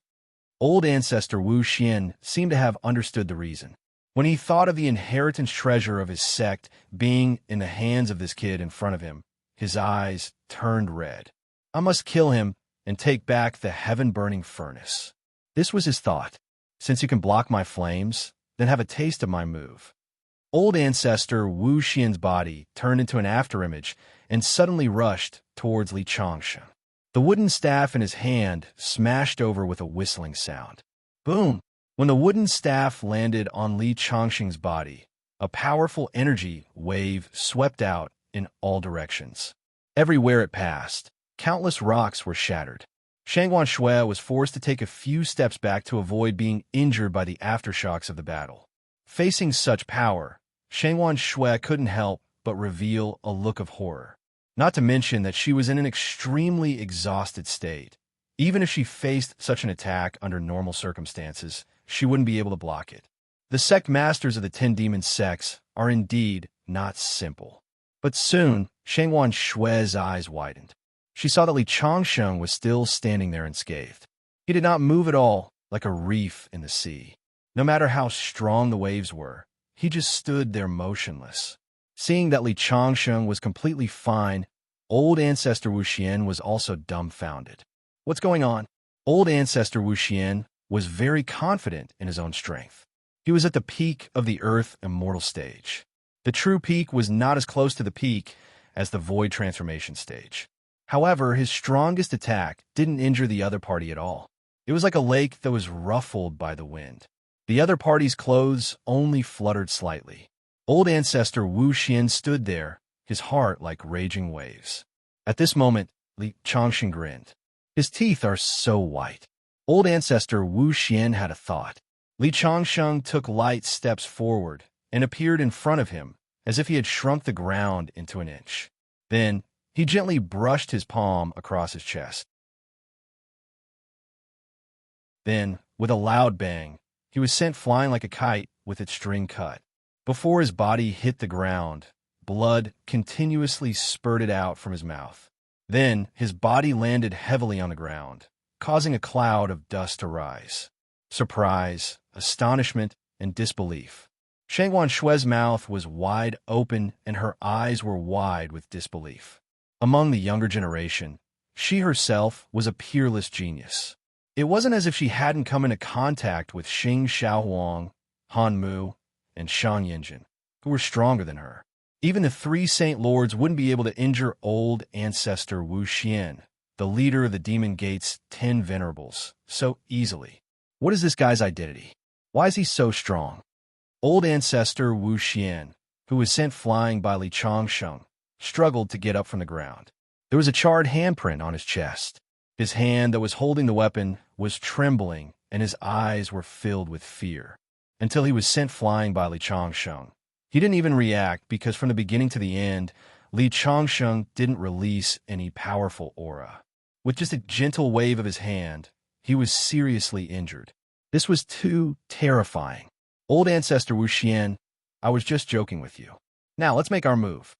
Speaker 1: Old ancestor Wu Xian seemed to have understood the reason. When he thought of the inheritance treasure of his sect being in the hands of this kid in front of him, his eyes turned red. I must kill him and take back the heaven-burning furnace. This was his thought. Since you can block my flames, then have a taste of my move. Old ancestor Wu Xian's body turned into an afterimage and suddenly rushed towards Li Changsheng. The wooden staff in his hand smashed over with a whistling sound. Boom! When the wooden staff landed on Li Changsheng's body, a powerful energy wave swept out in all directions. Everywhere it passed, countless rocks were shattered. Shengwan Shui was forced to take a few steps back to avoid being injured by the aftershocks of the battle. Facing such power, Shengwan Shui couldn't help but reveal a look of horror. Not to mention that she was in an extremely exhausted state. Even if she faced such an attack under normal circumstances, she wouldn't be able to block it. The sect masters of the 10 demon sects are indeed not simple. But soon, Shengwan Shui's eyes widened. She saw that Li Changsheng was still standing there unscathed. He did not move at all, like a reef in the sea. No matter how strong the waves were, he just stood there motionless. Seeing that Li Changsheng was completely fine, old ancestor Wu Xian was also dumbfounded. What's going on? Old ancestor Wu Xian was very confident in his own strength. He was at the peak of the Earth Immortal stage. The true peak was not as close to the peak as the Void Transformation stage. However, his strongest attack didn't injure the other party at all. It was like a lake that was ruffled by the wind. The other party's clothes only fluttered slightly. Old ancestor Wu Xian stood there, his heart like raging waves. At this moment, Li Changsheng grinned. His teeth are so white. Old ancestor Wu Xian had a thought. Li Changsheng took light steps forward and appeared in front of him as if he had shrunk the ground into an inch. Then, he gently brushed his palm across his chest. Then, with a loud bang, he was sent flying like a kite with its string cut. Before his body hit the ground, blood continuously spurted out from his mouth. Then, his body landed heavily on the ground, causing a cloud of dust to rise. Surprise, astonishment, and disbelief. Shengwan Shui's mouth was wide open and her eyes were wide with disbelief. Among the younger generation, she herself was a peerless genius. It wasn't as if she hadn't come into contact with Xing Xiaohuang, Han Mu, and Shang Yinjin, who were stronger than her. Even the 3 Saint Lords wouldn't be able to injure old ancestor Wu Xian, the leader of the Demon Gate's 10 venerables, so easily. What is this guy's identity? Why is he so strong? Old ancestor Wu Xian, who was sent flying by Li Changsheng, struggled to get up from the ground. There was a charred handprint on his chest. His hand that was holding the weapon was trembling, and his eyes were filled with fear. Until he was sent flying by Li Changsheng. He didn't even react because from the beginning to the end, Li Changsheng didn't release any powerful aura. With just a gentle wave of his hand, he was seriously injured. This was too terrifying. Old ancestor Wu Xian, I was just joking with you. Now let's make our move.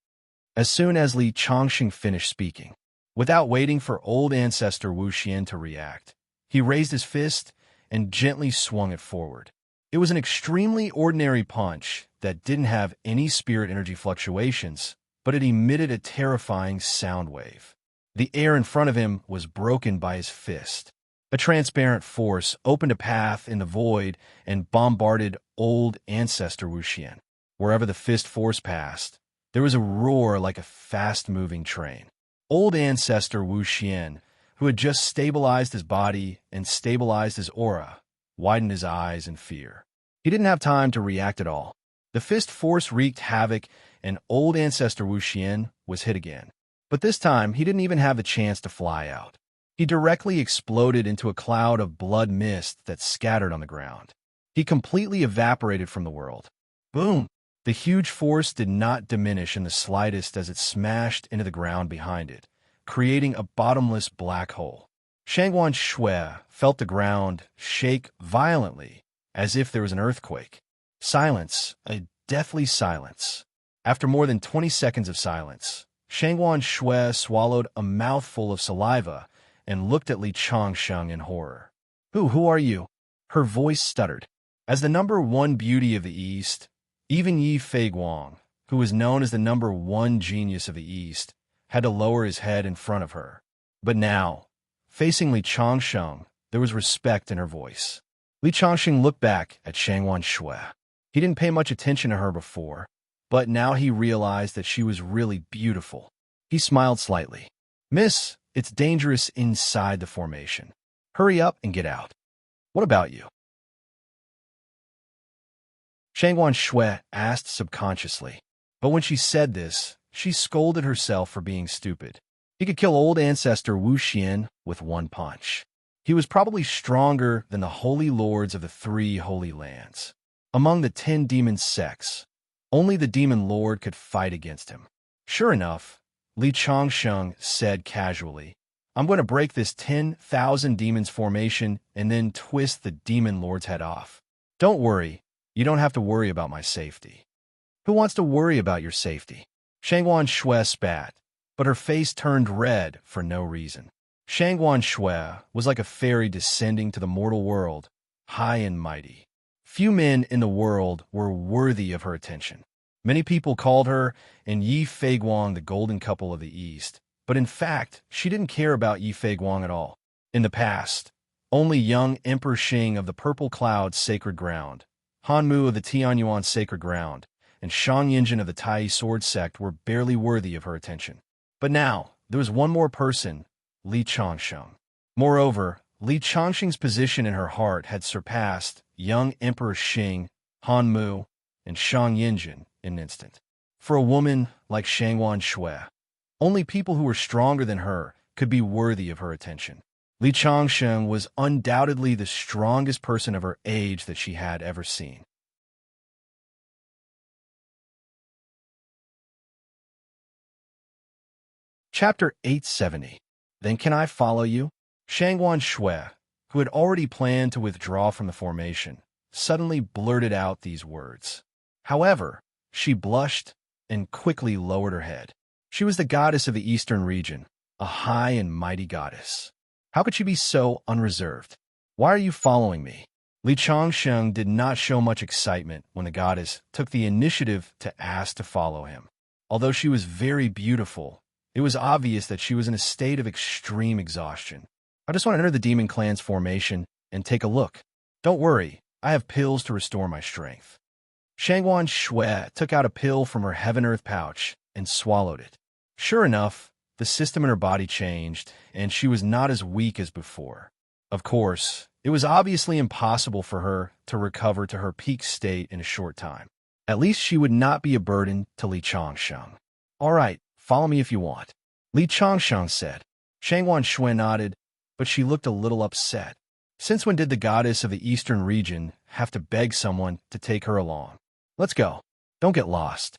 Speaker 1: As soon as Li Changsheng finished speaking, without waiting for old ancestor Wu Xian to react, he raised his fist and gently swung it forward. It was an extremely ordinary punch that didn't have any spirit energy fluctuations, but it emitted a terrifying sound wave. The air in front of him was broken by his fist. A transparent force opened a path in the void and bombarded old ancestor Wu Xian. Wherever the fist force passed, there was a roar like a fast-moving train. Old ancestor Wu Xian, who had just stabilized his body and stabilized his aura, widened his eyes in fear. He didn't have time to react at all. The fist force wreaked havoc, and old ancestor Wu Xian was hit again. But this time, he didn't even have the chance to fly out. He directly exploded into a cloud of blood mist that scattered on the ground. He completely evaporated from the world. Boom! The huge force did not diminish in the slightest as it smashed into the ground behind it, creating a bottomless black hole. Shangguan Shui felt the ground shake violently, as if there was an earthquake. Silence, a deathly silence. After more than 20 seconds of silence, Shangguan Shui swallowed a mouthful of saliva and looked at Li Changsheng in horror. Who are you? Her voice stuttered. As the #1 beauty of the East, even Yi Feiguang, who was known as the #1 genius of the East, had to lower his head in front of her. But now, facing Li Changsheng, there was respect in her voice. Li Changsheng looked back at Shangguan Shui. He didn't pay much attention to her before, but now he realized that she was really beautiful. He smiled slightly. Miss, it's dangerous inside the formation. Hurry up and get out. What about you? Shangguan Shui asked subconsciously. But when she said this, she scolded herself for being stupid. He could kill old ancestor Wu Xian with one punch. He was probably stronger than the holy lords of the 3 holy lands. Among the 10 demon sects, only the demon lord could fight against him. Sure enough, Li Changsheng said casually, I'm going to break this 10,000 demons formation and then twist the demon lord's head off. Don't worry, you don't have to worry about my safety. Who wants to worry about your safety? Shangguan Shui spat, but her face turned red for no reason. Shangguan Shui was like a fairy descending to the mortal world, high and mighty. Few men in the world were worthy of her attention. Many people called her and Yi Feiguang the golden couple of the East, but in fact, she didn't care about Yi Feiguang at all. In the past, only young Emperor Xing of the Purple Cloud's sacred ground, Han Mu of the Tianyuan sacred ground, and Shang Yinjin of the Tai Sword sect were barely worthy of her attention. But now, there was one more person, Li Changsheng. Moreover, Li Changsheng's position in her heart had surpassed young Emperor Xing, Han Mu, and Shang Yinjin in an instant. For a woman like Shangguan Shui, only people who were stronger than her could be worthy of her attention. Li Changsheng was undoubtedly the strongest person of her age that she had ever seen. Chapter 870. Then can I follow you? Shangguan Shui, who had already planned to withdraw from the formation, suddenly blurted out these words. However, she blushed and quickly lowered her head. She was the goddess of the eastern region, a high and mighty goddess. How could she be so unreserved? Why are you following me? Li Changsheng did not show much excitement when the goddess took the initiative to ask to follow him. Although she was very beautiful, it was obvious that she was in a state of extreme exhaustion. I just want to enter the demon clan's formation and take a look. Don't worry, I have pills to restore my strength. Shangguan Shui took out a pill from her heaven-earth pouch and swallowed it. Sure enough, the system in her body changed, and she was not as weak as before. Of course, it was obviously impossible for her to recover to her peak state in a short time. At least she would not be a burden to Li Changsheng. All right, follow me if you want, Li Changsheng said. Shangwan Shui nodded, but she looked a little upset. Since when did the goddess of the eastern region have to beg someone to take her along? Let's go. Don't get lost.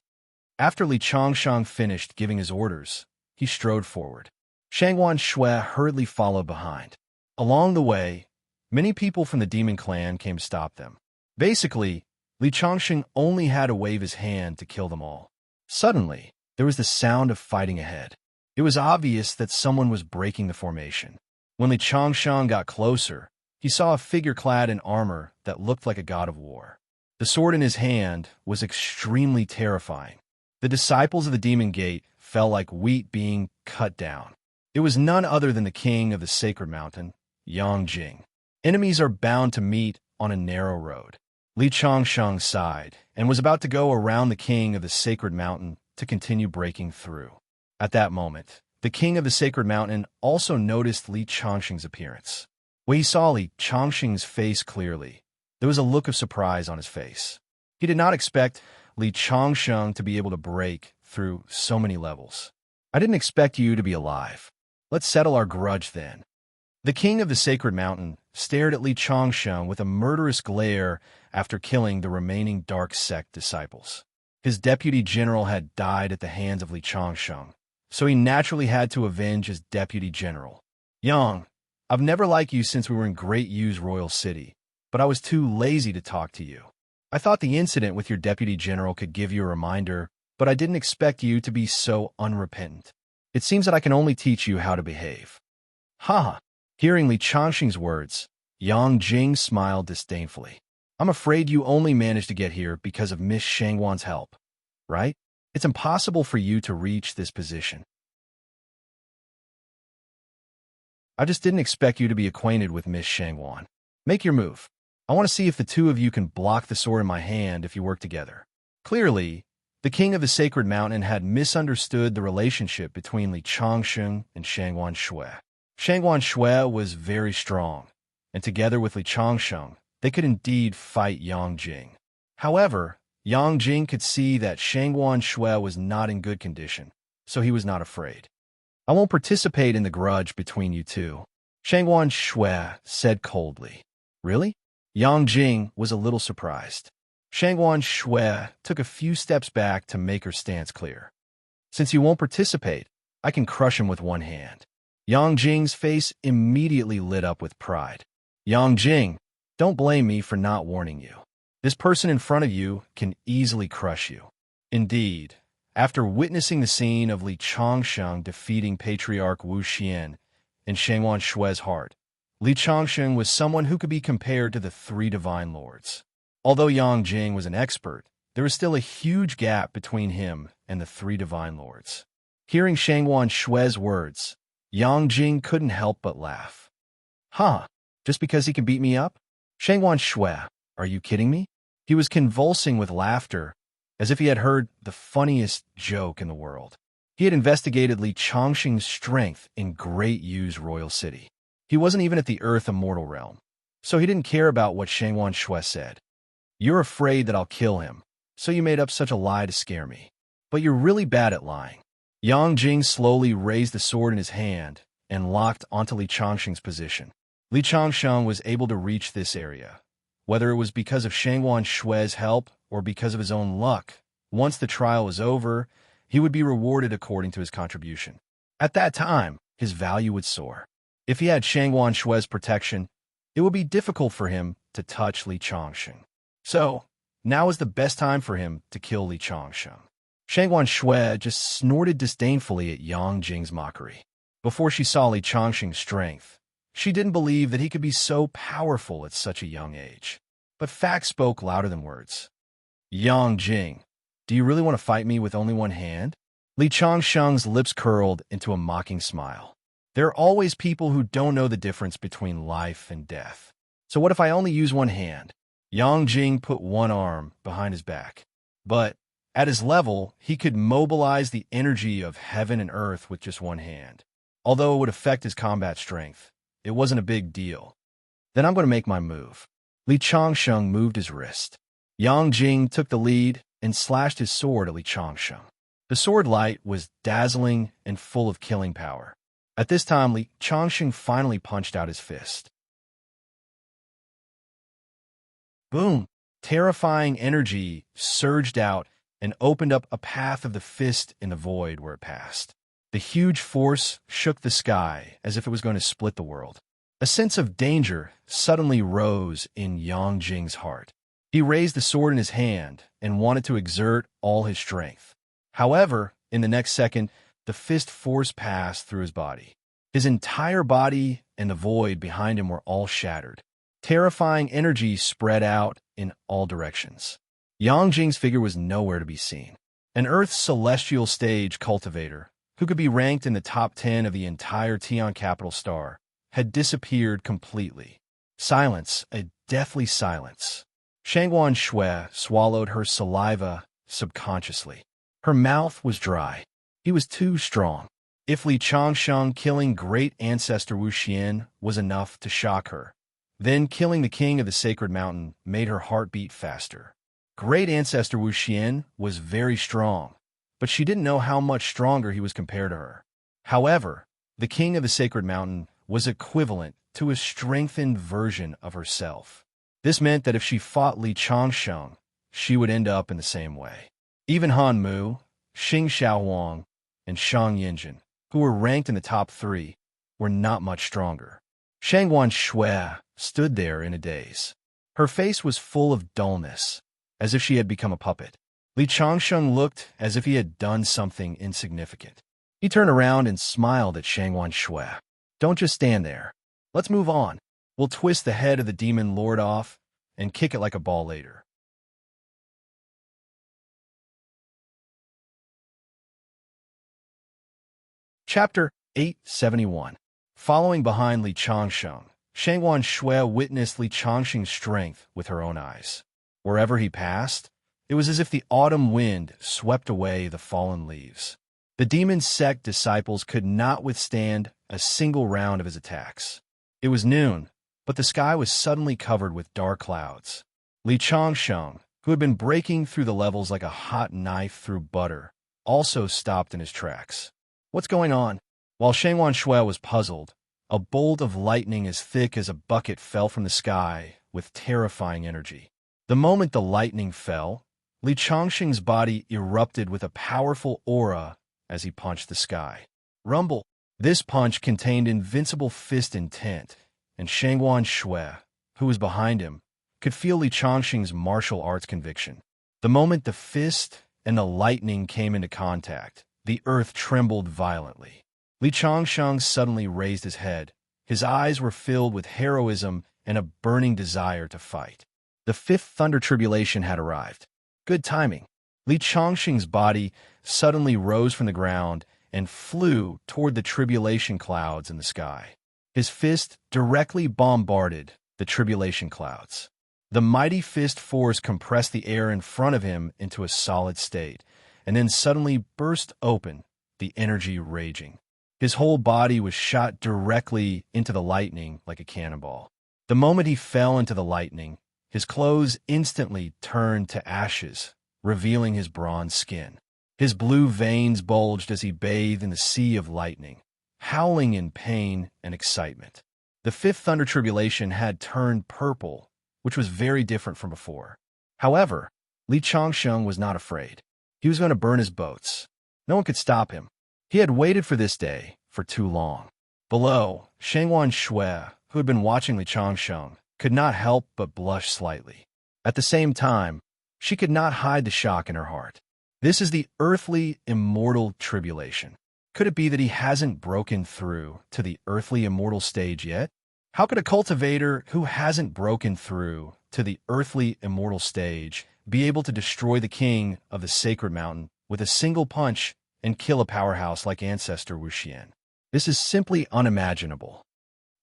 Speaker 1: After Li Changsheng finished giving his orders, he strode forward. Shangwan Shui hurriedly followed behind. Along the way, many people from the demon clan came to stop them. Basically, Li Changsheng only had to wave his hand to kill them all. Suddenly, there was the sound of fighting ahead. It was obvious that someone was breaking the formation. When Li Changsheng got closer, he saw a figure clad in armor that looked like a god of war. The sword in his hand was extremely terrifying. The disciples of the Demon Gate fell like wheat being cut down. It was none other than the king of the sacred mountain, Yang Jing. Enemies are bound to meet on a narrow road. Li Changsheng sighed and was about to go around the king of the sacred mountain to continue breaking through. At that moment, the king of the sacred mountain also noticed Li Changsheng's appearance. When he saw Li Changsheng's face clearly, there was a look of surprise on his face. He did not expect Li Changsheng to be able to break through so many levels. I didn't expect you to be alive. Let's settle our grudge then. The king of the sacred mountain stared at Li Changsheng with a murderous glare after killing the remaining dark sect disciples. His deputy general had died at the hands of Li Changsheng, so he naturally had to avenge his deputy general. Yang, I've never liked you since we were in Great Yu's royal city, but I was too lazy to talk to you. I thought the incident with your deputy general could give you a reminder, but I didn't expect you to be so unrepentant. It seems that I can only teach you how to behave. Ha! Hearing Li Changsheng's words, Yang Jing smiled disdainfully. I'm afraid you only managed to get here because of Miss Shangwan's help, right? It's impossible for you to reach this position. I just didn't expect you to be acquainted with Miss Shangwan. Make your move. I want to see if the two of you can block the sword in my hand if you work together. Clearly, the king of the sacred mountain had misunderstood the relationship between Li Changsheng and Shangwan Shui. Shangwan Shui was very strong, and together with Li Changsheng, they could indeed fight Yang Jing. However, Yang Jing could see that Shangwan Shui was not in good condition, so he was not afraid. I won't participate in the grudge between you two, Shangwan Shui said coldly. Really? Yang Jing was a little surprised. Shangwan Shui took a few steps back to make her stance clear. Since you won't participate, I can crush him with one hand. Yang Jing's face immediately lit up with pride. Yang Jing, don't blame me for not warning you. This person in front of you can easily crush you. Indeed, after witnessing the scene of Li Changsheng defeating Patriarch Wu Xian in Shangwan Shui's heart, Li Changsheng was someone who could be compared to the three divine lords. Although Yang Jing was an expert, there was still a huge gap between him and the three divine lords. Hearing Shangwan Shui's words, Yang Jing couldn't help but laugh. Huh, just because he can beat me up? Shangwan Shui, are you kidding me? He was convulsing with laughter, as if he had heard the funniest joke in the world. He had investigated Li Changsheng's strength in Great Yu's royal city. He wasn't even at the Earth Immortal realm, so he didn't care about what Shangwan Shui said. You're afraid that I'll kill him, so you made up such a lie to scare me. But you're really bad at lying. Yang Jing slowly raised the sword in his hand and locked onto Li Changsheng's position. Li Changsheng was able to reach this area, whether it was because of Shangwan Shui's help or because of his own luck. Once the trial was over, he would be rewarded according to his contribution. At that time, his value would soar. If he had Shangwan Shui's protection, it would be difficult for him to touch Li Changsheng. So, now is the best time for him to kill Li Changsheng. Shangwan Shui just snorted disdainfully at Yang Jing's mockery. Before she saw Li Changsheng's strength, she didn't believe that he could be so powerful at such a young age. But facts spoke louder than words. Yang Jing, do you really want to fight me with only one hand? Li Changsheng's lips curled into a mocking smile. There are always people who don't know the difference between life and death. So what if I only use one hand? Yang Jing put one arm behind his back. But At his level, he could mobilize the energy of heaven and earth with just one hand. Although it would affect his combat strength, it wasn't a big deal. Then I'm going to make my move. Li Changsheng moved his wrist. Yang Jing took the lead and slashed his sword at Li Changsheng. The sword light was dazzling and full of killing power. At this time, Li Changsheng finally punched out his fist. Boom! Terrifying energy surged out and opened up a path of the fist in the void where it passed. The huge force shook the sky as if it was going to split the world. A sense of danger suddenly rose in Yang Jing's heart. He raised the sword in his hand and wanted to exert all his strength. However, in the next second, the fist force passed through his body. His entire body and the void behind him were all shattered. Terrifying energy spread out in all directions. Yang Jing's figure was nowhere to be seen. An Earth's celestial stage cultivator, who could be ranked in the top 10 of the entire Tian capital star, had disappeared completely. Silence, a deathly silence. Shangguan Shui swallowed her saliva subconsciously. Her mouth was dry. He was too strong. If Li Changsheng killing great ancestor Wu Xian was enough to shock her, then killing the king of the sacred mountain made her heart beat faster. Great ancestor Wu Xian was very strong, but she didn't know how much stronger he was compared to her. However, the king of the sacred mountain was equivalent to a strengthened version of herself. This meant that if she fought Li Changsheng, she would end up in the same way. Even Han Mu, Xing Xiaohuang, and Shang Yinjin, who were ranked in the top 3, were not much stronger. Shangguan Shui stood there in a daze. Her face was full of dullness, as if she had become a puppet. Li Changsheng looked as if he had done something insignificant. He turned around and smiled at Shangguan Shui. Don't just stand there. Let's move on. We'll twist the head of the demon lord off and kick it like a ball later. Chapter 871. Following behind Li Changsheng, Shangguan Shui witnessed Li Changsheng's strength with her own eyes. Wherever he passed, it was as if the autumn wind swept away the fallen leaves. The demon sect disciples could not withstand a single round of his attacks. It was noon, but the sky was suddenly covered with dark clouds. Li Changsheng, who had been breaking through the levels like a hot knife through butter, also stopped in his tracks. What's going on? While Shangguan Shui was puzzled, a bolt of lightning as thick as a bucket fell from the sky with terrifying energy. The moment the lightning fell, Li Changsheng's body erupted with a powerful aura as he punched the sky. Rumble! This punch contained invincible fist intent, and Shangguan Shui, who was behind him, could feel Li Changsheng's martial arts conviction. The moment the fist and the lightning came into contact, the earth trembled violently. Li Changsheng suddenly raised his head. His eyes were filled with heroism and a burning desire to fight. The fifth thunder tribulation had arrived. Good timing. Li Changsheng's body suddenly rose from the ground and flew toward the tribulation clouds in the sky. His fist directly bombarded the tribulation clouds. The mighty fist force compressed the air in front of him into a solid state, and then suddenly burst open, the energy raging. His whole body was shot directly into the lightning like a cannonball. The moment he fell into the lightning, his clothes instantly turned to ashes, revealing his bronze skin. His blue veins bulged as he bathed in the sea of lightning, howling in pain and excitement. The fifth thunder tribulation had turned purple, which was very different from before. However, Li Changsheng was not afraid. He was going to burn his boats. No one could stop him. He had waited for this day for too long. Below, Shangguan Shui, who had been watching Li Changsheng, could not help but blush slightly. At the same time, she could not hide the shock in her heart. This is the earthly immortal tribulation. Could it be that he hasn't broken through to the earthly immortal stage yet? How could a cultivator who hasn't broken through to the earthly immortal stage be able to destroy the king of the sacred mountain with a single punch and kill a powerhouse like ancestor Wu Xian? This is simply unimaginable.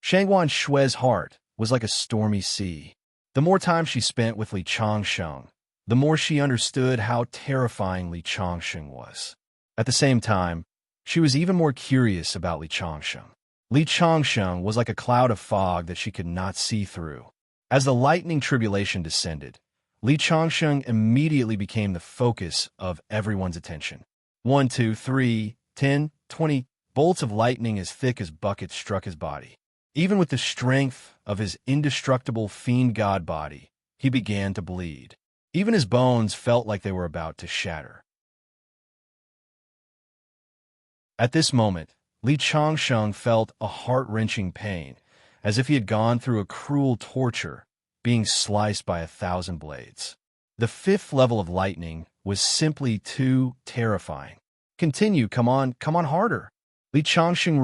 Speaker 1: Shangguan Shui's heart was like a stormy sea. The more time she spent with Li Changsheng, the more she understood how terrifying Li Changsheng was. At the same time, she was even more curious about Li Changsheng. Li Changsheng was like a cloud of fog that she could not see through. As the lightning tribulation descended, Li Changsheng immediately became the focus of everyone's attention. 1, 2, 3, 10, 20 bolts of lightning as thick as buckets struck his body. Even with the strength of his indestructible fiend god body, he began to bleed. Even his bones felt like they were about to shatter. At this moment, Li Changsheng felt a heart-wrenching pain, as if he had gone through a cruel torture, being sliced by 1,000 blades. The 5th level of lightning was simply too terrifying. Continue, come on harder. Li Changsheng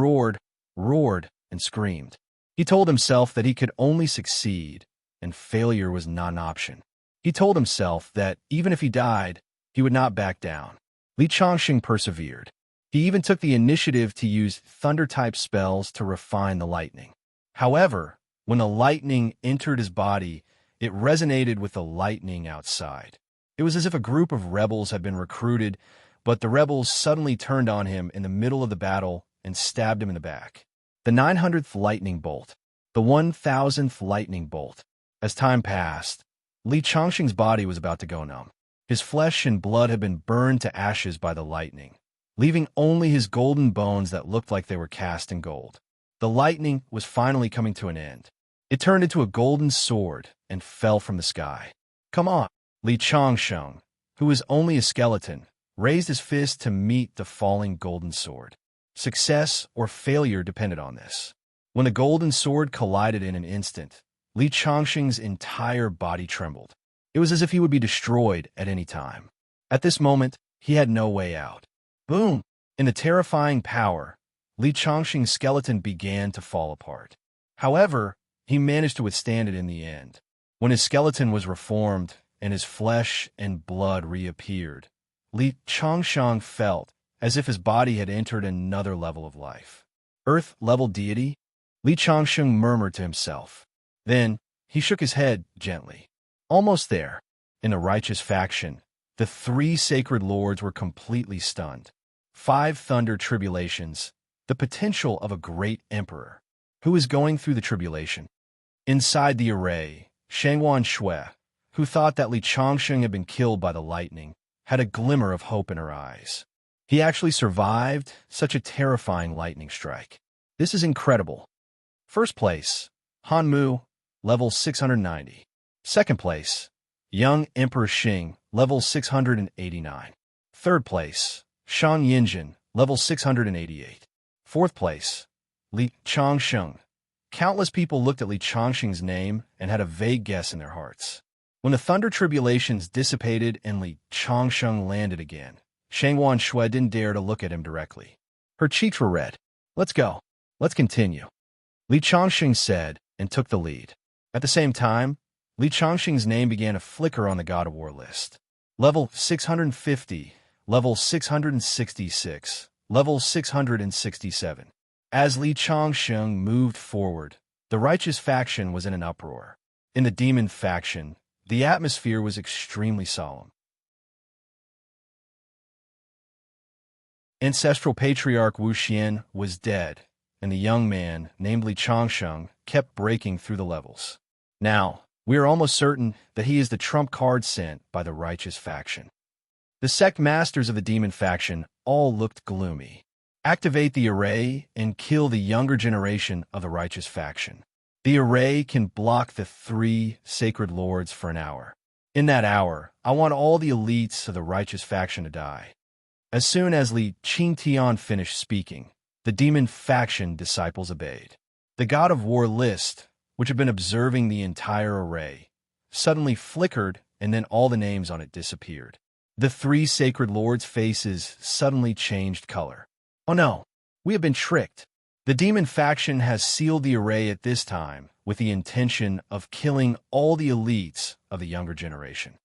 Speaker 1: roared, and screamed. He told himself that he could only succeed, and failure was not an option. He told himself that even if he died, he would not back down. Li Changsheng persevered. He even took the initiative to use thunder-type spells to refine the lightning. However, when the lightning entered his body, it resonated with the lightning outside. It was as if a group of rebels had been recruited, but the rebels suddenly turned on him in the middle of the battle and stabbed him in the back. The 900th lightning bolt. The 1,000th lightning bolt. As time passed, Li Changsheng's body was about to go numb. His flesh and blood had been burned to ashes by the lightning, leaving only his golden bones that looked like they were cast in gold. The lightning was finally coming to an end. It turned into a golden sword and fell from the sky. Come on! Li Changsheng, who was only a skeleton, raised his fist to meet the falling golden sword. Success or failure depended on this. When the golden sword collided in an instant, Li Changsheng's entire body trembled. It was as if he would be destroyed at any time. At this moment, he had no way out. Boom! In the terrifying power, Li Changsheng's skeleton began to fall apart. However, he managed to withstand it in the end. When his skeleton was reformed and his flesh and blood reappeared, Li Changsheng felt as if his body had entered another level of life. Earth-level deity? Li Changsheng murmured to himself. Then, he shook his head gently. Almost there. In the righteous faction, the 3 sacred lords were completely stunned. 5 thunder tribulations, the potential of a great emperor. Who is going through the tribulation? Inside the array, Shangwan Shui, who thought that Li Changsheng had been killed by the lightning, had a glimmer of hope in her eyes. He actually survived such a terrifying lightning strike. This is incredible. First place, Han Mu, level 690. Second place, Young Emperor Xing, level 689. Third place, Shan Yinjin, level 688. Fourth place, Li Changsheng. Countless people looked at Li Changsheng's name and had a vague guess in their hearts. When the thunder tribulations dissipated and Li Changsheng landed again, Shangwan Shui didn't dare to look at him directly. Her cheeks were red. Let's go. Let's continue. Li Changsheng said and took the lead. At the same time, Li Changsheng's name began to flicker on the God of War list. Level 650, level 666, level 667. As Li Changsheng moved forward, the righteous faction was in an uproar. In the demon faction, the atmosphere was extremely solemn. Ancestral patriarch Wu Xian was dead, and the young man, named Li Changsheng, kept breaking through the levels. Now, we are almost certain that he is the trump card sent by the righteous faction. The sect masters of the demon faction all looked gloomy. Activate the array and kill the younger generation of the righteous faction. The array can block the 3 sacred lords for an hour. In that hour, I want all the elites of the righteous faction to die. As soon as Li Qingtian finished speaking, the demon faction disciples obeyed. The God of War list, which had been observing the entire array, suddenly flickered and then all the names on it disappeared. The 3 sacred lords' faces suddenly changed color. Oh no, we have been tricked. The demon faction has sealed the array at this time with the intention of killing all the elites of the younger generation.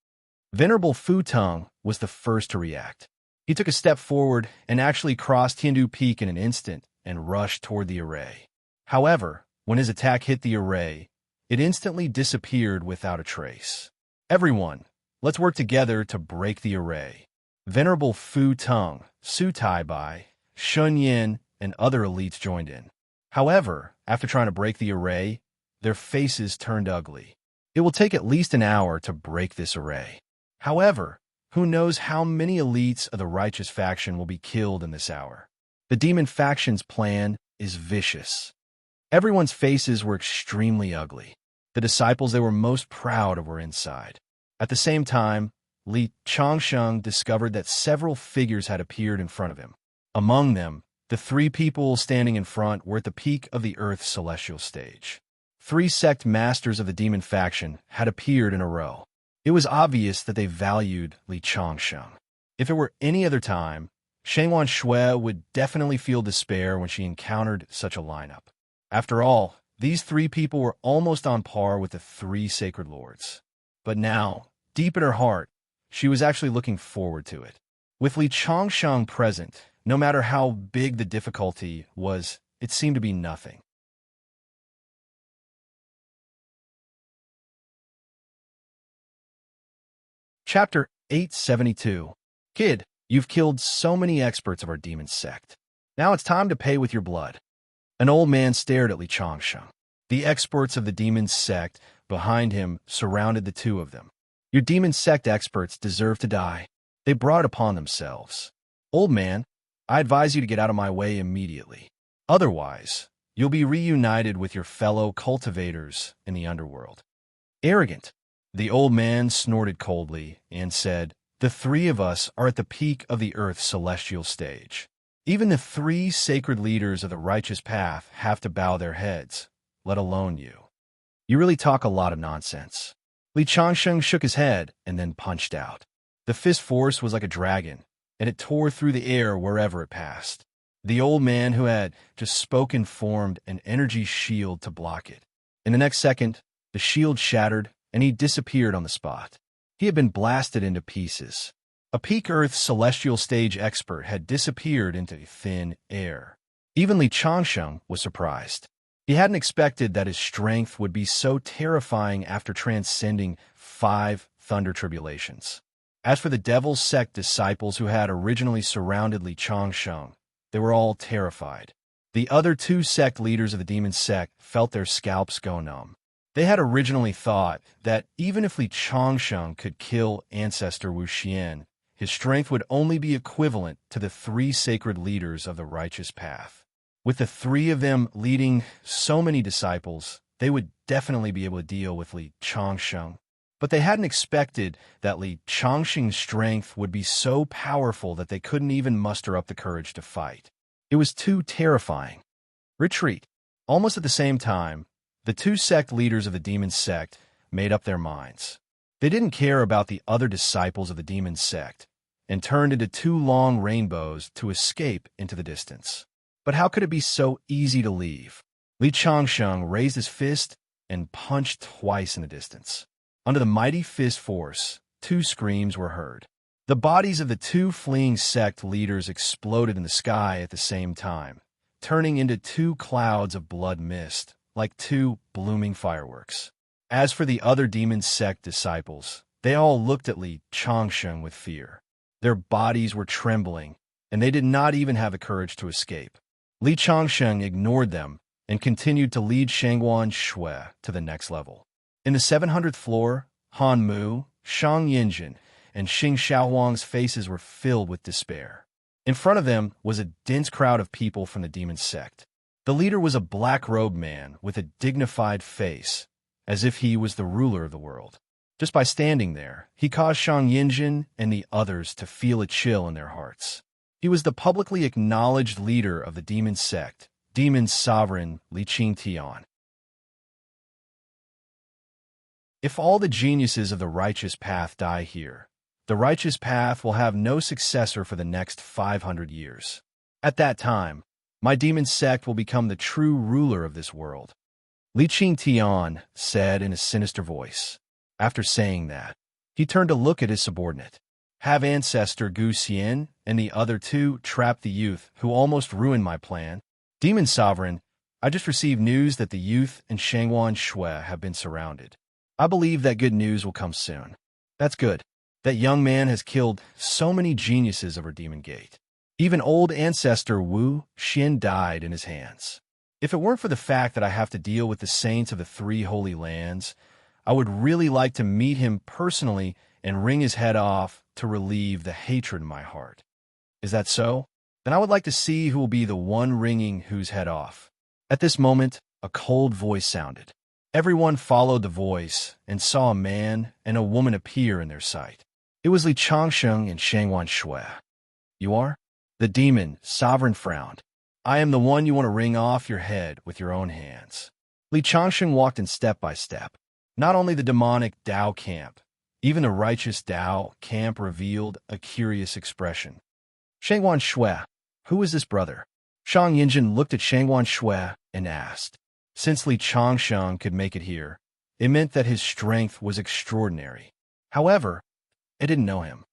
Speaker 1: Venerable Fu Teng was the first to react. He took a step forward and actually crossed Tiandu Peak in an instant and rushed toward the array. However, when his attack hit the array, it instantly disappeared without a trace. Everyone, Let's work together to break the array. Venerable Fu Teng, Su Tai-bai, Shun Yin, and other elites joined in. However, after trying to break the array, their faces turned ugly. It will take at least an hour to break this array. However, who knows how many elites of the righteous faction will be killed in this hour. The demon faction's plan is vicious. Everyone's faces were extremely ugly. The disciples they were most proud of were inside. At the same time, Li Changsheng discovered that several figures had appeared in front of him. Among them, the three people standing in front were at the peak of the Earth's celestial stage. Three sect masters of the demon faction had appeared in a row. It was obvious that they valued Li Changsheng. If it were any other time, Shangwan Shui would definitely feel despair when she encountered such a lineup. After all, these three people were almost on par with the three sacred lords. But now, deep in her heart, she was actually looking forward to it. With Li Changsheng present, no matter how big the difficulty was, it seemed to be nothing. Chapter 872. Kid, you've killed so many experts of our demon sect. Now it's time to pay with your blood. An old man stared at Li Changsheng. The experts of the demon sect behind him surrounded the two of them. Your demon sect experts deserve to die. They brought it upon themselves. Old man, I advise you to get out of my way immediately. Otherwise, you'll be reunited with your fellow cultivators in the underworld. Arrogant. The old man snorted coldly and said, the three of us are at the peak of the Earth's celestial stage. Even the three sacred leaders of the righteous path have to bow their heads, let alone you. You really talk a lot of nonsense. Li Changsheng shook his head and then punched out. The fist force was like a dragon, and it tore through the air wherever it passed. The old man who had just spoken formed an energy shield to block it. In the next second, the shield shattered, and he disappeared on the spot. He had been blasted into pieces. A peak Earth celestial stage expert had disappeared into thin air. Even Li Changsheng was surprised. He hadn't expected that his strength would be so terrifying after transcending 5 thunder tribulations. As for the Devil's Sect disciples who had originally surrounded Li Changsheng, they were all terrified. The other 2 sect leaders of the demon sect felt their scalps go numb. They had originally thought that even if Li Changsheng could kill Ancestor Wu Xian, his strength would only be equivalent to the 3 sacred leaders of the righteous path. With the 3 of them leading so many disciples, they would definitely be able to deal with Li Changsheng. But they hadn't expected that Li Changsheng's strength would be so powerful that they couldn't even muster up the courage to fight. It was too terrifying. Retreat. Almost at the same time, the 2 sect leaders of the demon sect made up their minds. They didn't care about the other disciples of the demon sect and turned into 2 long rainbows to escape into the distance. But how could it be so easy to leave? Li Changsheng raised his fist and punched twice in the distance. Under the mighty fist force, 2 screams were heard. The bodies of the 2 fleeing sect leaders exploded in the sky at the same time, turning into 2 clouds of blood mist, like 2 blooming fireworks. As for the other demon sect disciples, they all looked at Li Changsheng with fear. Their bodies were trembling, and they did not even have the courage to escape. Li Changsheng ignored them and continued to lead Shangwan Shui to the next level. In the 700th floor, Han Mu, Shang Yinjin, and Xing Xiaohuang's faces were filled with despair. In front of them was a dense crowd of people from the demon sect. The leader was a black-robed man with a dignified face, as if he was the ruler of the world. Just by standing there, he caused Shang Yinjin and the others to feel a chill in their hearts. He was the publicly acknowledged leader of the demon sect, demon sovereign Li Qingtian. If all the geniuses of the righteous path die here, the righteous path will have no successor for the next 500 years. At that time, my demon sect will become the true ruler of this world. Li Qingtian said in a sinister voice. After saying that, he turned to look at his subordinate. Have Ancestor Gu Xian and the other 2 trap the youth who almost ruined my plan? Demon Sovereign, I just received news that the youth and Shangwan Shui have been surrounded. I believe that good news will come soon. That's good. That young man has killed so many geniuses of our demon gate. Even old ancestor Wu Xin died in his hands. If it weren't for the fact that I have to deal with the saints of the three holy lands, I would really like to meet him personally and wring his head off to relieve the hatred in my heart. Is that so? Then I would like to see who will be the one wringing whose head off. At this moment, a cold voice sounded. Everyone followed the voice and saw a man and a woman appear in their sight. It was Li Changsheng and Shangwan Shui. You are? The demon, sovereign, frowned. I am the one you want to wring off your head with your own hands. Li Changsheng walked in step by step. Not only the demonic Dao camp, even the righteous Dao camp revealed a curious expression. Shangwan Shui, who is this brother? Shang Yinjin looked at Shangwan Shui and asked. Since Li Changsheng could make it here, it meant that his strength was extraordinary. However, I didn't know him.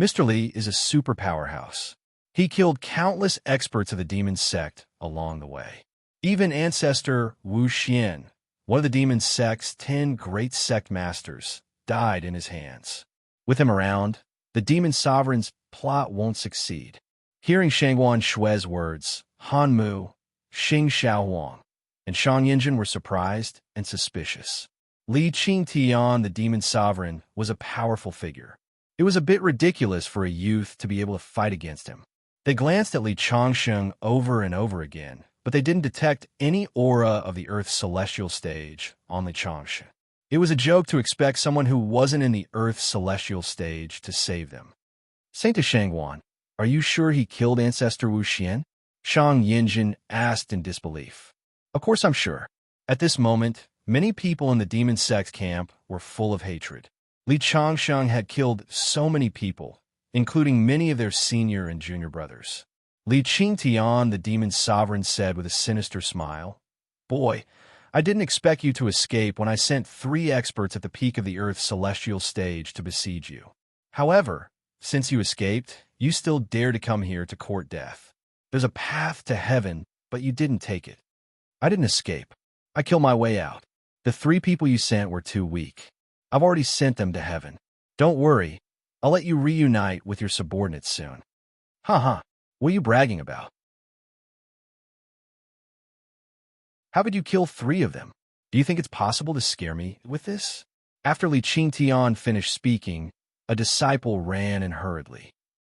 Speaker 1: Mr. Li is a super powerhouse. He killed countless experts of the demon sect along the way. Even ancestor Wu Xian, one of the demon sect's 10 great sect masters, died in his hands. With him around, the demon sovereign's plot won't succeed. Hearing Shangwan Shui's words, Han Mu, Xing Xiaohuang, and Shang Yinjin were surprised and suspicious. Li Qingtian, the demon sovereign, was a powerful figure. It was a bit ridiculous for a youth to be able to fight against him. They glanced at Li Changsheng over and over again, but they didn't detect any aura of the Earth's celestial stage on Li Changsheng. It was a joke to expect someone who wasn't in the Earth's celestial stage to save them. Saint Shangwan, are you sure he killed Ancestor Wu Xian? Shang Yinjin asked in disbelief. Of course I'm sure. At this moment, many people in the demon sect camp were full of hatred. Li Changsheng had killed so many people, including many of their senior and junior brothers. Li Qingtian, the demon sovereign, said with a sinister smile, Boy, I didn't expect you to escape when I sent 3 experts at the peak of the Earth's celestial stage to besiege you. However, since you escaped, you still dare to come here to court death. There's a path to heaven, but you didn't take it. I didn't escape. I killed my way out. The 3 people you sent were too weak. I've already sent them to heaven. Don't worry. I'll let you reunite with your subordinates soon. What are you bragging about? How could you kill 3 of them? Do you think it's possible to scare me with this? After Li Qingtian finished speaking, a disciple ran in hurriedly.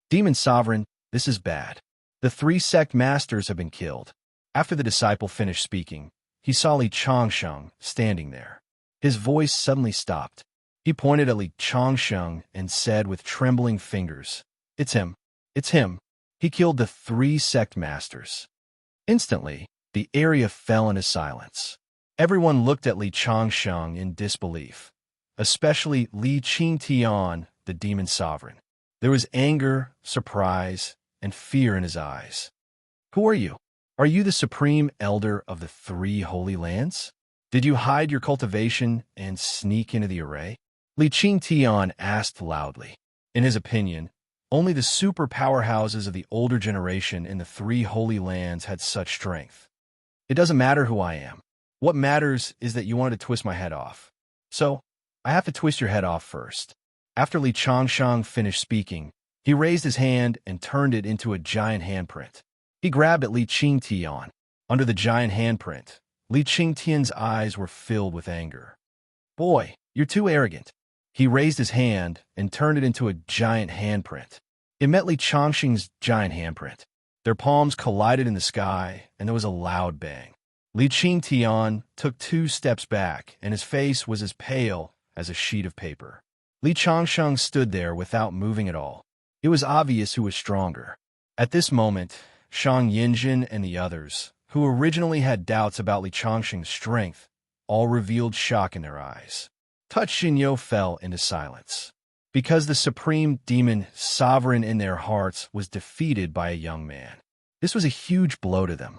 Speaker 1: Demon Sovereign, this is bad. The 3 sect masters have been killed. After the disciple finished speaking, he saw Li Changsheng standing there. His voice suddenly stopped. He pointed at Li Changsheng and said with trembling fingers, It's him. It's him. He killed the 3 sect masters. Instantly, the area fell into silence. Everyone looked at Li Changsheng in disbelief, especially Li Qingtian, the demon sovereign. There was anger, surprise, and fear in his eyes. Who are you? Are you the supreme elder of the 3 holy lands? Did you hide your cultivation and sneak into the array? Li Qingtian asked loudly. In his opinion, only the super powerhouses of the older generation in the 3 holy lands had such strength. It doesn't matter who I am. What matters is that you wanted to twist my head off. So, I have to twist your head off first. After Li Changsheng finished speaking, he raised his hand and turned it into a giant handprint. He grabbed at Li Qingtian. Under the giant handprint, Li Qingtian's eyes were filled with anger. Boy, you're too arrogant. He raised his hand and turned it into a giant handprint. It met Li Changsheng's giant handprint. Their palms collided in the sky, and there was a loud bang. Li Qingtian took 2 steps back, and his face was as pale as a sheet of paper. Li Changsheng stood there without moving at all. It was obvious who was stronger. At this moment, Shang Yinjin and the others, who originally had doubts about Li Changsheng's strength, all revealed shock in their eyes. Touch Xinyo fell into silence. Because the supreme demon sovereign in their hearts was defeated by a young man. This was a huge blow to them.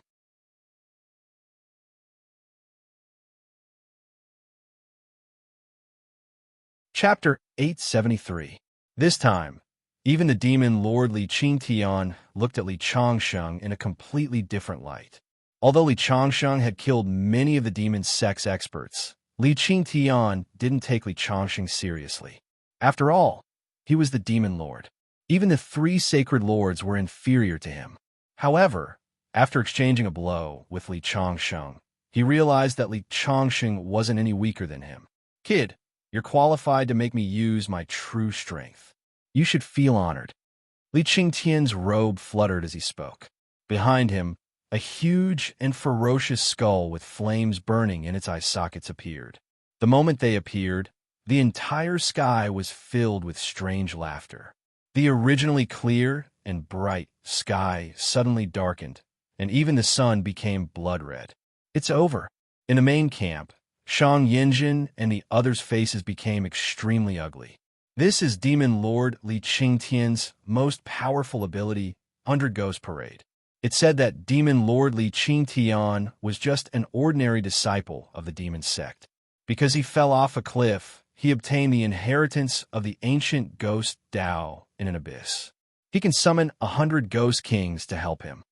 Speaker 1: Chapter 873. This time, even the demon Lord Li Qingtian looked at Li Changsheng in a completely different light. Although Li Changsheng had killed many of the demon sect's experts, Li Qingtian didn't take Li Changsheng seriously. After all, He was the demon lord. Even the three sacred lords were inferior to him. However, after exchanging a blow with Li Changsheng, he realized that Li Changsheng wasn't any weaker than him. Kid, you're qualified to make me use my true strength. You should feel honored. Li Qingtian's robe fluttered as he spoke. Behind him, a huge and ferocious skull with flames burning in its eye sockets appeared. The moment they appeared, the entire sky was filled with strange laughter. The originally clear and bright sky suddenly darkened, and even the sun became blood red. It's over. In the main camp, Shang Yinjin and the others' faces became extremely ugly. This is Demon Lord Li Qingtian's most powerful ability, 100 Ghost Parade. It said that Demon Lord Li Qingtian was just an ordinary disciple of the demon sect. Because he fell off a cliff, he obtained the inheritance of the ancient ghost Dao in an abyss. He can summon 100 ghost kings to help him.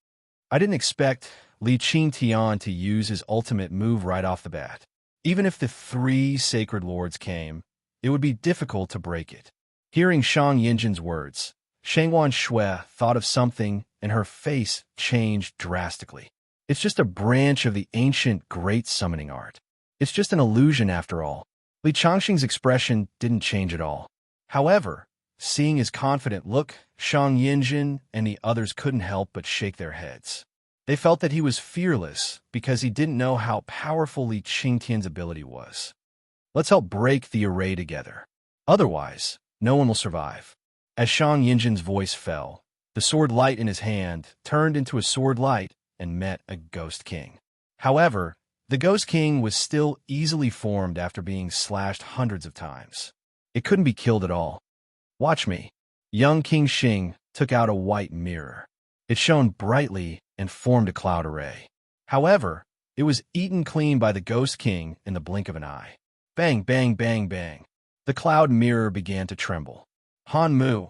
Speaker 1: I didn't expect Li Qingtian to use his ultimate move right off the bat. Even if the three sacred lords came, it would be difficult to break it. Hearing Shang Yinjin's words, Shangwan Shui thought of something and her face changed drastically. It's just a branch of the ancient great summoning art. It's just an illusion after all. Li Changxing's expression didn't change at all. However, seeing his confident look, Shang Yinjin and the others couldn't help but shake their heads. They felt that he was fearless because he didn't know how powerful Li Qingtian's ability was. Let's help break the array together. Otherwise, no one will survive. As Shang Yinjin's voice fell, the sword light in his hand turned into a sword light and met a Ghost King. However, the Ghost King was still easily formed after being slashed hundreds of times. It couldn't be killed at all. Watch me. Young King Xing took out a white mirror. It shone brightly and formed a cloud array. However, it was eaten clean by the Ghost King in the blink of an eye. Bang, bang, bang, bang. The cloud mirror began to tremble. Han Mu,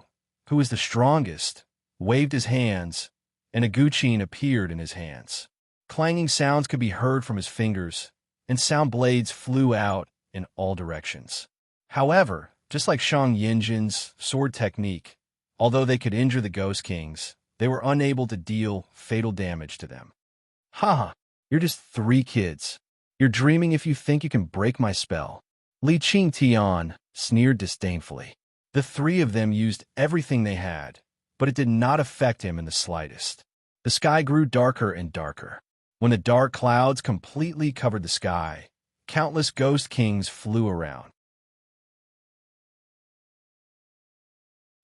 Speaker 1: who was the strongest, waved his hands, and a guqin appeared in his hands. Clanging sounds could be heard from his fingers, and sound blades flew out in all directions. However, just like Shang Yinjin's sword technique, although they could injure the Ghost Kings, they were unable to deal fatal damage to them. Ha! You're just 3 kids. You're dreaming if you think you can break my spell. Li Qingtian sneered disdainfully. The 3 of them used everything they had, but it did not affect him in the slightest. The sky grew darker and darker. When the dark clouds completely covered the sky, countless Ghost Kings flew around.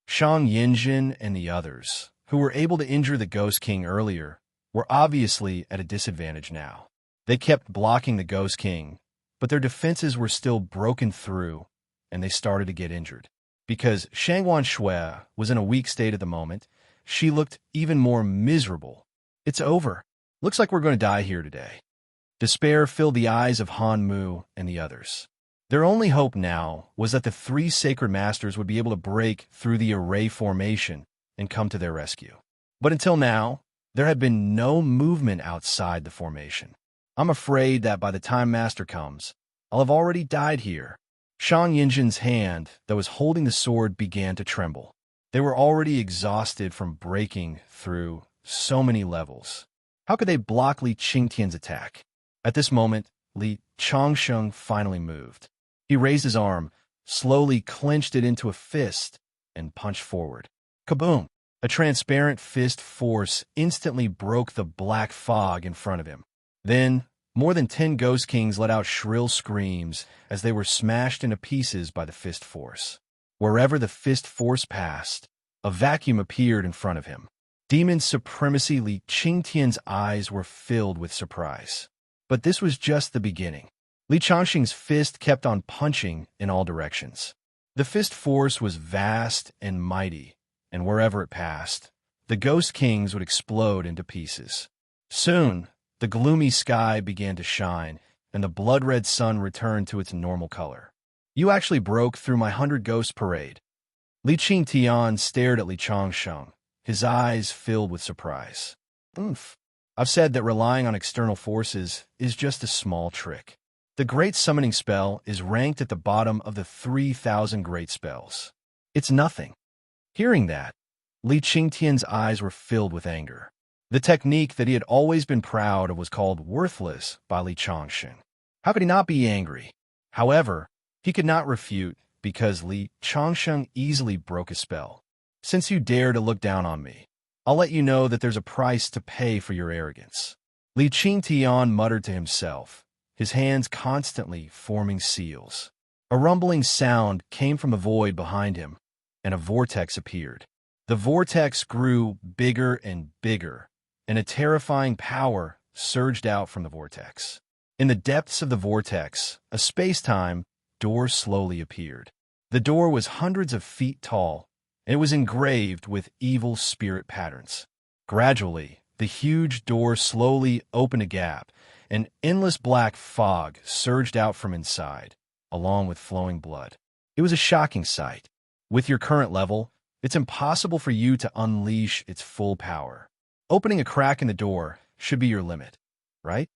Speaker 1: Shang Yinjin and the others, who were able to injure the Ghost King earlier, were obviously at a disadvantage now. They kept blocking the Ghost King, but their defenses were still broken through, and they started to get injured. Because Shangwan Shui was in a weak state at the moment, she looked even more miserable. It's over. Looks like we're going to die here today. Despair filled the eyes of Han Mu and the others. Their only hope now was that the 3 sacred masters would be able to break through the array formation and come to their rescue. But until now, there had been no movement outside the formation. I'm afraid that by the time Master comes, I'll have already died here. Shang Yinjin's hand that was holding the sword began to tremble. They were already exhausted from breaking through so many levels. How could they block Li Qingtian's attack? At this moment, Li Changsheng finally moved. He raised his arm, slowly clenched it into a fist, and punched forward. Kaboom! A transparent fist force instantly broke the black fog in front of him. Then, more than 10 Ghost Kings let out shrill screams as they were smashed into pieces by the fist force. Wherever the fist force passed, a vacuum appeared in front of him. Demon Supremacy Li Qingtian's eyes were filled with surprise. But this was just the beginning. Li Changxing's fist kept on punching in all directions. The fist force was vast and mighty, and wherever it passed, the Ghost Kings would explode into pieces. Soon, the gloomy sky began to shine, and the blood-red sun returned to its normal color. You actually broke through my 100 Ghost Parade. Li Qingtian stared at Li Changsheng, his eyes filled with surprise. Oomph. I've said that relying on external forces is just a small trick. The Great Summoning Spell is ranked at the bottom of the 3,000 great spells. It's nothing. Hearing that, Li Qingtian's eyes were filled with anger. The technique that he had always been proud of was called worthless by Li Changsheng. How could he not be angry? However, he could not refute because Li Changsheng easily broke his spell. Since you dare to look down on me, I'll let you know that there's a price to pay for your arrogance. Li Qingtian muttered to himself, his hands constantly forming seals. A rumbling sound came from the void behind him, and a vortex appeared. The vortex grew bigger and bigger, and a terrifying power surged out from the vortex. In the depths of the vortex, a space-time door slowly appeared. The door was hundreds of feet tall, and it was engraved with evil spirit patterns. Gradually, the huge door slowly opened a gap, and endless black fog surged out from inside, along with flowing blood. It was a shocking sight. With your current level, it's impossible for you to unleash its full power. Opening a crack in the door should be your limit, right?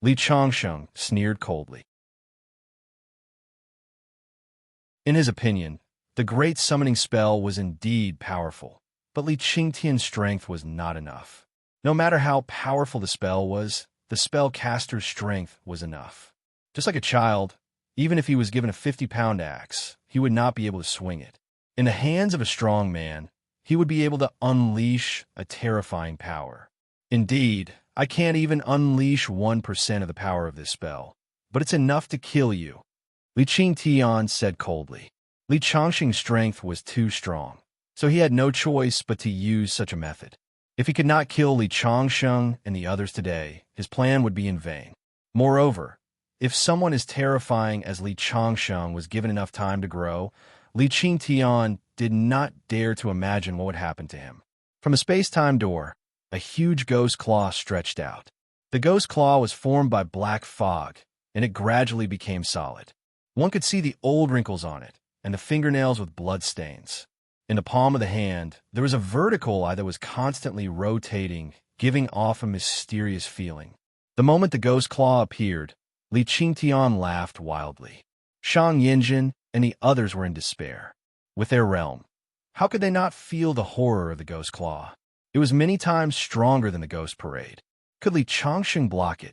Speaker 1: Li Changsheng sneered coldly. In his opinion, the great summoning spell was indeed powerful, but Li Qingtian's strength was not enough. No matter how powerful the spell was, the spellcaster's strength was enough. Just like a child, even if he was given a 50-pound axe, he would not be able to swing it. In the hands of a strong man, he would be able to unleash a terrifying power. Indeed, I can't even unleash 1% of the power of this spell, but it's enough to kill you, Li Qingtian said coldly. Li Changsheng's strength was too strong, so he had no choice but to use such a method. If he could not kill Li Changsheng and the others today, his plan would be in vain. Moreover, if someone as terrifying as Li Changsheng was given enough time to grow, Li Qingtian did not dare to imagine what would happen to him. From a space-time door, a huge ghost claw stretched out. The ghost claw was formed by black fog, and it gradually became solid. One could see the old wrinkles on it, and the fingernails with blood stains. In the palm of the hand, there was a vertical eye that was constantly rotating, giving off a mysterious feeling. The moment the ghost claw appeared, Li Qingtian laughed wildly. Shang Yinjin and the others were in despair. With their realm, how could they not feel the horror of the ghost claw? It was many times stronger than the ghost parade. Could Li Changsheng block it?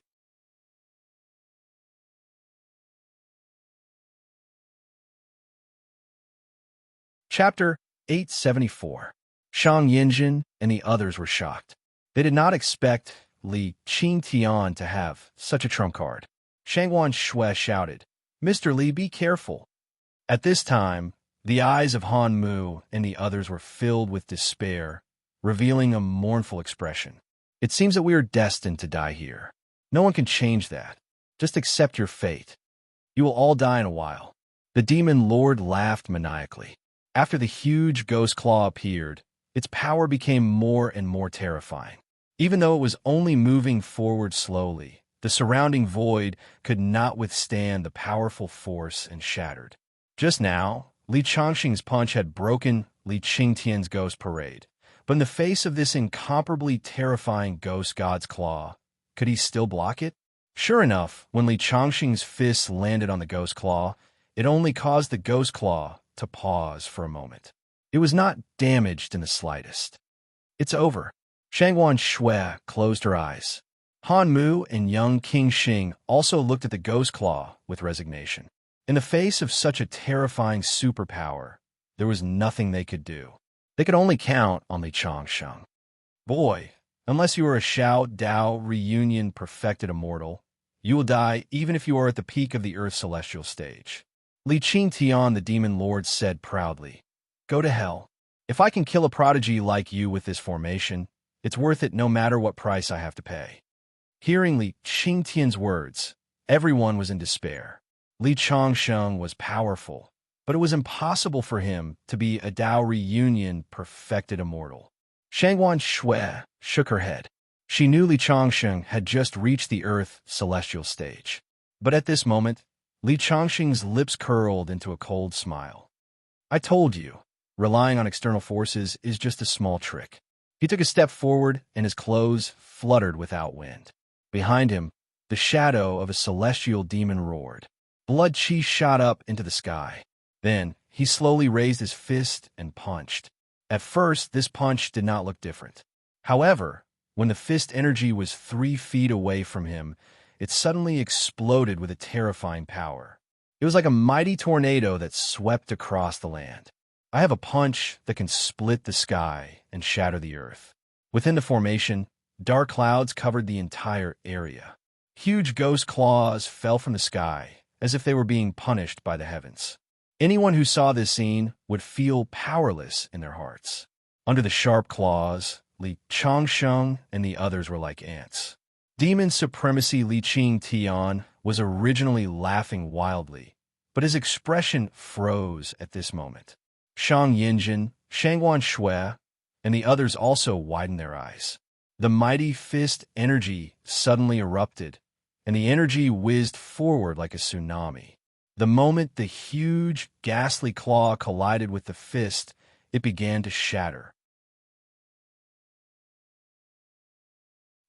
Speaker 1: Chapter 874. Shang Yinjin and the others were shocked. They did not expect Li Qingtian to have such a trump card. Shangguan Shui shouted, "Mr. Li, be careful." At this time, the eyes of Han Mu and the others were filled with despair, revealing a mournful expression. It seems that we are destined to die here. No one can change that. Just accept your fate. You will all die in a while. The demon lord laughed maniacally. After the huge ghost claw appeared, its power became more and more terrifying. Even though it was only moving forward slowly, the surrounding void could not withstand the powerful force and shattered. Just now, Li Changsheng's punch had broken Li Qingtian's ghost parade, but in the face of this incomparably terrifying ghost god's claw, could he still block it? Sure enough, when Li Changsheng's fist landed on the ghost claw, it only caused the ghost claw to pause for a moment. It was not damaged in the slightest. It's over. Shangguan Shui closed her eyes. Han Mu and young King Xing also looked at the ghost claw with resignation. In the face of such a terrifying superpower, there was nothing they could do. They could only count on Li Changsheng. Boy, unless you are a Shao Dao reunion perfected immortal, you will die even if you are at the peak of the Earth's celestial stage. Li Qingtian, the demon lord, said proudly, "Go to hell. If I can kill a prodigy like you with this formation, it's worth it no matter what price I have to pay." Hearing Li Qingtian's words, everyone was in despair. Li Changsheng was powerful, but it was impossible for him to be a Dao reunion perfected immortal. Shangguan Shui shook her head. She knew Li Changsheng had just reached the Earth celestial stage. But at this moment, Li Changsheng's lips curled into a cold smile. "I told you, relying on external forces is just a small trick." He took a step forward, and his clothes fluttered without wind. Behind him, the shadow of a celestial demon roared. Blood chi shot up into the sky. Then, he slowly raised his fist and punched. At first, this punch did not look different. However, when the fist energy was 3 feet away from him, it suddenly exploded with a terrifying power. It was like a mighty tornado that swept across the land. I have a punch that can split the sky and shatter the earth. Within the formation, dark clouds covered the entire area. Huge ghost claws fell from the sky, as if they were being punished by the heavens. Anyone who saw this scene would feel powerless in their hearts. Under the sharp claws, Li Changsheng and the others were like ants. Demon Supremacy Li Qingtian was originally laughing wildly, but his expression froze at this moment. Shang Yinjin, Shangguan Shui, and the others also widened their eyes. The mighty fist energy suddenly erupted, and the energy whizzed forward like a tsunami. The moment the huge, ghastly claw collided with the fist, it began to shatter.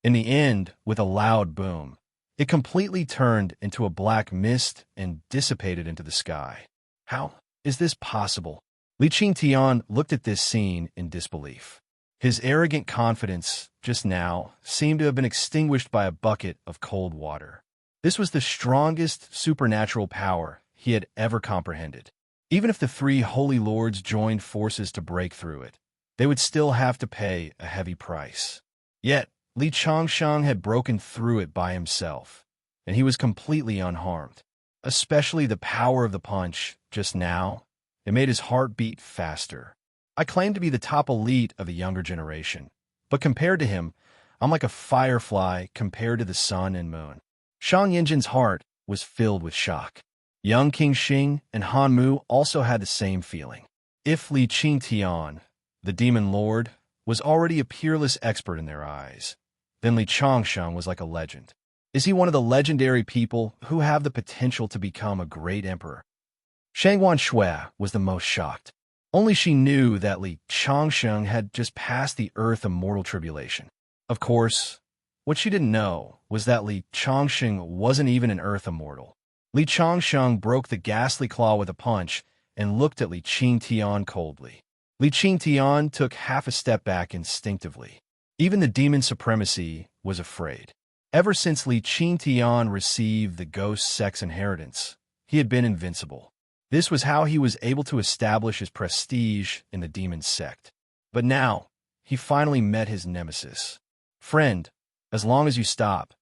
Speaker 1: In the end, with a loud boom, it completely turned into a black mist and dissipated into the sky. How is this possible? Li Qingtian looked at this scene in disbelief. His arrogant confidence, just now, seemed to have been extinguished by a bucket of cold water. This was the strongest supernatural power he had ever comprehended. Even if the 3 holy lords joined forces to break through it, they would still have to pay a heavy price. Yet, Li Changsheng had broken through it by himself, and he was completely unharmed. Especially the power of the punch, just now, it made his heart beat faster. I claim to be the top elite of the younger generation, but compared to him, I'm like a firefly compared to the sun and moon. Shang Yinjin's heart was filled with shock. Young King Xing and Han Mu also had the same feeling. If Li Qingtian, the demon lord, was already a peerless expert in their eyes, then Li Changsheng was like a legend. Is he one of the legendary people who have the potential to become a great emperor? Shangguan Shui was the most shocked. Only she knew that Li Changsheng had just passed the Earth Immortal Tribulation. Of course, what she didn't know was that Li Changsheng wasn't even an Earth Immortal. Li Changsheng broke the ghastly claw with a punch and looked at Li Qingtian coldly. Li Qingtian took half a step back instinctively. Even the demon supremacy was afraid. Ever since Li Qingtian received the ghost sex inheritance, he had been invincible. This was how he was able to establish his prestige in the demon sect. But now, he finally met his nemesis. Friend, as long as you stop,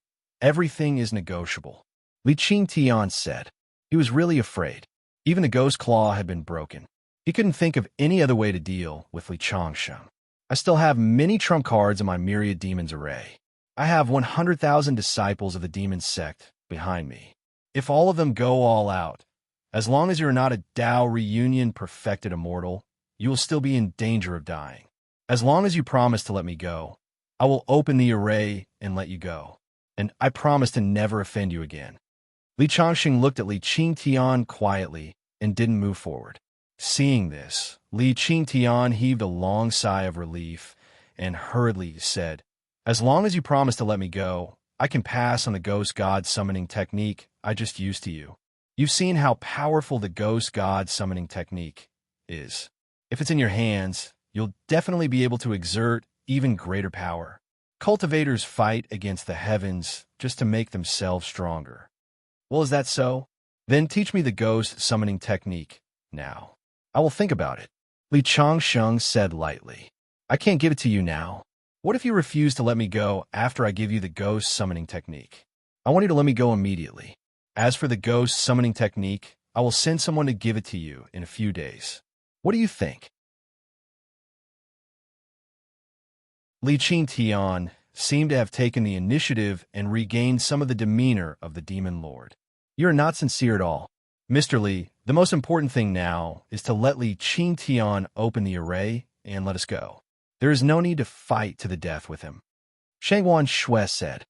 Speaker 1: everything is negotiable. Li Qingtian said. He was really afraid. Even the ghost claw had been broken. He couldn't think of any other way to deal with Li Changsheng. I still have many trump cards in my myriad demons array. I have 100,000 disciples of the demon sect behind me. If all of them go all out, as long as you're not a Dao reunion perfected immortal, you will still be in danger of dying. As long as you promise to let me go, I will open the array and let you go. And I promise to never offend you again. Li Changsheng looked at Li Qingtian quietly and didn't move forward. Seeing this, Li Qingtian heaved a long sigh of relief and hurriedly said, "As long as you promise to let me go, I can pass on the ghost god summoning technique I just used to you. You've seen how powerful the ghost god summoning technique is. If it's in your hands, you'll definitely be able to exert even greater power. Cultivators fight against the heavens just to make themselves stronger. Well, is that so? Then teach me the ghost summoning technique now. I will think about it." Li Changsheng said lightly. "I can't give it to you now. What if you refuse to let me go after I give you the ghost summoning technique? I want you to let me go immediately. As for the ghost summoning technique, I will send someone to give it to you in a few days. What do you think?" Li Qingtian seemed to have taken the initiative and regained some of the demeanor of the demon lord. "You are not sincere at all. Mr. Li, the most important thing now is to let Li Qingtian open the array and let us go. There is no need to fight to the death with him." Shangguan Shui said.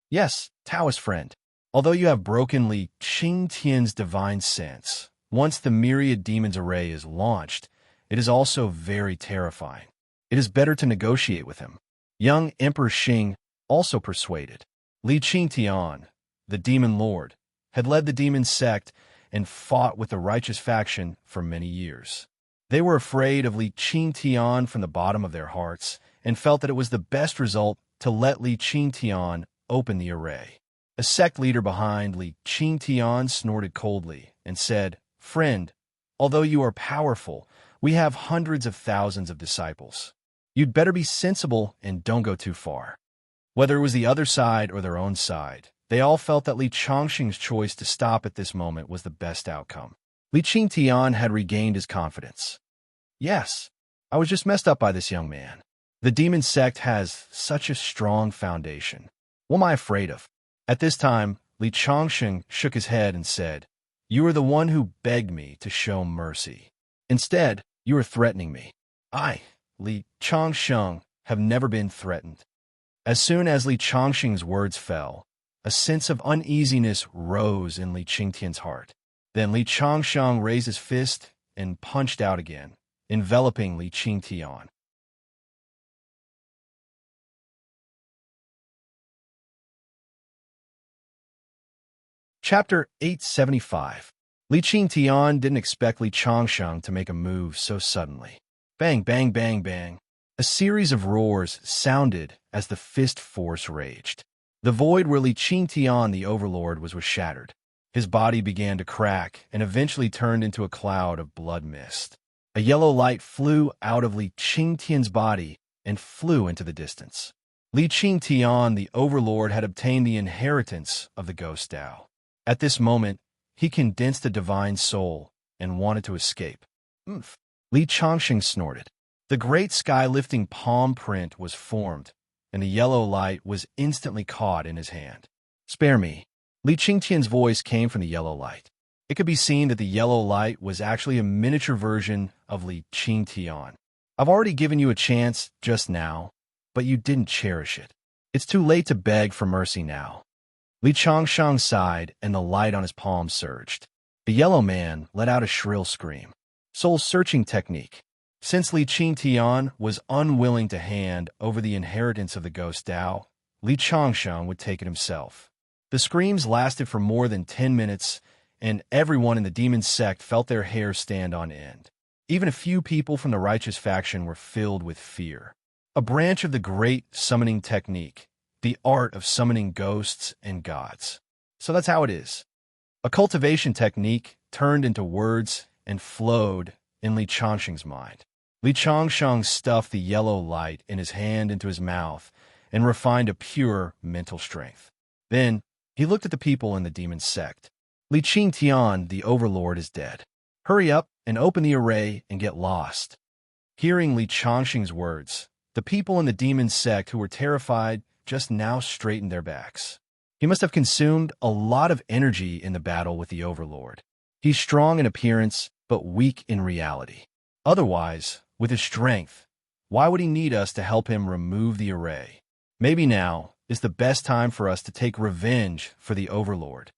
Speaker 1: "Yes, Taoist friend. Although you have broken Li Qingtian's divine sense, once the myriad demons array is launched, it is also very terrifying. It is better to negotiate with him." Young Emperor Xing also persuaded. Li Qingtian, the demon lord, had led the demon sect and fought with the righteous faction for many years. They were afraid of Li Qingtian from the bottom of their hearts and felt that it was the best result to let Li Qingtian open the array. A sect leader behind Li Qingtian snorted coldly and said, "Friend, although you are powerful, we have hundreds of thousands of disciples. You'd better be sensible and don't go too far." Whether it was the other side or their own side, they all felt that Li Chongqing's choice to stop at this moment was the best outcome. Li Qingtian had regained his confidence. "Yes, I was just messed up by this young man. The demon sect has such a strong foundation. What am I afraid of?" At this time, Li Chongqing shook his head and said, "You are the one who begged me to show mercy. Instead, you are threatening me. I, Li Chongqing, have never been threatened." As soon as Li Chongqing's words fell, a sense of uneasiness rose in Li Qingtian's heart. Then Li Chongqing raised his fist and punched out again, enveloping Li Qingtian. Chapter 875. Li Qingtian didn't expect Li Chongqing to make a move so suddenly. Bang, bang, bang, bang. A series of roars sounded as the fist force raged. The void where Li Qingtian, the overlord, was shattered. His body began to crack and eventually turned into a cloud of blood mist. A yellow light flew out of Li Qingtian's body and flew into the distance. Li Qingtian, the overlord, had obtained the inheritance of the ghost Tao. At this moment, he condensed a divine soul and wanted to escape. "Oomph!" Li Chongqing snorted. The great sky-lifting palm print was formed, and the yellow light was instantly caught in his hand. "Spare me." Li Qingtian's voice came from the yellow light. It could be seen that the yellow light was actually a miniature version of Li Qingtian. "I've already given you a chance just now, but you didn't cherish it. It's too late to beg for mercy now." Li Chongqing sighed, and the light on his palm surged. The yellow man let out a shrill scream. Soul-searching technique. Since Li Qingtian was unwilling to hand over the inheritance of the ghost Tao, Li Chongqing would take it himself. The screams lasted for more than 10 minutes, and everyone in the demon sect felt their hair stand on end. Even a few people from the righteous faction were filled with fear. A branch of the great summoning technique, the art of summoning ghosts and gods. So that's how it is. A cultivation technique turned into words and flowed in Li Chongqing's mind. Li Chongqing stuffed the yellow light in his hand into his mouth and refined a pure mental strength. Then, he looked at the people in the demon sect. "Li Qingtian, the overlord, is dead. Hurry up and open the array and get lost." Hearing Li Chongqing's words, the people in the demon sect who were terrified just now straightened their backs. He must have consumed a lot of energy in the battle with the overlord. He's strong in appearance, but weak in reality. Otherwise, with his strength, why would he need us to help him remove the array? Maybe now is the best time for us to take revenge for the overlord.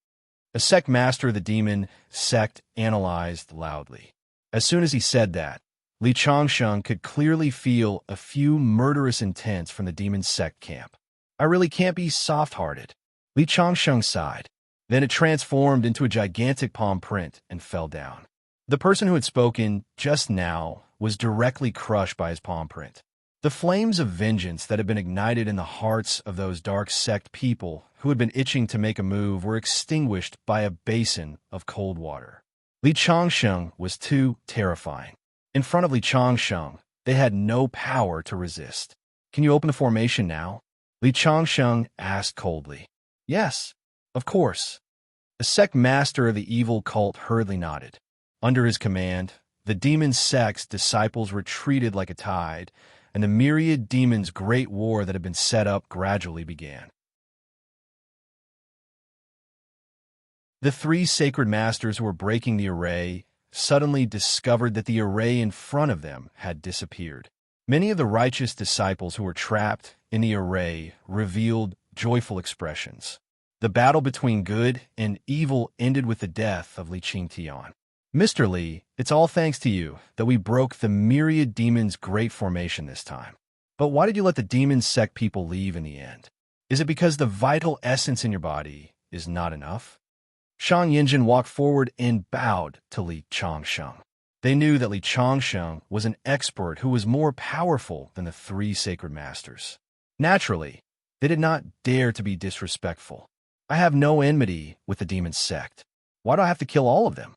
Speaker 1: A sect master of the demon sect analyzed loudly. As soon as he said that, Li Chongqing could clearly feel a few murderous intents from the demon sect camp. "I really can't be soft-hearted." Li Chongqing sighed. Then it transformed into a gigantic palm print and fell down. The person who had spoken just now was directly crushed by his palm print. The flames of vengeance that had been ignited in the hearts of those dark sect people who had been itching to make a move were extinguished by a basin of cold water. Li Chongqing was too terrifying. In front of Li Chongqing, they had no power to resist. "Can you open the formation now?" Li Chongqing asked coldly. "Yes, of course." The sect master of the evil cult hurriedly nodded. Under his command, the demon sect's disciples retreated like a tide, and the myriad demons' great war that had been set up gradually began. The three sacred masters who were breaking the array suddenly discovered that the array in front of them had disappeared. Many of the righteous disciples who were trapped in the array revealed joyful expressions. The battle between good and evil ended with the death of Li Qingtian. "Mr. Li, it's all thanks to you that we broke the myriad demons' great formation this time. But why did you let the demon sect people leave in the end? Is it because the vital essence in your body is not enough?" Shang Yinjin walked forward and bowed to Li Changsheng. They knew that Li Changsheng was an expert who was more powerful than the three sacred masters. Naturally, they did not dare to be disrespectful. I have no enmity with the demon sect. Why do I have to kill all of them?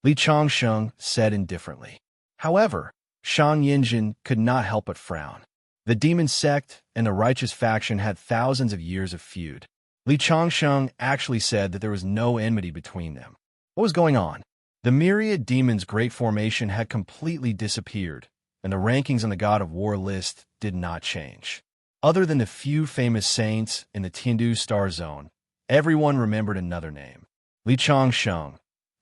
Speaker 1: Li Changsheng said indifferently. However, Shang Yinjin could not help but frown. The demon sect and the righteous faction had thousands of years of feud. Li Changsheng actually said that there was no enmity between them. What was going on? The myriad demons' great formation had completely disappeared, and the rankings on the God of War list did not change. Other than the few famous saints in the Tiandu star zone, everyone remembered another name. Li Changsheng,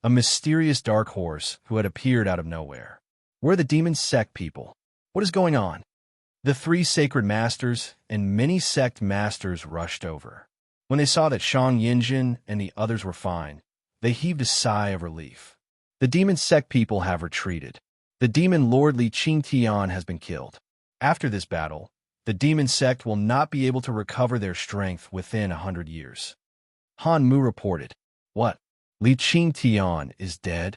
Speaker 1: a mysterious dark horse who had appeared out of nowhere. Where are the demon sect people? What is going on? The three sacred masters and many sect masters rushed over. When they saw that Shang Yinjin and the others were fine, they heaved a sigh of relief. The demon sect people have retreated. The demon lord Li Qingtian has been killed. After this battle, the demon sect will not be able to recover their strength within 100 years. Han Mu reported. What? Li Qingtian is dead?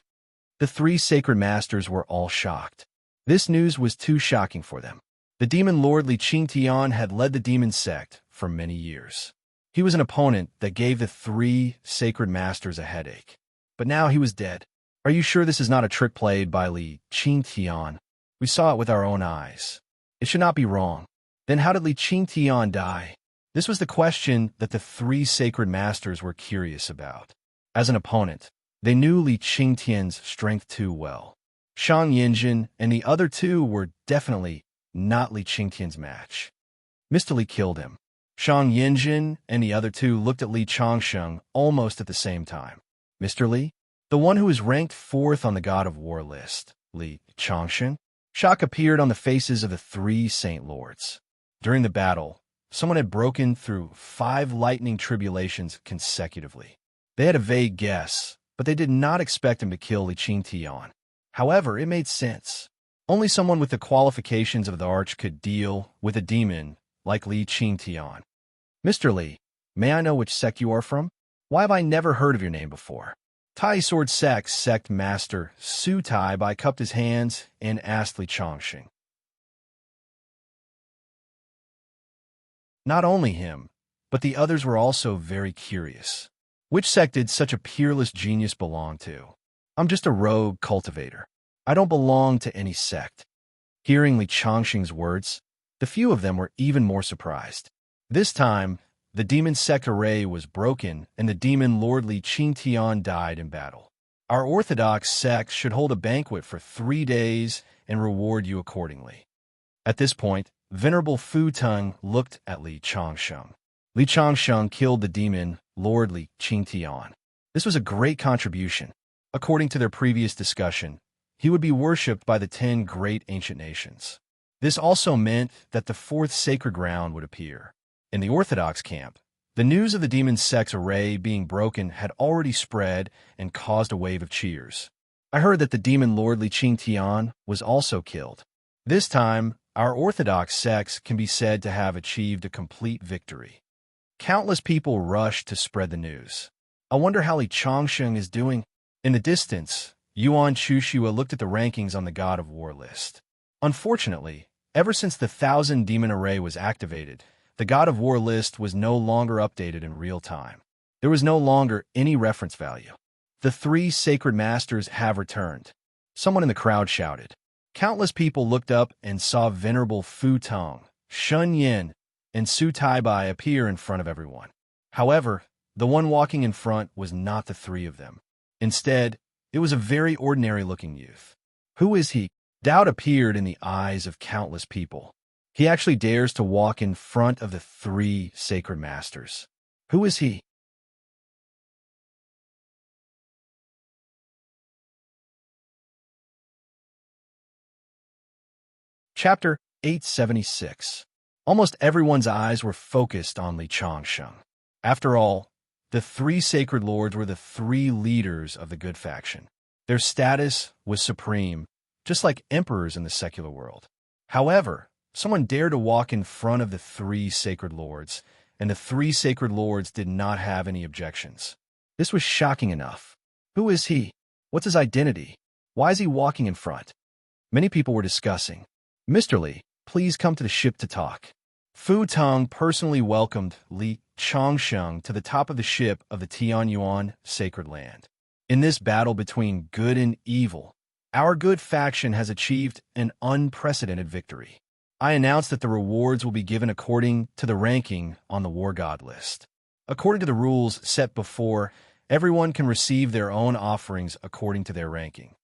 Speaker 1: The three sacred masters were all shocked. This news was too shocking for them. The demon lord Li Qingtian had led the demon sect for many years. He was an opponent that gave the three sacred masters a headache. But now he was dead. Are you sure this is not a trick played by Li Qingtian? We saw it with our own eyes. It should not be wrong. Then how did Li Qingtian die? This was the question that the three sacred masters were curious about. As an opponent, they knew Li Qingtian's strength too well. Shang Yinjin and the other two were definitely not Li Qingtian's match. Mr. Li killed him. Shang Yinjin and the other two looked at Li Changsheng almost at the same time. Mr. Li? The one who is ranked 4th on the God of War list, Li Changsheng? Shock appeared on the faces of the three Saint Lords. During the battle, someone had broken through 5 lightning tribulations consecutively. They had a vague guess, but they did not expect him to kill Li Qingtian. However, it made sense. Only someone with the qualifications of the Arch could deal with a demon like Li Qingtian. Mr. Li, may I know which sect you are from? Why have I never heard of your name before? Tai Sword Sect Master Su Tai Bai cupped his hands and asked Li Changsheng. Not only him, but the others were also very curious. Which sect did such a peerless genius belong to? I'm just a rogue cultivator. I don't belong to any sect. Hearing Li Changsheng's words, the few of them were even more surprised. This time, the demon sect array was broken and the demon lord Li Qingtian died in battle. Our orthodox sect should hold a banquet for 3 days and reward you accordingly. At this point, Venerable Fu Teng looked at Li Changsheng. Li Changsheng killed the demon lord Li Qingtian. This was a great contribution. According to their previous discussion, he would be worshipped by the 10 great ancient nations. This also meant that the 4th sacred ground would appear. In the Orthodox camp, the news of the demon sect's array being broken had already spread and caused a wave of cheers. I heard that the demon lord Li Qingtian was also killed. This time, our Orthodox sects can be said to have achieved a complete victory. Countless people rushed to spread the news. I wonder how Li Changsheng is doing. In the distance, Yuan Chushua looked at the rankings on the God of War list. Unfortunately, ever since the 1,000 demon array was activated, the God of War list was no longer updated in real time. There was no longer any reference value. The 3 sacred masters have returned. Someone in the crowd shouted. Countless people looked up and saw Venerable Fu Teng, Shun Yin, and Su Taibai appear in front of everyone. However, the one walking in front was not the 3 of them. Instead, it was a very ordinary-looking youth. Who is he? Doubt appeared in the eyes of countless people. He actually dares to walk in front of the 3 sacred masters. Who is he? Chapter 876. Almost everyone's eyes were focused on Li Changsheng. After all, the 3 sacred lords were the 3 leaders of the good faction. Their status was supreme, just like emperors in the secular world. However, someone dared to walk in front of the 3 sacred lords, and the 3 sacred lords did not have any objections. This was shocking enough. Who is he? What's his identity? Why is he walking in front? Many people were discussing. Mr. Li, please come to the ship to talk. Fu Tong personally welcomed Li Changsheng to the top of the ship of the Tianyuan Sacred Land. In this battle between good and evil, our good faction has achieved an unprecedented victory. I announce that the rewards will be given according to the ranking on the War God list. According to the rules set before, everyone can receive their own offerings according to their ranking.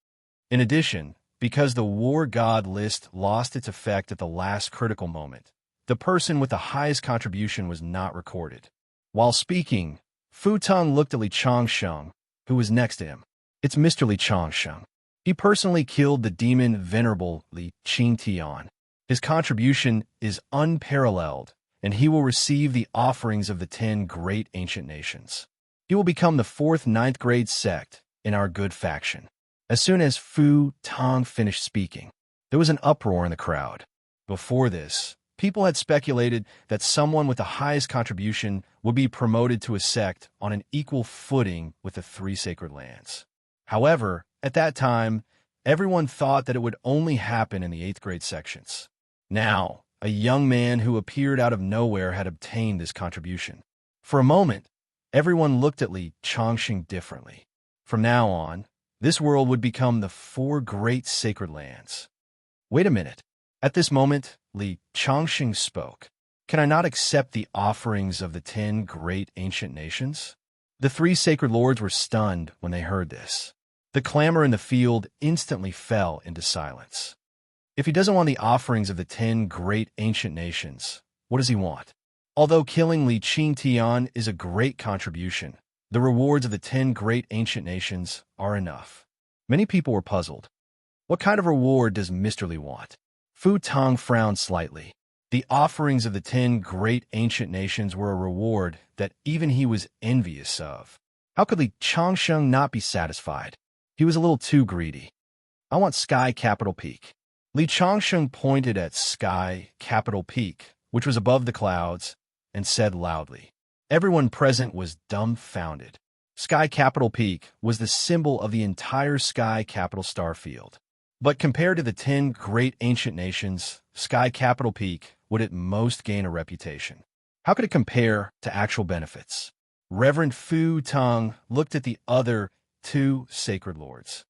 Speaker 1: In addition, because the War God list lost its effect at the last critical moment, the person with the highest contribution was not recorded. While speaking, Fu Tong looked at Li Changsheng, who was next to him. It's Mr. Li Changsheng. He personally killed the demon venerable Li Qingtian. His contribution is unparalleled, and he will receive the offerings of the 10 great ancient nations. He will become the 4th ninth grade sect in our good faction. As soon as Fu Tong finished speaking, there was an uproar in the crowd. Before this, people had speculated that someone with the highest contribution would be promoted to a sect on an equal footing with the 3 sacred lands. However, at that time, everyone thought that it would only happen in the 8th grade sections. Now, a young man who appeared out of nowhere had obtained this contribution. For a moment, everyone looked at Li Changsheng differently. From now on, this world would become the 4 great sacred lands. Wait a minute. At this moment, Li Changsheng spoke. Can I not accept the offerings of the 10 great ancient nations? The 3 sacred lords were stunned when they heard this. The clamor in the field instantly fell into silence. If he doesn't want the offerings of the 10 great ancient nations, what does he want? Although killing Li Qingtian is a great contribution, the rewards of the 10 great ancient nations are enough. Many people were puzzled. What kind of reward does Mr. Li want? Fu Tong frowned slightly. The offerings of the 10 great ancient nations were a reward that even he was envious of. How could Li Changsheng not be satisfied? He was a little too greedy. I want Sky Capital Peak. Li Changsheng pointed at Sky Capital Peak, which was above the clouds, and said loudly. Everyone present was dumbfounded. Sky Capital Peak was the symbol of the entire Sky Capital star field. But compared to the 10 great ancient nations, Sky Capital Peak would at most gain a reputation. How could it compare to actual benefits? Reverend Fu Tong looked at the other 2 sacred lords.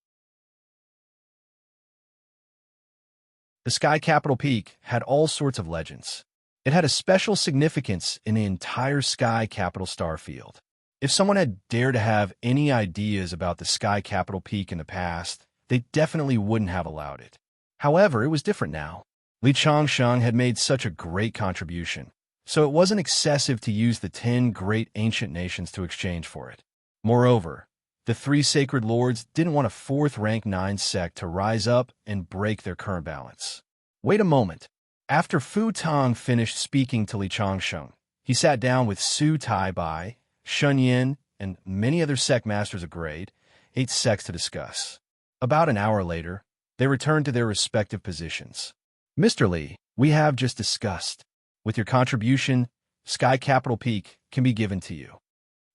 Speaker 1: The Sky Capital Peak had all sorts of legends. It had a special significance in the entire Sky Capital star field. If someone had dared to have any ideas about the Sky Capital Peak in the past, they definitely wouldn't have allowed it. However, it was different now. Li Changsheng had made such a great contribution, so it wasn't excessive to use the 10 great ancient nations to exchange for it. Moreover, the 3 sacred lords didn't want a 4th rank 9 sect to rise up and break their current balance. Wait a moment. After Fu Tong finished speaking to Li Changsheng, he sat down with Su Tai Bai, Shun Yin, and many other sect masters of grade 8 sects to discuss. About an hour later, they returned to their respective positions. Mr. Li, we have just discussed. With your contribution, Sky Capital Peak can be given to you.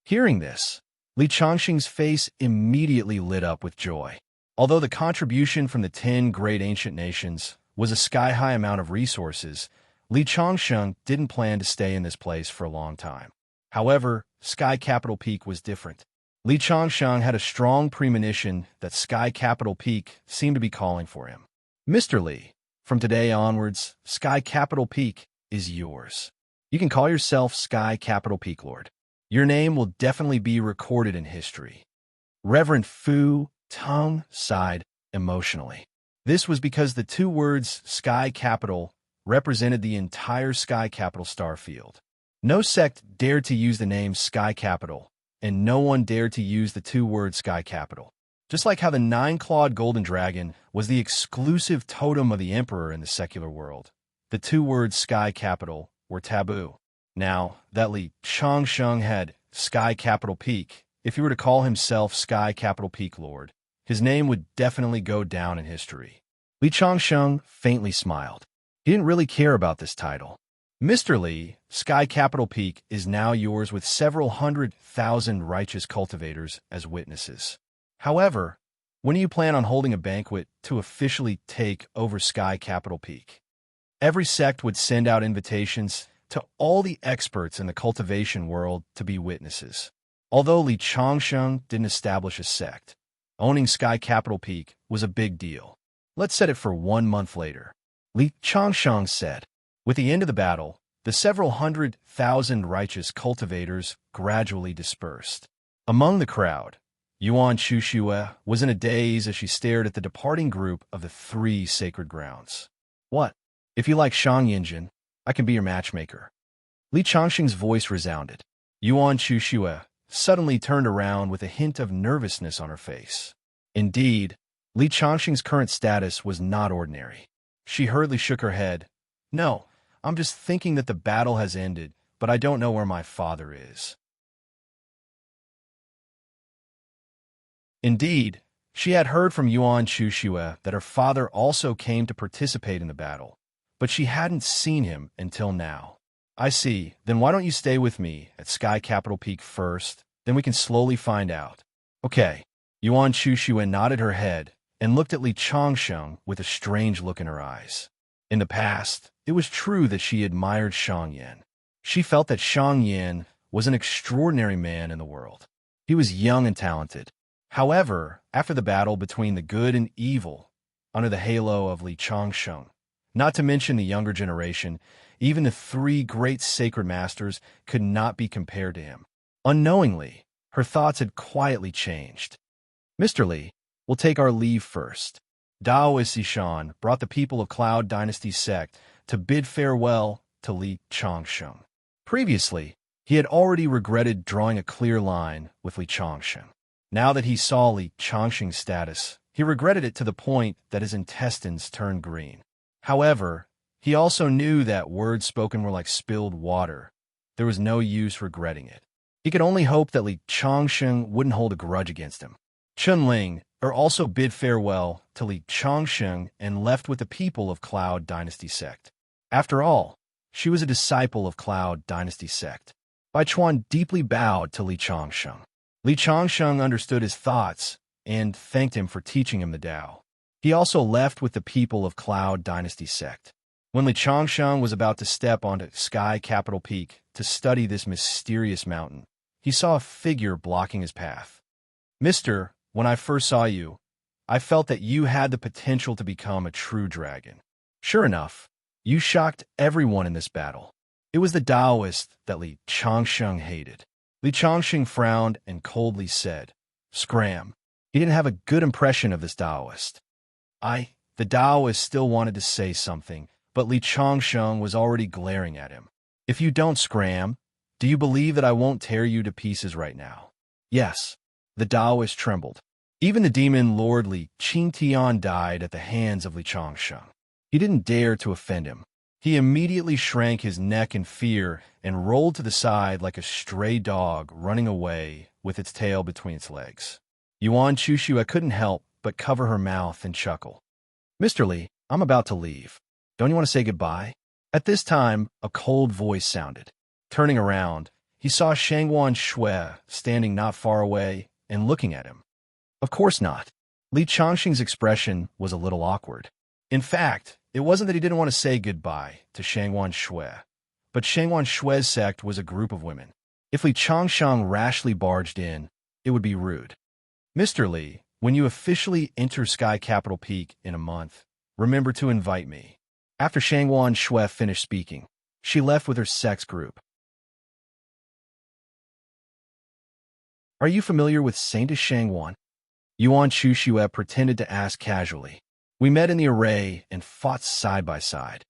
Speaker 1: Hearing this, Li Changsheng's face immediately lit up with joy. Although the contribution from the 10 great ancient nations was a sky-high amount of resources, Li Changsheng didn't plan to stay in this place for a long time. However, Sky Capital Peak was different. Li Changsheng had a strong premonition that Sky Capital Peak seemed to be calling for him. Mr. Li, from today onwards, Sky Capital Peak is yours. You can call yourself Sky Capital Peak Lord. Your name will definitely be recorded in history. Reverend Fu Tong sighed emotionally. This was because the 2 words Sky Capital represented the entire Sky Capital star field. No sect dared to use the name Sky Capital, and no one dared to use the 2 words Sky Capital. Just like how the 9-clawed golden dragon was the exclusive totem of the emperor in the secular world, the 2 words Sky Capital were taboo. Now that Li Changsheng had Sky Capital Peak, if he were to call himself Sky Capital Peak Lord, his name would definitely go down in history. Li Changsheng faintly smiled. He didn't really care about this title. Mr. Lee, Sky Capital Peak is now yours with several 100,000 righteous cultivators as witnesses. However, when do you plan on holding a banquet to officially take over Sky Capital Peak? Every sect would send out invitations to all the experts in the cultivation world to be witnesses. Although Li Changsheng didn't establish a sect, owning Sky Capital Peak was a big deal. Let's set it for 1 month later. Li Changsheng said. With the end of the battle, the several 100,000 righteous cultivators gradually dispersed. Among the crowd, Yuan Chushue was in a daze as she stared at the departing group of the 3 sacred grounds. What? If you like Shang Yinjin, I can be your matchmaker. Li Changsheng's voice resounded. Yuan Chushue suddenly turned around with a hint of nervousness on her face. Indeed, Li Changsheng's current status was not ordinary. She hurriedly shook her head. No, I'm just thinking that the battle has ended, but I don't know where my father is. Indeed, she had heard from Yuan Chushue that her father also came to participate in the battle, but she hadn't seen him until now. I see. Then why don't you stay with me at Sky Capital Peak first? Then we can slowly find out. Okay. Yuan Chushue nodded her head and looked at Li Changsheng with a strange look in her eyes. In the past, it was true that she admired Shang Yan. She felt that Shang Yan was an extraordinary man in the world. He was young and talented. However, after the battle between the good and evil, under the halo of Li Changsheng, not to mention the younger generation, even the 3 great sacred masters could not be compared to him. Unknowingly, her thoughts had quietly changed. Mr. Li, we'll take our leave first. Daoist Xishan brought the people of Cloud Dynasty sect to bid farewell to Li Changsheng. Previously, he had already regretted drawing a clear line with Li Changsheng. Now that he saw Li Changsheng's status, he regretted it to the point that his intestines turned green. However, he also knew that words spoken were like spilled water. There was no use regretting it. He could only hope that Li Changsheng wouldn't hold a grudge against him. Chunling also bid farewell to Li Changsheng and left with the people of Cloud Dynasty sect. After all, she was a disciple of Cloud Dynasty sect. Bai Chuan deeply bowed to Li Changsheng. Li Changsheng understood his thoughts and thanked him for teaching him the Tao. He also left with the people of Cloud Dynasty sect. When Li Changsheng was about to step onto Sky Capital Peak to study this mysterious mountain, he saw a figure blocking his path. Mister, when I first saw you, I felt that you had the potential to become a true dragon. Sure enough, you shocked everyone in this battle. It was the Taoist that Li Changsheng hated. Li Changsheng frowned and coldly said, Scram. He didn't have a good impression of this Taoist. The Taoist still wanted to say something, but Li Changsheng was already glaring at him. If you don't scram, do you believe that I won't tear you to pieces right now? Yes. The Taoist trembled. Even the demon Lord Li Qingtian died at the hands of Li Changsheng. He didn't dare to offend him. He immediately shrank his neck in fear and rolled to the side like a stray dog running away with its tail between its legs. Yuan Chushue couldn't help but cover her mouth and chuckle. Mr. Li, I'm about to leave. Don't you want to say goodbye? At this time, a cold voice sounded. Turning around, he saw Shangguan Shui standing not far away and looking at him. Of course not. Li Changsheng's expression was a little awkward. In fact, it wasn't that he didn't want to say goodbye to Shangguan Shui, but Shangguan Shui's sect was a group of women. If Li Changsheng rashly barged in, it would be rude. Mr. Li, when you officially enter Sky Capital Peak in a month, remember to invite me. After Shangguan Shui finished speaking, she left with her sex group. Are you familiar with Saintess Shangguan? Yuan Chushue pretended to ask casually. We met in the array and fought side by side.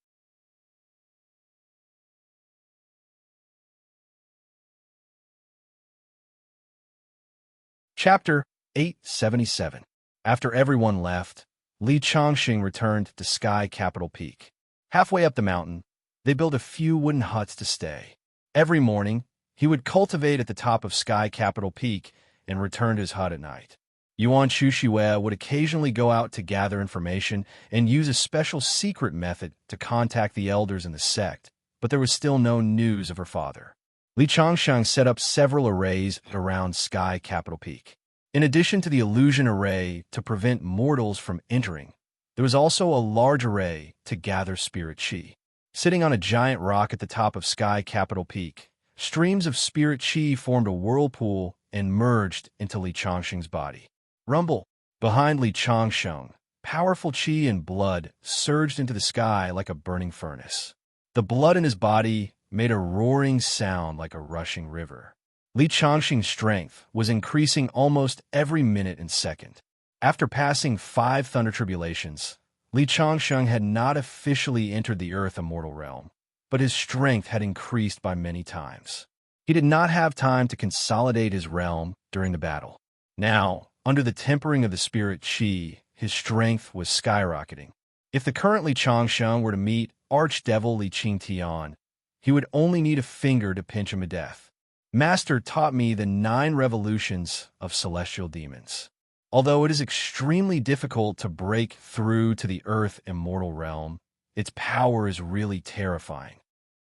Speaker 1: Chapter 877. After everyone left, Li Changsheng returned to Sky Capital Peak. Halfway up the mountain, they built a few wooden huts to stay. Every morning, he would cultivate at the top of Sky Capital Peak and return to his hut at night. Yuan Chushue would occasionally go out to gather information and use a special secret method to contact the elders in the sect but there was still no news of her father. Li Changsheng set up several arrays around Sky Capital Peak. In addition to the illusion array to prevent mortals from entering, there was also a large array to gather spirit chi. Sitting on a giant rock at the top of Sky Capital Peak, streams of spirit chi formed a whirlpool and merged into Li Changsheng's body. Rumble! Behind Li Changsheng, powerful chi and blood surged into the sky like a burning furnace. The blood in his body made a roaring sound like a rushing river. Li Changsheng's strength was increasing almost every minute and second. After passing 5 thunder tribulations, Li Changsheng had not officially entered the Earth Immortal Realm, but his strength had increased by many times. He did not have time to consolidate his realm during the battle. Now, under the tempering of the spirit chi, his strength was skyrocketing. If the current Li Changsheng were to meet Archdevil Li Qingtian, he would only need a finger to pinch him to death. Master taught me the 9 revolutions of celestial demons. Although it is extremely difficult to break through to the Earth Immortal Realm, its power is really terrifying.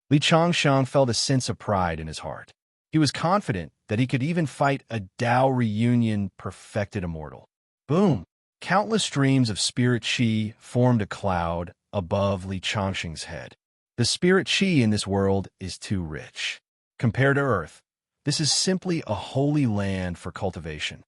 Speaker 1: Li Changsheng felt a sense of pride in his heart. He was confident that he could even fight a Tao reunion perfected immortal. Boom! Countless streams of spirit chi formed a cloud above Li Changsheng's head. The spirit chi in this world is too rich. Compared to Earth, this is simply a holy land for cultivation.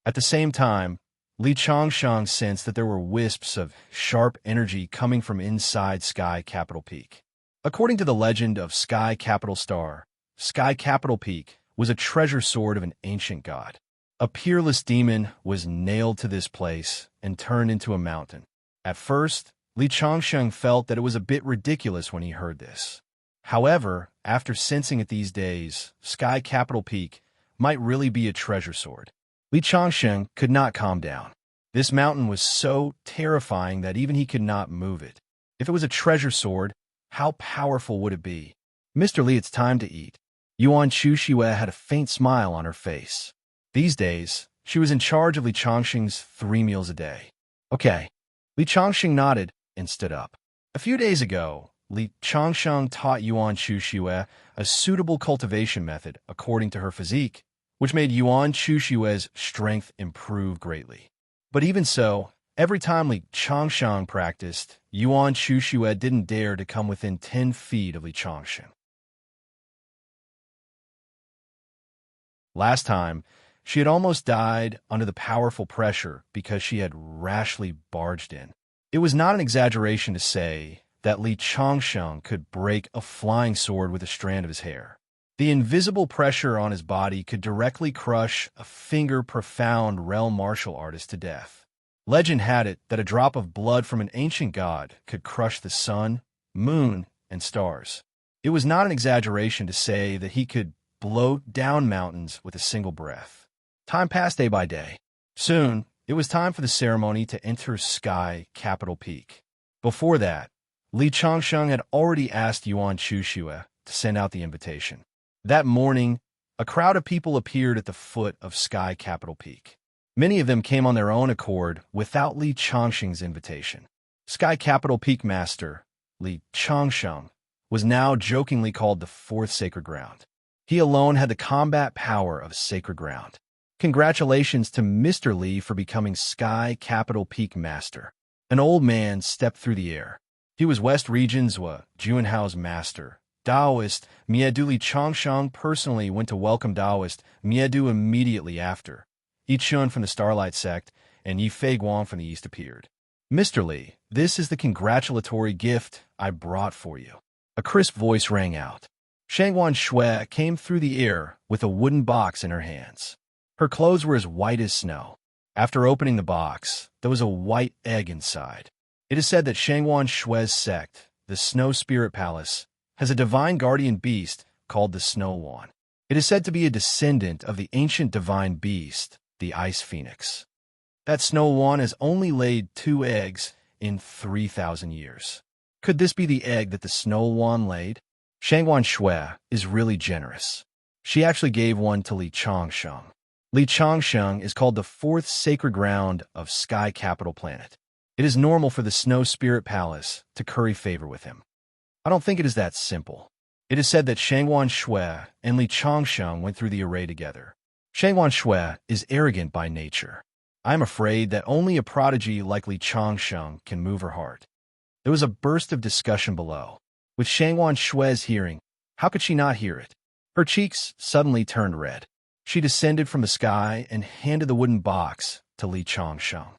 Speaker 1: At the same time, Li Changsheng sensed that there were wisps of sharp energy coming from inside Sky Capital Peak. According to the legend of Sky Capital Star, Sky Capital Peak was a treasure sword of an ancient god. A peerless demon was nailed to this place and turned into a mountain. At first, Li Changsheng felt that it was a bit ridiculous when he heard this. However, after sensing it these days, Sky Capital Peak might really be a treasure sword. Li Changsheng could not calm down. This mountain was so terrifying that even he could not move it. If it was a treasure sword, how powerful would it be? Mr. Li, it's time to eat. Yuan Chuxue had a faint smile on her face. These days, she was in charge of Li Changsheng's 3 meals a day. Okay. Li Changsheng nodded and stood up. A few days ago, Li Changsheng taught Yuan Chuxue a suitable cultivation method according to her physique, which made Yuan Chushue's strength improve greatly. But even so, every time Li Changsheng practiced, Yuan Chushue didn't dare to come within 10 feet of Li Changsheng. Last time, she had almost died under the powerful pressure because she had rashly barged in. It was not an exaggeration to say that Li Changsheng could break a flying sword with a strand of his hair. The invisible pressure on his body could directly crush a finger-profound realm martial artist to death. Legend had it that a drop of blood from an ancient god could crush the sun, moon, and stars. It was not an exaggeration to say that he could blow down mountains with a single breath. Time passed day by day. Soon, it was time for the ceremony to enter Sky Capital Peak. Before that, Li Changsheng had already asked Yuan Chuxue to send out the invitation. That morning, a crowd of people appeared at the foot of Sky Capital Peak. Many of them came on their own accord without Li Changsheng's invitation. Sky Capital Peak Master, Li Changsheng, was now jokingly called the 4th Sacred Ground. He alone had the combat power of Sacred Ground. Congratulations to Mr. Li for becoming Sky Capital Peak Master. An old man stepped through the air. He was West Region Zhua Juanhao's master. Daoist Miedu. Li Changsheng personally went to welcome Daoist Miedu immediately after. Yi Chun from the Starlight Sect and Yi Fei Guang from the East appeared. Mr. Li, this is the congratulatory gift I brought for you. A crisp voice rang out. Shangguan Shui came through the air with a wooden box in her hands. Her clothes were as white as snow. After opening the box, there was a white egg inside. It is said that Shangguan Shui's sect, the Snow Spirit Palace, has a divine guardian beast called the Snow Wan. It is said to be a descendant of the ancient divine beast, the Ice Phoenix. That Snow Wan has only laid 2 eggs in 3,000 years. Could this be the egg that the Snow Wan laid? Shangguan Shui is really generous. She actually gave one to Li Changsheng. Li Changsheng is called the 4th Sacred Ground of Sky Capital Planet. It is normal for the Snow Spirit Palace to curry favor with him. I don't think it is that simple. It is said that Shangwan Shui and Li Changsheng went through the array together. Shangwan Shui is arrogant by nature. I am afraid that only a prodigy like Li Changsheng can move her heart. There was a burst of discussion below. With Shangwan Shui's hearing, how could she not hear it? Her cheeks suddenly turned red. She descended from the sky and handed the wooden box to Li Changsheng.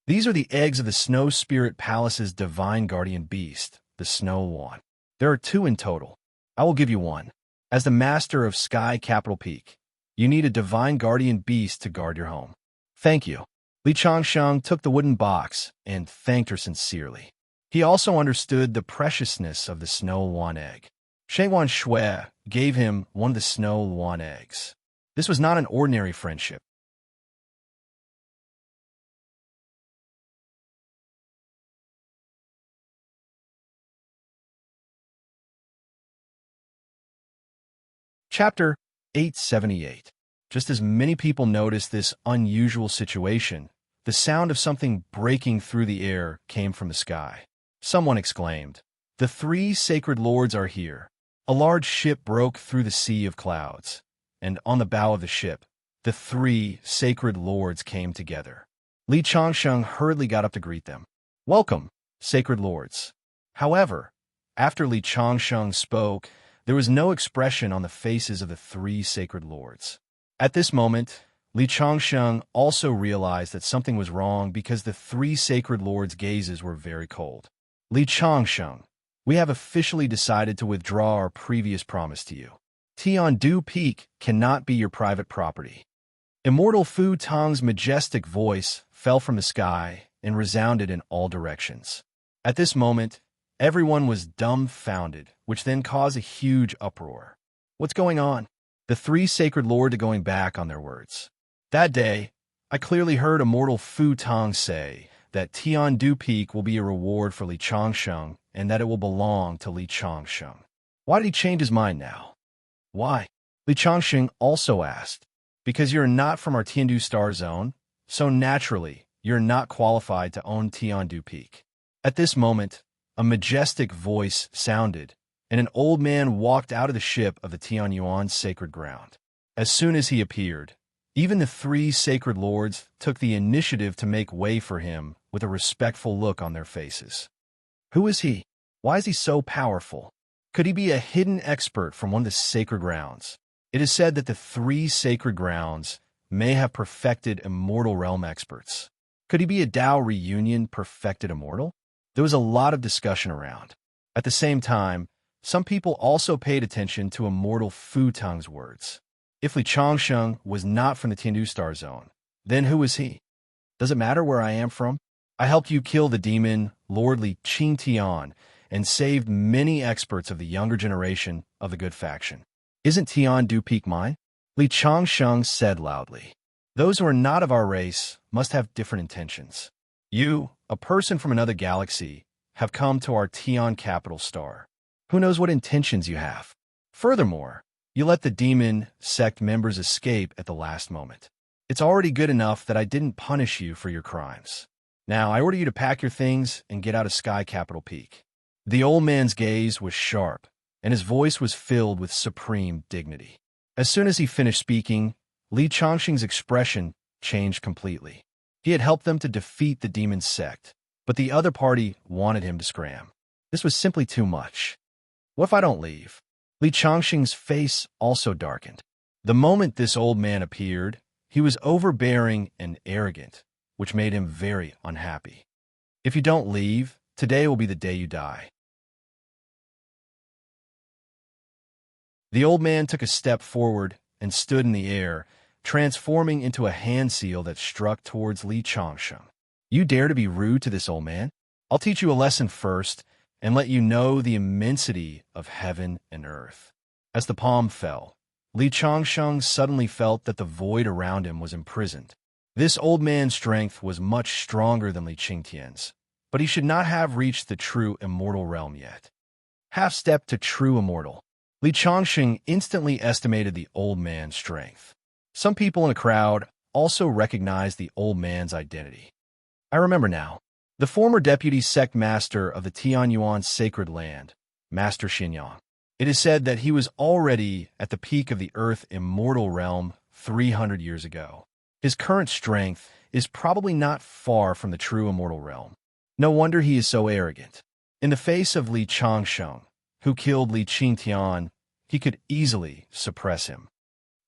Speaker 1: These are the eggs of the Snow Spirit Palace's divine guardian beast, the Snow One. There are 2 in total. I will give you one. As the master of Sky Capital Peak, you need a divine guardian beast to guard your home. Thank you. Li Changsheng took the wooden box and thanked her sincerely. He also understood the preciousness of the Snow One egg. Shangwan Shui gave him one of the Snow One eggs. This was not an ordinary friendship. Chapter 878. Just as many people noticed this unusual situation, the sound of something breaking through the air came from the sky. Someone exclaimed, "The 3 sacred lords are here." A large ship broke through the sea of clouds, and on the bow of the ship, the 3 sacred lords came together. Li Changsheng hurriedly got up to greet them. "Welcome, sacred lords." However, after Li Changsheng spoke, there was no expression on the faces of the 3 sacred lords. At this moment, Li Changsheng also realized that something was wrong because the 3 sacred lords' gazes were very cold. "Li Changsheng, we have officially decided to withdraw our previous promise to you. Tiandu Peak cannot be your private property." Immortal Fu Tong's majestic voice fell from the sky and resounded in all directions. At this moment, everyone was dumbfounded, which then caused a huge uproar. What's going on? The 3 sacred lords are going back on their words. That day, I clearly heard Immortal Fu Tong say that Tiandu Peak will be a reward for Li Changsheng and that it will belong to Li Changsheng. Why did he change his mind now? Why? Li Changsheng also asked. Because you're not from our Tiandu Star Zone, so naturally, you're not qualified to own Tiandu Peak. At this moment, a majestic voice sounded, and an old man walked out of the ship of the Tianyuan sacred ground. As soon as he appeared, even the 3 sacred lords took the initiative to make way for him with a respectful look on their faces. Who is he? Why is he so powerful? Could he be a hidden expert from one of the sacred grounds? It is said that the 3 sacred grounds may have perfected immortal realm experts. Could he be a Dao reunion perfected immortal? There was a lot of discussion around. At the same time, some people also paid attention to Immortal Fu Tong's words. If Li Changsheng was not from the Tiandu Star Zone, then who is he? Does it matter where I am from? I helped you kill the demon Lord Li Qingtian and saved many experts of the younger generation of the good faction. Isn't Tiandu Peak mine? Li Changsheng said loudly. Those who are not of our race must have different intentions. You, a person from another galaxy, have come to our Tian capital star. Who knows what intentions you have? Furthermore, you let the demon sect members escape at the last moment. It's already good enough that I didn't punish you for your crimes. Now, I order you to pack your things and get out of Sky Capital Peak. The old man's gaze was sharp, and his voice was filled with supreme dignity. As soon as he finished speaking, Li Changsheng's expression changed completely. He had helped them to defeat the demon sect, but the other party wanted him to scram. This was simply too much. What if I don't leave? Li Changsheng's face also darkened. The moment this old man appeared, he was overbearing and arrogant, which made him very unhappy. If you don't leave, today will be the day you die. The old man took a step forward and stood in the air, transforming into a hand seal that struck towards Li Changsheng. You dare to be rude to this old man? I'll teach you a lesson first and let you know the immensity of heaven and earth. As the palm fell, Li Changsheng suddenly felt that the void around him was imprisoned. This old man's strength was much stronger than Li Qingtian's, but he should not have reached the true immortal realm yet. Half step to true immortal. Li Changsheng instantly estimated the old man's strength. Some people in the crowd also recognized the old man's identity. I remember now. The former deputy sect master of the Tianyuan sacred land, Master Xinyang. It is said that he was already at the peak of the Earth immortal realm 300 years ago. His current strength is probably not far from the true immortal realm. No wonder he is so arrogant. In the face of Li Changsheng, who killed Li Qingtian, he could easily suppress him.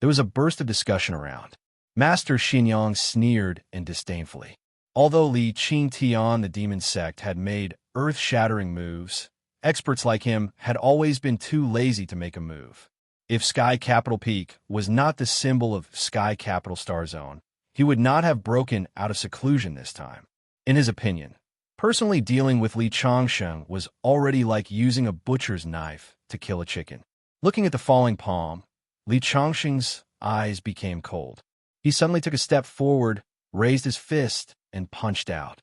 Speaker 1: There was a burst of discussion around. Master Xinyang sneered and disdainfully. Although Li Qingtian, the demon sect, had made earth-shattering moves, experts like him had always been too lazy to make a move. If Sky Capital Peak was not the symbol of Sky Capital Star Zone, he would not have broken out of seclusion this time. In his opinion, personally dealing with Li Changsheng was already like using a butcher's knife to kill a chicken. Looking at the falling palm, Li Changsheng's eyes became cold. He suddenly took a step forward, raised his fist, and punched out.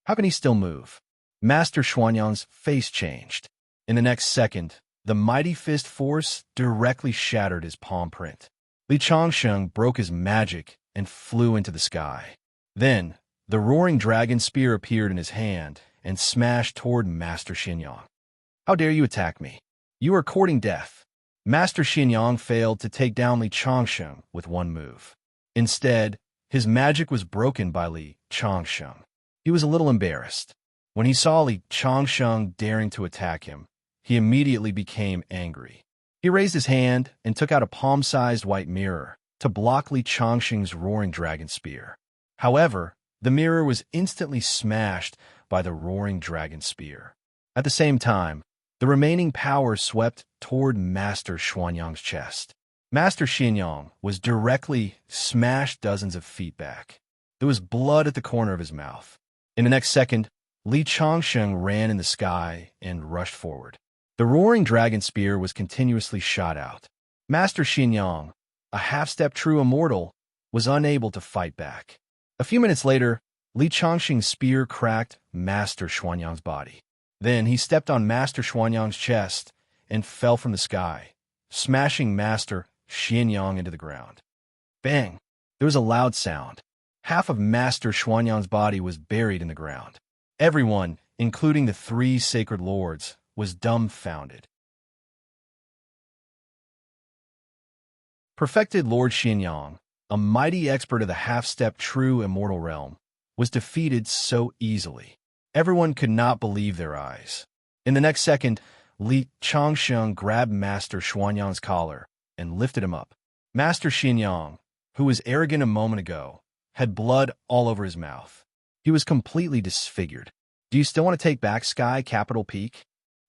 Speaker 1: How can he still move? Master Xuanyang's face changed. In the next second, the mighty fist force directly shattered his palm print. Li Changsheng broke his magic and flew into the sky. Then, the roaring dragon spear appeared in his hand and smashed toward Master Xinyang. How dare you attack me? You are courting death. Master Xinyang failed to take down Li Changsheng with one move. Instead, his magic was broken by Li Changsheng. He was a little embarrassed. When he saw Li Changsheng daring to attack him, he immediately became angry. He raised his hand and took out a palm-sized white mirror to block Li Changsheng's roaring dragon spear. However, the mirror was instantly smashed by the roaring dragon spear. At the same time, the remaining power swept toward Master Xuanyang's chest. Master Xinyang was directly smashed dozens of feet back. There was blood at the corner of his mouth. In the next second, Li Changsheng ran in the sky and rushed forward. The roaring dragon spear was continuously shot out. Master Xinyang, a half-step true immortal, was unable to fight back. A few minutes later, Li Changsheng's spear cracked Master Xuanyang's body. Then he stepped on Master Xuanyang's chest and fell from the sky, smashing Master Xinyang into the ground. Bang! There was a loud sound. Half of Master Xuanyang's body was buried in the ground. Everyone, including the three sacred lords, was dumbfounded. Perfected Lord Xinyang, a mighty expert of the half-step true immortal realm, was defeated so easily. Everyone could not believe their eyes. In the next second, Li Changsheng grabbed Master Xuanyang's collar and lifted him up. Master Xinyang, who was arrogant a moment ago, had blood all over his mouth. He was completely disfigured. Do you still want to take back Sky Capital Peak?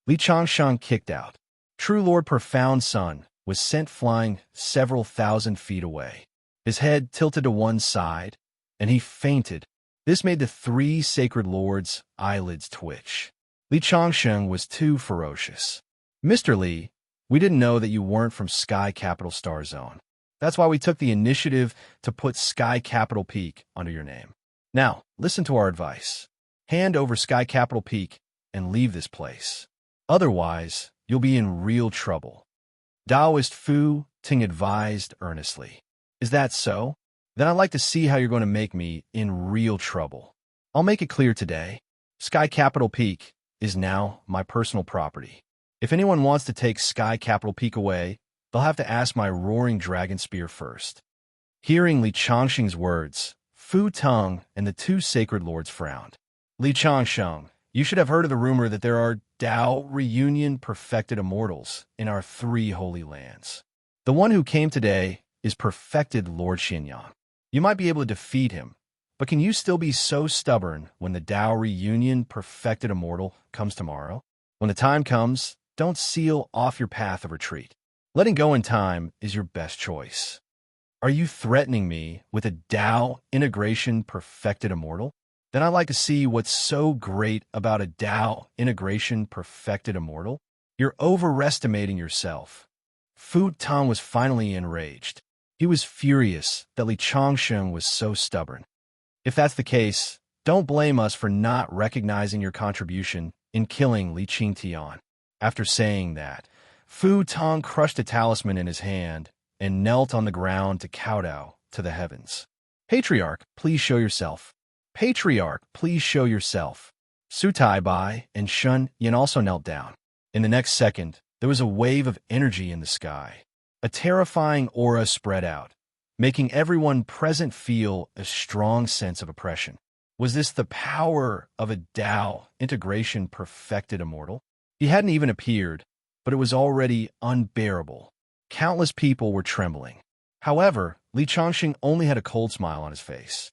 Speaker 1: Li Changsheng kicked out. True Lord Profound Sun was sent flying several thousand feet away. His head tilted to one side, and he fainted. This made the three sacred lords' eyelids twitch. Li Changsheng was too ferocious. Mr. Li, we didn't know that you weren't from Sky Capital Star Zone. That's why we took the initiative to put Sky Capital Peak under your name. Now, listen to our advice. Hand over Sky Capital Peak and leave this place. Otherwise, you'll be in real trouble. Taoist Fu Ting advised earnestly. Is that so? Then I'd like to see how you're going to make me in real trouble. I'll make it clear today. Sky Capital Peak is now my personal property. If anyone wants to take Sky Capital Peak away, they'll have to ask my roaring dragon spear first. Hearing Li Changsheng's words, Fu Teng and the two sacred lords frowned. Li Changsheng, you should have heard of the rumor that there are Tao reunion perfected immortals in our three holy lands. The one who came today is perfected Lord Xinyang. You might be able to defeat him, but can you still be so stubborn when the Tao reunion perfected immortal comes tomorrow? When the time comes, don't seal off your path of retreat. Letting go in time is your best choice. Are you threatening me with a Tao integration perfected immortal? Then I'd like to see what's so great about a Tao integration perfected immortal. You're overestimating yourself. Fu Tang was finally enraged. He was furious that Li Changsheng was so stubborn. If that's the case, don't blame us for not recognizing your contribution in killing Li Qingtian. After saying that, Fu Tang crushed a talisman in his hand and knelt on the ground to kowtow to the heavens. Patriarch, please show yourself. Patriarch, please show yourself. Su Tai Bai and Shun Yin also knelt down. In the next second, there was a wave of energy in the sky. A terrifying aura spread out, making everyone present feel a strong sense of oppression. Was this the power of a Tao integration perfected immortal? He hadn't even appeared, but it was already unbearable. Countless people were trembling. However, Li Changxing only had a cold smile on his face.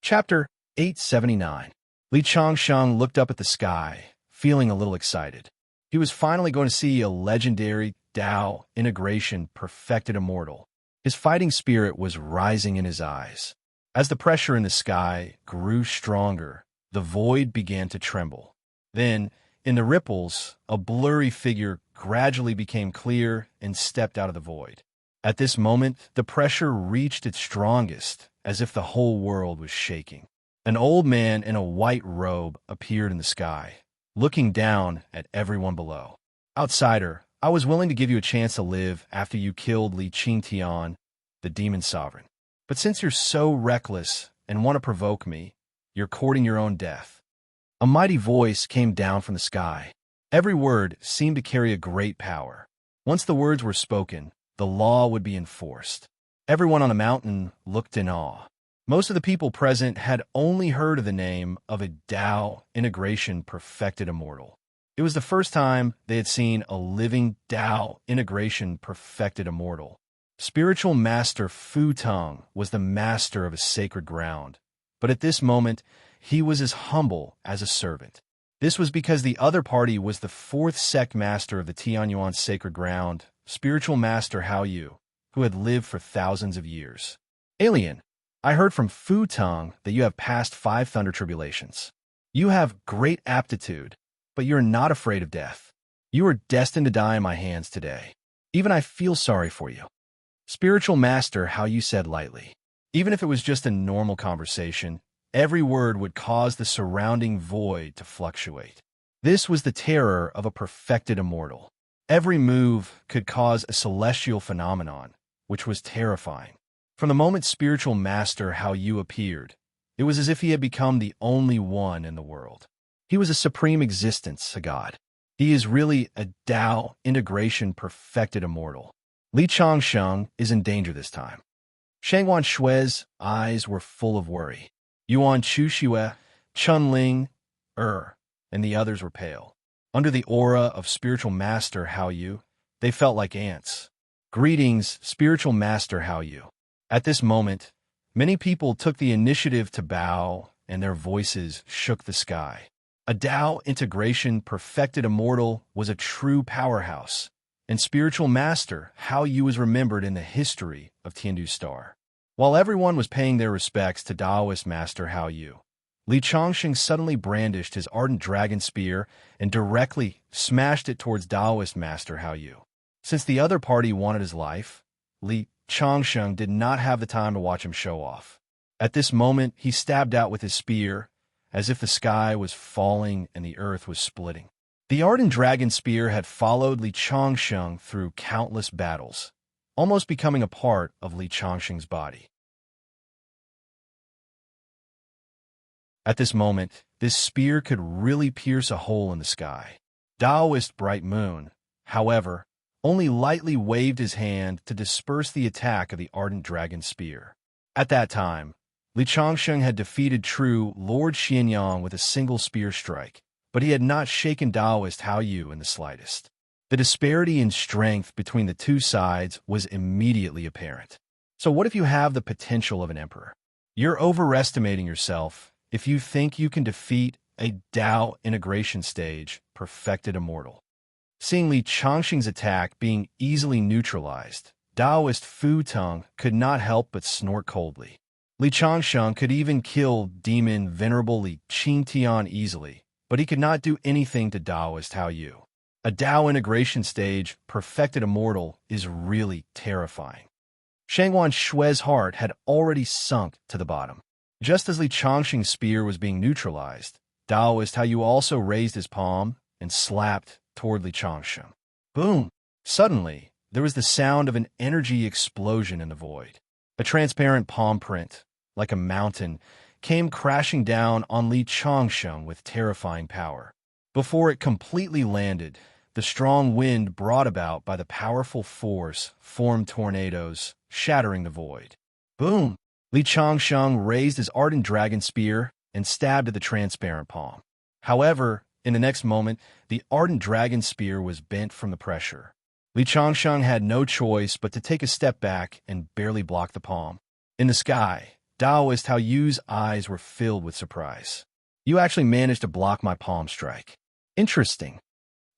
Speaker 1: Chapter 879. Li Changsheng looked up at the sky, feeling a little excited. He was finally going to see a legendary Tao integration perfected immortal. His fighting spirit was rising in his eyes. As the pressure in the sky grew stronger, the void began to tremble. Then, in the ripples, a blurry figure gradually became clear and stepped out of the void. At this moment, the pressure reached its strongest, as if the whole world was shaking. An old man in a white robe appeared in the sky, looking down at everyone below. Outsider, I was willing to give you a chance to live after you killed Li Qingtian, the demon sovereign. But since you're so reckless and want to provoke me, you're courting your own death. A mighty voice came down from the sky. Every word seemed to carry a great power. Once the words were spoken, the law would be enforced. Everyone on the mountain looked in awe. Most of the people present had only heard of the name of a Tao integration perfected immortal. It was the first time they had seen a living Tao integration perfected immortal. Spiritual Master Fu Tong was the master of a sacred ground, but at this moment, he was as humble as a servant. This was because the other party was the fourth sect master of the Tianyuan sacred ground, Spiritual Master Hao Yu, who had lived for thousands of years. Alien, I heard from Fu Tong that you have passed 5 thunder tribulations. You have great aptitude, but you're not afraid of death. You are destined to die in my hands today. Even I feel sorry for you. Spiritual Master Hao Yu said lightly. Even if it was just a normal conversation, every word would cause the surrounding void to fluctuate. This was the terror of a perfected immortal. Every move could cause a celestial phenomenon, which was terrifying. From the moment Spiritual Master Hao Yu appeared, it was as if he had become the only one in the world. He was a supreme existence, a god. He is really a Tao integration perfected immortal. Li Changsheng is in danger this time. Shangwan Shui's eyes were full of worry. Yuan Chuxue, Chunling, and the others were pale. Under the aura of Spiritual Master Hao Yu, they felt like ants. Greetings, Spiritual Master Hao Yu. At this moment, many people took the initiative to bow, and their voices shook the sky. A Tao integration perfected immortal was a true powerhouse, and Spiritual Master Hao Yu was remembered in the history of Tiandu Star. While everyone was paying their respects to Taoist Master Hao Yu, Li Changxing suddenly brandished his ardent dragon spear and directly smashed it towards Taoist Master Hao Yu. Since the other party wanted his life, Li Changsheng did not have the time to watch him show off. At this moment, he stabbed out with his spear, as if the sky was falling and the earth was splitting. The ardent dragon spear had followed Li Changsheng through countless battles, almost becoming a part of Li Changsheng's body. At this moment, this spear could really pierce a hole in the sky. Taoist Bright Moon, however, only lightly waved his hand to disperse the attack of the ardent dragon spear. At that time, Li Changsheng had defeated true Lord Xianyang with a single spear strike, but he had not shaken Taoist Hao Yu in the slightest. The disparity in strength between the two sides was immediately apparent. So what if you have the potential of an emperor? You're overestimating yourself if you think you can defeat a Tao integration stage perfected immortal. Seeing Li Changxing's attack being easily neutralized, Taoist Fu Tong could not help but snort coldly. Li Changsheng could even kill demon Venerable Li Qingtian easily, but he could not do anything to Taoist Hao Yu. A Tao integration stage perfected immortal is really terrifying. Shangwan Shui's heart had already sunk to the bottom. Just as Li Changxing's spear was being neutralized, Taoist Hao Yu also raised his palm and slapped toward Li Changsheng. Boom! Suddenly, there was the sound of an energy explosion in the void. A transparent palm print, like a mountain, came crashing down on Li Changsheng with terrifying power. Before it completely landed, the strong wind brought about by the powerful force formed tornadoes, shattering the void. Boom! Li Changsheng raised his ardent dragon spear and stabbed at the transparent palm. However, in the next moment, the ardent dragon spear was bent from the pressure. Li Changsheng had no choice but to take a step back and barely block the palm. In the sky, Taoist Hao Yu's eyes were filled with surprise. "You actually managed to block my palm strike. Interesting."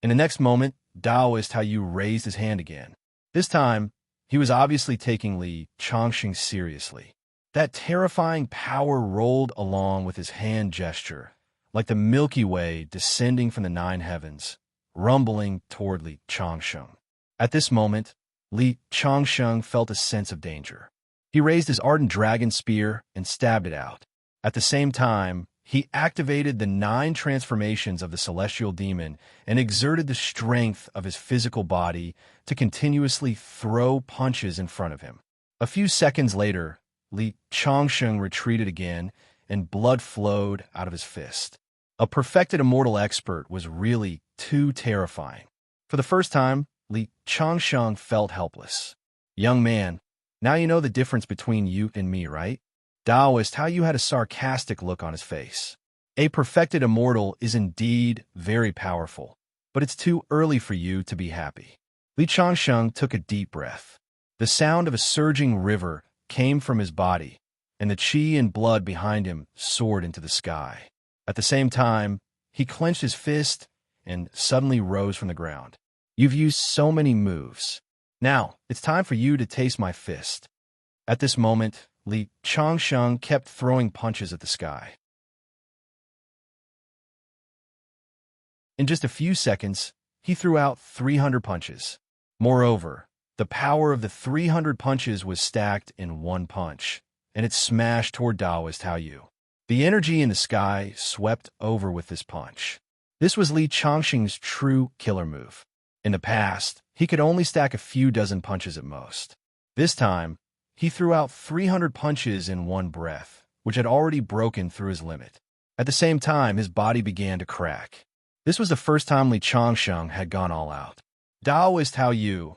Speaker 1: In the next moment, Taoist Hao Yu raised his hand again. This time, he was obviously taking Li Changsheng seriously. That terrifying power rolled along with his hand gesture, like the Milky Way descending from the nine heavens, rumbling toward Li Changsheng. At this moment, Li Changsheng felt a sense of danger. He raised his ardent dragon spear and stabbed it out. At the same time, he activated the 9 transformations of the celestial demon and exerted the strength of his physical body to continuously throw punches in front of him. A few seconds later, Li Changsheng retreated again, and blood flowed out of his fist. A perfected immortal expert was really too terrifying. For the first time, Li Changsheng felt helpless. "Young man, now you know the difference between you and me, right?" Taoist Hao Yu had a sarcastic look on his face. "A perfected immortal is indeed very powerful, but it's too early for you to be happy." Li Changsheng took a deep breath. The sound of a surging river came from his body, and the qi and blood behind him soared into the sky. At the same time, he clenched his fist and suddenly rose from the ground. "You've used so many moves. Now, it's time for you to taste my fist." At this moment, Li Changsheng kept throwing punches at the sky. In just a few seconds, he threw out 300 punches. Moreover, the power of the 300 punches was stacked in one punch, and it smashed toward Taoist Hao Yu. The energy in the sky swept over with this punch. This was Li Changsheng's true killer move. In the past, he could only stack a few dozen punches at most. This time, he threw out 300 punches in one breath, which had already broken through his limit. At the same time, his body began to crack. This was the first time Li Changsheng had gone all out. Taoist Hao Yu,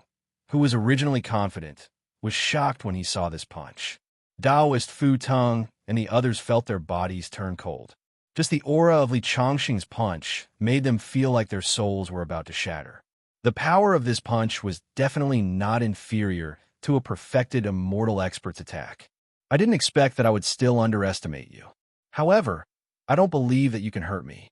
Speaker 1: who was originally confident, was shocked when he saw this punch. Taoist Fu Teng and the others felt their bodies turn cold. Just the aura of Li Changsheng's punch made them feel like their souls were about to shatter. The power of this punch was definitely not inferior to a perfected immortal expert's attack. "I didn't expect that I would still underestimate you. However, I don't believe that you can hurt me."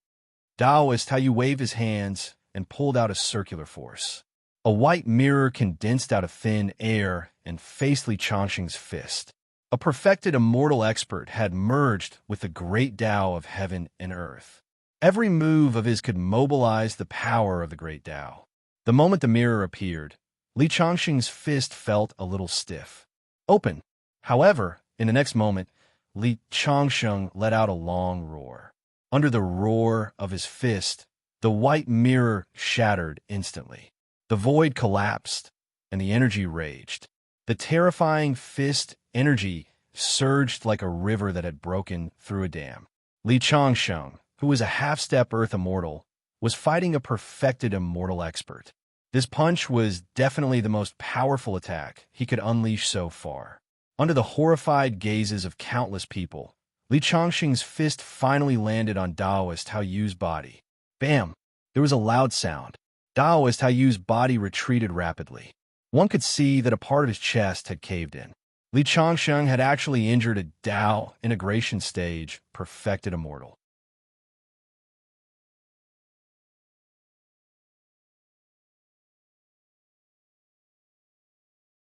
Speaker 1: Taoist Hao Yu waved his hands and pulled out a circular force. A white mirror condensed out of thin air and faced Li Changsheng's fist. A perfected immortal expert had merged with the great Tao of heaven and earth. Every move of his could mobilize the power of the great Tao. The moment the mirror appeared, Li Changsheng's fist felt a little stiff. Open. However, in the next moment, Li Changsheng let out a long roar. Under the roar of his fist, the white mirror shattered instantly. The void collapsed, and the energy raged. The terrifying fist energy surged like a river that had broken through a dam. Li Changsheng, who was a half-step Earth immortal, was fighting a perfected immortal expert. This punch was definitely the most powerful attack he could unleash so far. Under the horrified gazes of countless people, Li Changsheng's fist finally landed on Taoist Hao Yu's body. Bam! There was a loud sound. Taoist Hao Yu's body retreated rapidly. One could see that a part of his chest had caved in. Li Changsheng had actually injured a Tao integration stage perfected immortal.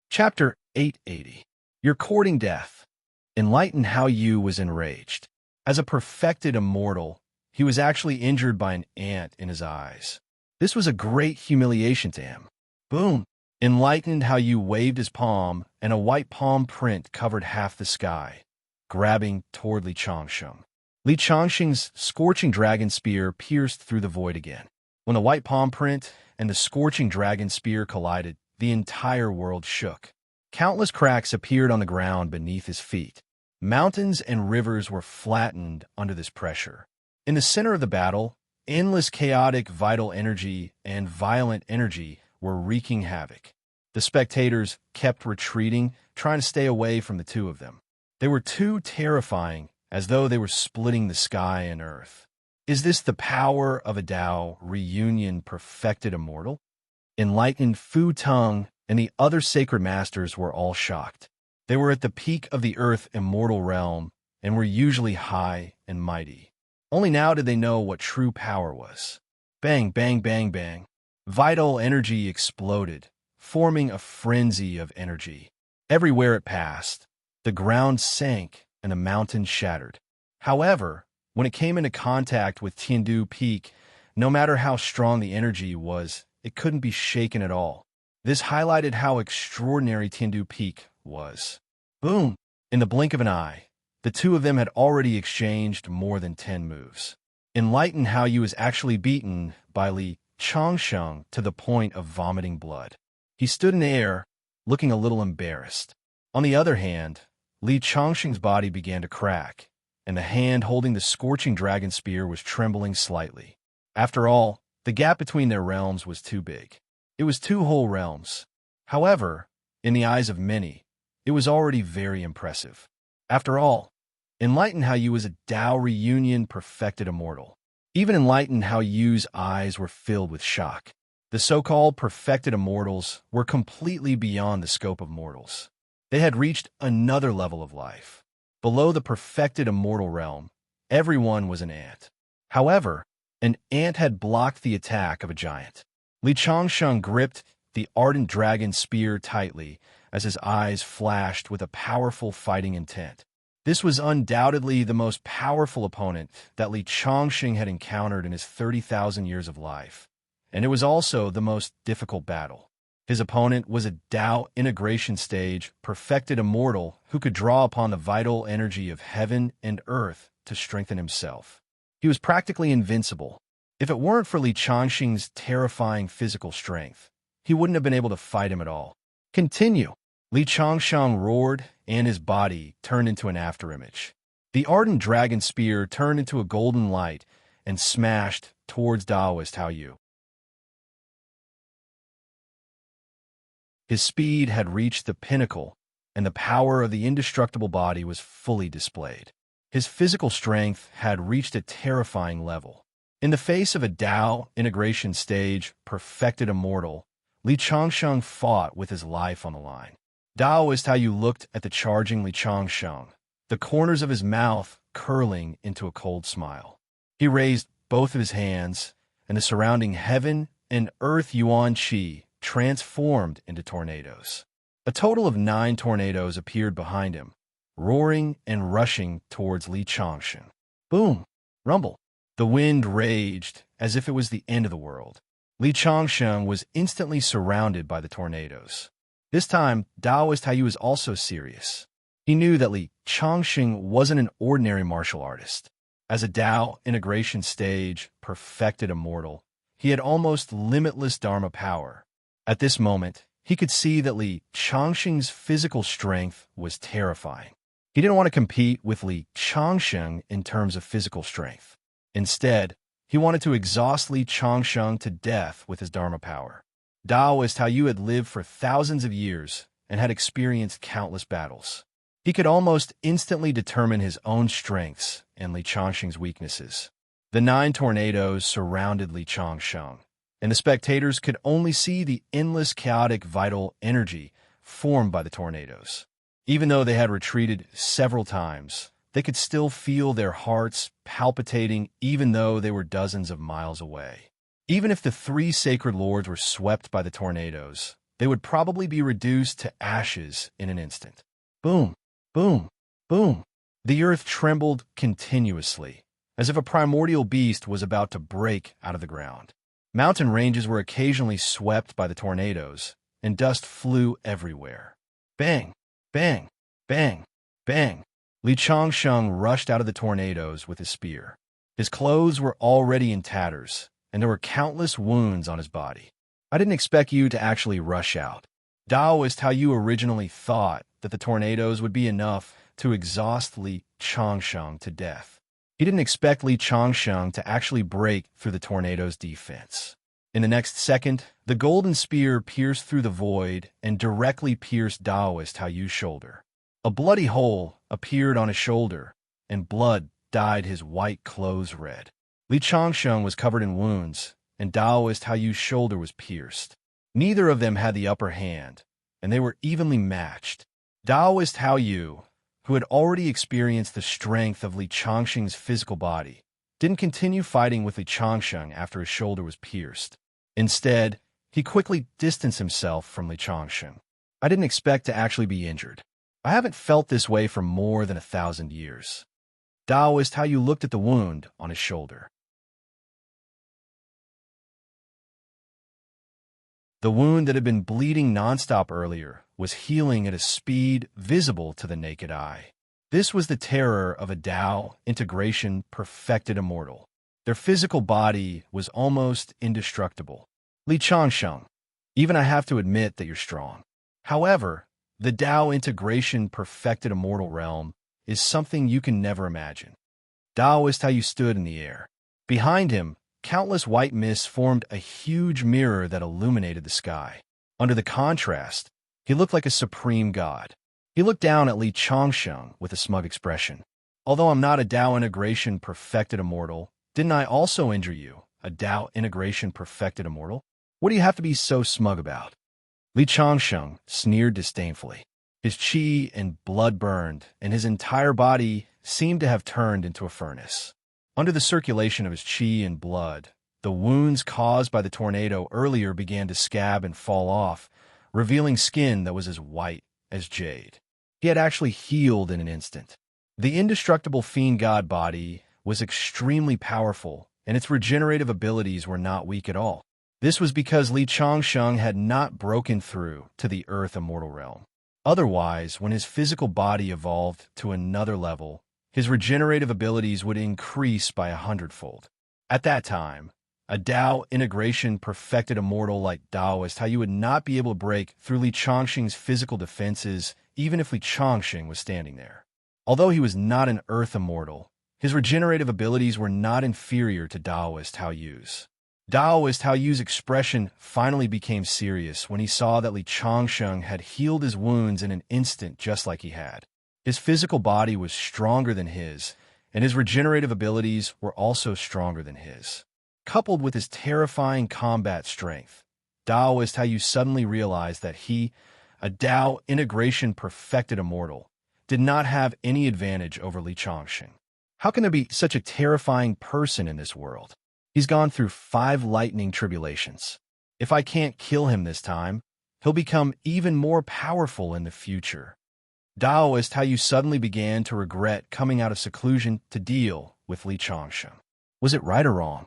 Speaker 1: Chapter 880. You're courting death. Enlightened Hao Yu was enraged. As a perfected immortal, he was actually injured by an ant in his eyes. This was a great humiliation to him. Boom! Enlightened Hao Yu waved his palm, and a white palm print covered half the sky, grabbing toward Li Changsheng. Li Changsheng's scorching dragon spear pierced through the void again. When the white palm print and the scorching dragon spear collided, the entire world shook. Countless cracks appeared on the ground beneath his feet. Mountains and rivers were flattened under this pressure. In the center of the battle, endless chaotic vital energy and violent energy were wreaking havoc. The spectators kept retreating, trying to stay away from the two of them. They were too terrifying, as though they were splitting the sky and earth. Is this the power of a Tao reunion perfected immortal? Enlightened Fu Teng and the other sacred masters were all shocked. They were at the peak of the earth immortal realm and were usually high and mighty. Only now did they know what true power was. Bang, bang, bang, bang. Vital energy exploded, forming a frenzy of energy. Everywhere it passed, the ground sank and the mountains shattered. However, when it came into contact with Tiandu Peak, no matter how strong the energy was, it couldn't be shaken at all. This highlighted how extraordinary Tiandu Peak was. Boom! In the blink of an eye, the two of them had already exchanged more than 10 moves. Enlighten How You was actually beaten by Li Changsheng to the point of vomiting blood. He stood in the air, looking a little embarrassed. On the other hand, Li Changsheng's body began to crack, and the hand holding the scorching dragon spear was trembling slightly. After all, the gap between their realms was too big. It was 2 whole realms. However, in the eyes of many, it was already very impressive. After all, Enlighten How You was a Tao reunion perfected immortal. Even Enlighten How You's eyes were filled with shock. The so-called perfected immortals were completely beyond the scope of mortals. They had reached another level of life. Below the perfected immortal realm, everyone was an ant. However, an ant had blocked the attack of a giant. Li Changsheng gripped the ardent dragon spear tightly as his eyes flashed with a powerful fighting intent. This was undoubtedly the most powerful opponent that Li Changsheng had encountered in his 30,000 years of life, and it was also the most difficult battle. His opponent was a Tao integration stage, perfected immortal who could draw upon the vital energy of heaven and earth to strengthen himself. He was practically invincible. If it weren't for Li Changsheng's terrifying physical strength, he wouldn't have been able to fight him at all. Continue! Li Changsheng roared, and his body turned into an afterimage. The ardent dragon spear turned into a golden light and smashed towards Taoist Hao Yu. His speed had reached the pinnacle, and the power of the indestructible body was fully displayed. His physical strength had reached a terrifying level. In the face of a Tao integration stage, perfected immortal, Li Changsheng fought with his life on the line. Taoist Hao Yu looked at the charging Li Changsheng, the corners of his mouth curling into a cold smile. He raised both of his hands, and the surrounding heaven and earth Yuan Qi transformed into tornadoes. A total of 9 tornadoes appeared behind him, roaring and rushing towards Li Changsheng. Boom! Rumble! The wind raged as if it was the end of the world. Li Changsheng was instantly surrounded by the tornadoes. This time, Taoist Hao Yu was also serious. He knew that Li Changsheng wasn't an ordinary martial artist. As a Tao integration stage, perfected immortal, he had almost limitless Dharma power. At this moment, he could see that Li Changsheng's physical strength was terrifying. He didn't want to compete with Li Changsheng in terms of physical strength. Instead, he wanted to exhaust Li Changsheng to death with his Dharma power. Taoist Hao Yu had lived for thousands of years and had experienced countless battles. He could almost instantly determine his own strengths and Li Changsheng's weaknesses. The 9 tornadoes surrounded Li Changsheng, and the spectators could only see the endless chaotic vital energy formed by the tornadoes. Even though they had retreated several times, they could still feel their hearts palpitating even though they were dozens of miles away. Even if the 3 sacred lords were swept by the tornadoes, they would probably be reduced to ashes in an instant. Boom, boom, boom. The earth trembled continuously, as if a primordial beast was about to break out of the ground. Mountain ranges were occasionally swept by the tornadoes, and dust flew everywhere. Bang, bang, bang, bang. Li Changsheng rushed out of the tornadoes with his spear. His clothes were already in tatters, and there were countless wounds on his body. I didn't expect you to actually rush out. Taoist Hao Yu originally thought that the tornadoes would be enough to exhaust Li Changsheng to death. He didn't expect Li Changsheng to actually break through the tornado's defense. In the next second, the golden spear pierced through the void and directly pierced Daoist Haoyu's shoulder. A bloody hole appeared on his shoulder, and blood dyed his white clothes red. Li Changsheng was covered in wounds, and Daoist Haoyu's shoulder was pierced. Neither of them had the upper hand, and they were evenly matched. Daoist Haoyu, who had already experienced the strength of Li Changsheng's physical body, didn't continue fighting with Li Changsheng after his shoulder was pierced. Instead, he quickly distanced himself from Li Changsheng. I didn't expect to actually be injured. I haven't felt this way for more than 1,000 years. Daoist Haoyu looked at the wound on his shoulder. The wound that had been bleeding nonstop earlier was healing at a speed visible to the naked eye. This was the terror of a Dao integration perfected immortal. Their physical body was almost indestructible. Li Changsheng, even I have to admit that you're strong. However, the Dao integration perfected immortal realm is something you can never imagine. Daoist Haoyu stood in the air. Behind him, countless white mists formed a huge mirror that illuminated the sky. Under the contrast, he looked like a supreme god. He looked down at Li Changsheng with a smug expression. Although I'm not a Dao integration perfected immortal, didn't I also injure you, a Dao integration perfected immortal? What do you have to be so smug about? Li Changsheng sneered disdainfully. His qi and blood burned, and his entire body seemed to have turned into a furnace. Under the circulation of his qi and blood, the wounds caused by the tornado earlier began to scab and fall off, revealing skin that was as white as jade. He had actually healed in an instant. The indestructible fiend god body was extremely powerful, and its regenerative abilities were not weak at all. This was because Li Changsheng had not broken through to the earth immortal realm. Otherwise, when his physical body evolved to another level, his regenerative abilities would increase by 100-fold. At that time, a Dao integration perfected immortal like Daoist Haoyu would not be able to break through Li Changsheng's physical defenses even if Li Changsheng was standing there. Although he was not an earth immortal, his regenerative abilities were not inferior to Daoist Haoyu's. Daoist Haoyu's expression finally became serious when he saw that Li Changsheng had healed his wounds in an instant just like he had. His physical body was stronger than his, and his regenerative abilities were also stronger than his. Coupled with his terrifying combat strength, Daoist Haoyu suddenly realized that he, a Dao integration perfected immortal, did not have any advantage over Li Changsheng. How can there be such a terrifying person in this world? He's gone through 5 lightning tribulations. If I can't kill him this time, he'll become even more powerful in the future. Daoist Haoyu suddenly began to regret coming out of seclusion to deal with Li Changsheng. Was it right or wrong?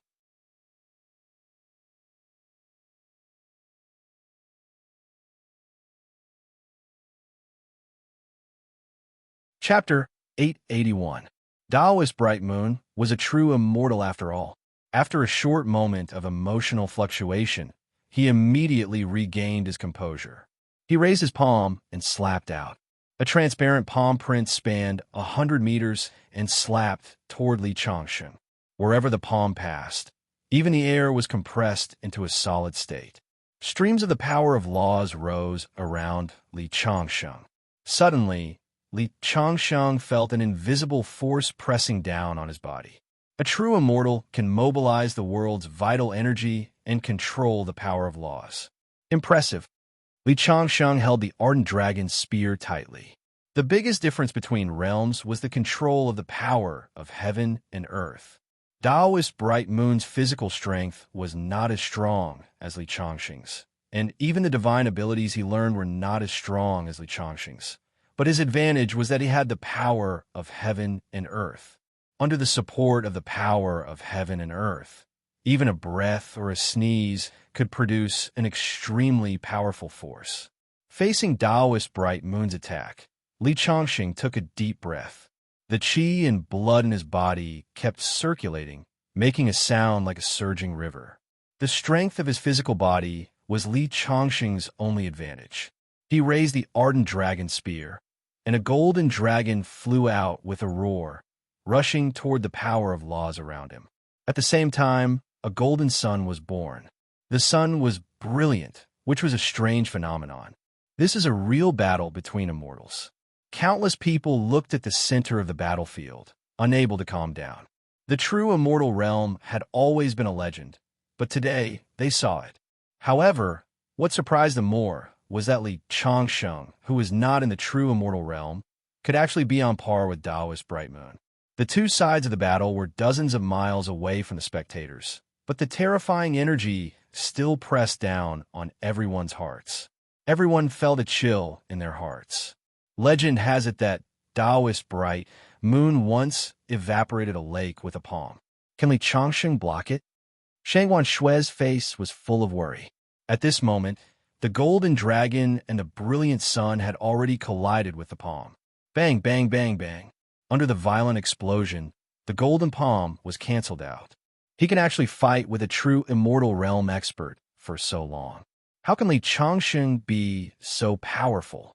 Speaker 1: Chapter 881. Daoist Bright Moon was a true immortal after all. After a short moment of emotional fluctuation, he immediately regained his composure. He raised his palm and slapped out. A transparent palm print spanned 100 meters and slapped toward Li Changsheng. Wherever the palm passed, even the air was compressed into a solid state. Streams of the power of laws rose around Li Changsheng. Suddenly, Li Changsheng felt an invisible force pressing down on his body. A true immortal can mobilize the world's vital energy and control the power of laws. Impressive. Li Changsheng held the ardent dragon's spear tightly. The biggest difference between realms was the control of the power of heaven and earth. Daoist Bright Moon's physical strength was not as strong as Li Changsheng's, and even the divine abilities he learned were not as strong as Li Changsheng's. But his advantage was that he had the power of heaven and earth. Under the support of the power of heaven and earth, even a breath or a sneeze could produce an extremely powerful force. Facing Daoist Bright Moon's attack, Li Changsheng took a deep breath. The qi and blood in his body kept circulating, making a sound like a surging river. The strength of his physical body was Li Changsheng's only advantage. He raised the ardent dragon spear, and a golden dragon flew out with a roar, rushing toward the power of laws around him. At the same time, a golden sun was born. The sun was brilliant, which was a strange phenomenon. This is a real battle between immortals. Countless people looked at the center of the battlefield, unable to calm down. The true immortal realm had always been a legend, but today they saw it. However, what surprised them more was that Li Changsheng, who was not in the true immortal realm, could actually be on par with Taoist Bright Moon. The two sides of the battle were dozens of miles away from the spectators, but the terrifying energy still pressed down on everyone's hearts. Everyone felt a chill in their hearts. Legend has it that Taoist Bright Moon once evaporated a lake with a palm. Can Li Changsheng block it? Shang Wanshui's face was full of worry. At this moment, the golden dragon and the brilliant sun had already collided with the palm. Bang, bang, bang, bang. Under the violent explosion, the golden palm was cancelled out. He can actually fight with a true immortal realm expert for so long. How can Li Changsheng be so powerful?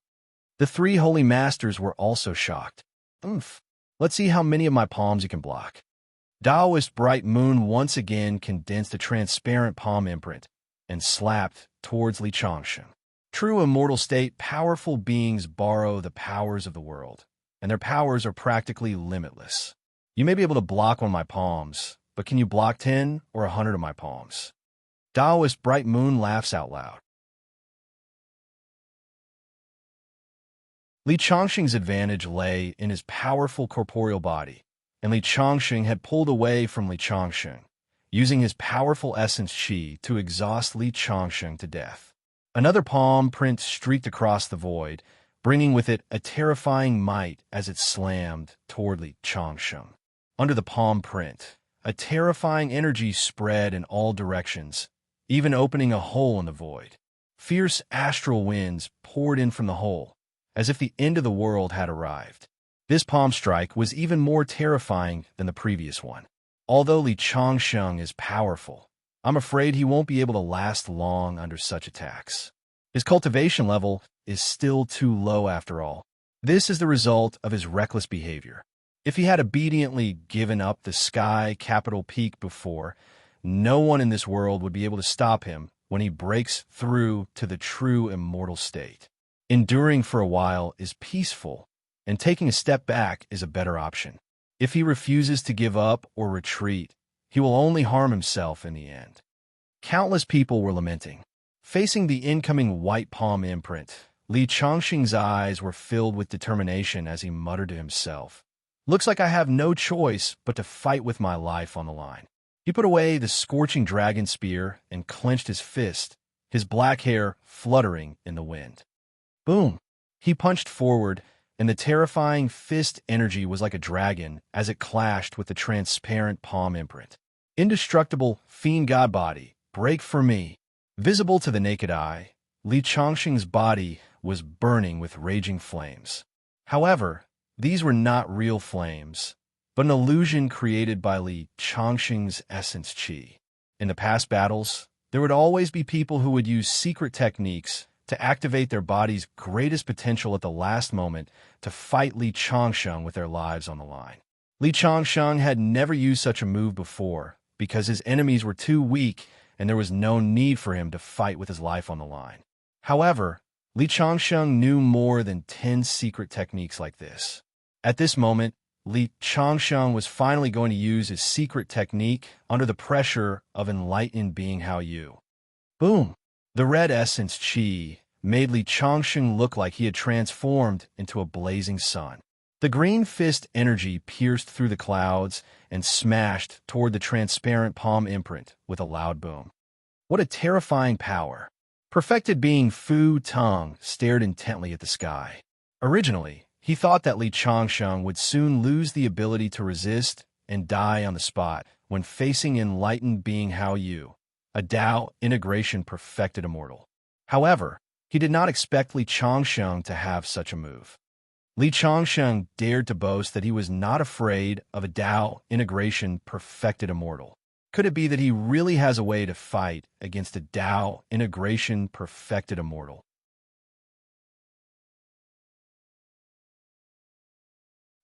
Speaker 1: The three holy masters were also shocked. Let's see how many of my palms you can block. Taoist Bright Moon once again condensed a transparent palm imprint and slapped towards Li Changsheng. True immortal state, powerful beings borrow the powers of the world, and their powers are practically limitless. You may be able to block one of my palms, but can you block 10 or 100 of my palms? Taoist Bright Moon laughs out loud. Li Changsheng's advantage lay in his powerful corporeal body, and Li Changsheng had pulled away from Li Changsheng, using his powerful essence qi to exhaust Li Changsheng to death. Another palm print streaked across the void, bringing with it a terrifying might as it slammed toward Li Changsheng. Under the palm print, a terrifying energy spread in all directions, even opening a hole in the void. Fierce astral winds poured in from the hole, as if the end of the world had arrived. This palm strike was even more terrifying than the previous one. Although Li Changsheng is powerful, I'm afraid he won't be able to last long under such attacks. His cultivation level is still too low after all. This is the result of his reckless behavior. If he had obediently given up the sky capital peak before, no one in this world would be able to stop him when he breaks through to the true immortal state. Enduring for a while is peaceful, and taking a step back is a better option. If he refuses to give up or retreat, he will only harm himself in the end. Countless people were lamenting. Facing the incoming white palm imprint, Li Changsheng's eyes were filled with determination as he muttered to himself, "Looks like I have no choice but to fight with my life on the line." He put away the scorching dragon spear and clenched his fist, his black hair fluttering in the wind. Boom! He punched forward, and the terrifying fist energy was like a dragon as it clashed with the transparent palm imprint. Indestructible fiend god body, break for me. Visible to the naked eye, Li Changsheng's body was burning with raging flames. However, these were not real flames, but an illusion created by Li Changsheng's essence qi. In the past battles, there would always be people who would use secret techniques to activate their body's greatest potential at the last moment to fight Li Changsheng with their lives on the line. Li Changsheng had never used such a move before because his enemies were too weak and there was no need for him to fight with his life on the line. However, Li Changsheng knew more than 10 secret techniques like this. At this moment, Li Changsheng was finally going to use his secret technique under the pressure of enlightened being Hao Yu. Boom! The red essence qi made Li Changsheng look like he had transformed into a blazing sun. The green fist energy pierced through the clouds and smashed toward the transparent palm imprint with a loud boom. What a terrifying power! Perfected being Fu Tong stared intently at the sky. Originally, he thought that Li Changsheng would soon lose the ability to resist and die on the spot when facing enlightened being Hao Yu, a Tao integration perfected immortal. However, he did not expect Li Changsheng to have such a move. Li Changsheng dared to boast that he was not afraid of a Tao integration perfected immortal. Could it be that he really has a way to fight against a Tao integration perfected immortal?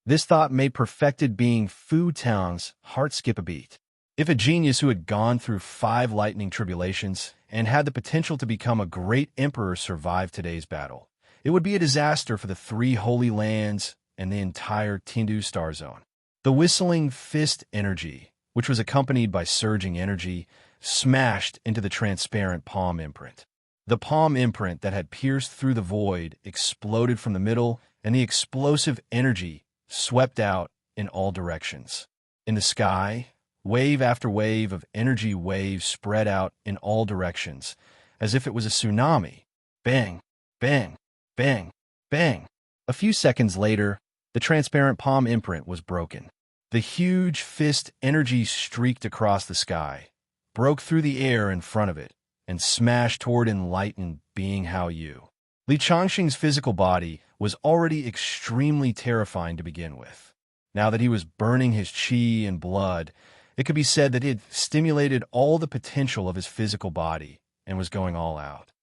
Speaker 1: This thought made perfected being Fu Tang's heart skip a beat. If a genius who had gone through 5 lightning tribulations and had the potential to become a great emperor survived today's battle, it would be a disaster for the 3 holy lands and the entire Tindu star zone. The whistling fist energy, which was accompanied by surging energy, smashed into the transparent palm imprint. The palm imprint that had pierced through the void exploded from the middle, and the explosive energy swept out in all directions. In the sky, wave after wave of energy waves spread out in all directions, as if it was a tsunami. Bang, bang, bang, bang. A few seconds later, the transparent palm imprint was broken. The huge fist energy streaked across the sky, broke through the air in front of it, and smashed toward enlightened being Hao Yu. Li Changxing's physical body was already extremely terrifying to begin with. Now that he was burning his qi and blood, it could be said that he had stimulated all the potential of his physical body and was going all out.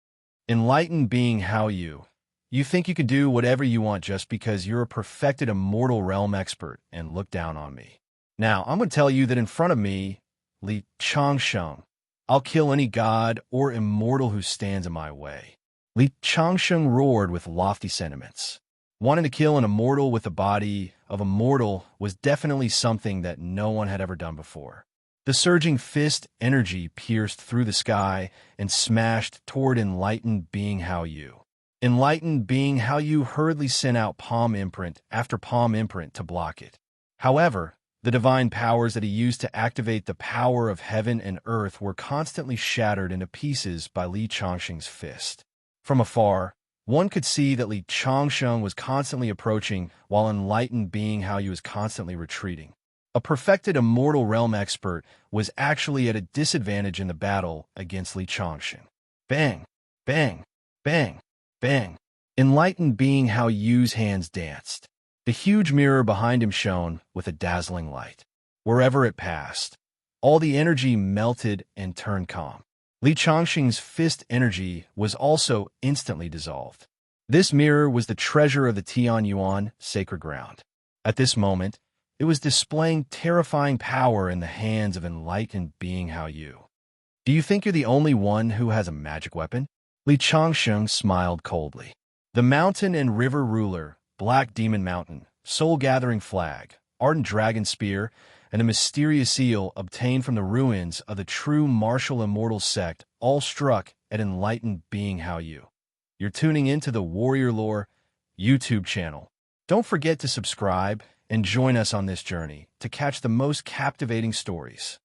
Speaker 1: Enlightened being Hao Yu, you think you can do whatever you want just because you're a perfected immortal realm expert and look down on me. Now, I'm going to tell you that in front of me, Li Changsheng, I'll kill any god or immortal who stands in my way. Li Changsheng roared with lofty sentiments. Wanting to kill an immortal with the body of a mortal was definitely something that no one had ever done before. The surging fist energy pierced through the sky and smashed toward enlightened being Hao Yu. Enlightened being Hao Yu hurriedly sent out palm imprint after palm imprint to block it. However, the divine powers that he used to activate the power of heaven and earth were constantly shattered into pieces by Li Changsheng's fist. From afar, one could see that Li Changsheng was constantly approaching while enlightened being Hao Yu was constantly retreating. A perfected immortal realm expert was actually at a disadvantage in the battle against Li Changsheng. Bang, bang, bang, bang. Enlightened being Hao Yu's hands danced. The huge mirror behind him shone with a dazzling light. Wherever it passed, all the energy melted and turned calm. Li Changxing's fist energy was also instantly dissolved. This mirror was the treasure of the Tianyuan sacred ground. At this moment, it was displaying terrifying power in the hands of enlightened being Hao Yu. Do you think you're the only one who has a magic weapon? Li Changsheng smiled coldly. The mountain and river ruler, Black Demon Mountain, soul-gathering flag, ardent dragon spear, and a mysterious seal obtained from the ruins of the true martial immortal sect all struck at enlightened being Hao Yu. You're tuning into the Warrior Lore YouTube channel. Don't forget to subscribe and join us on this journey to catch the most captivating stories.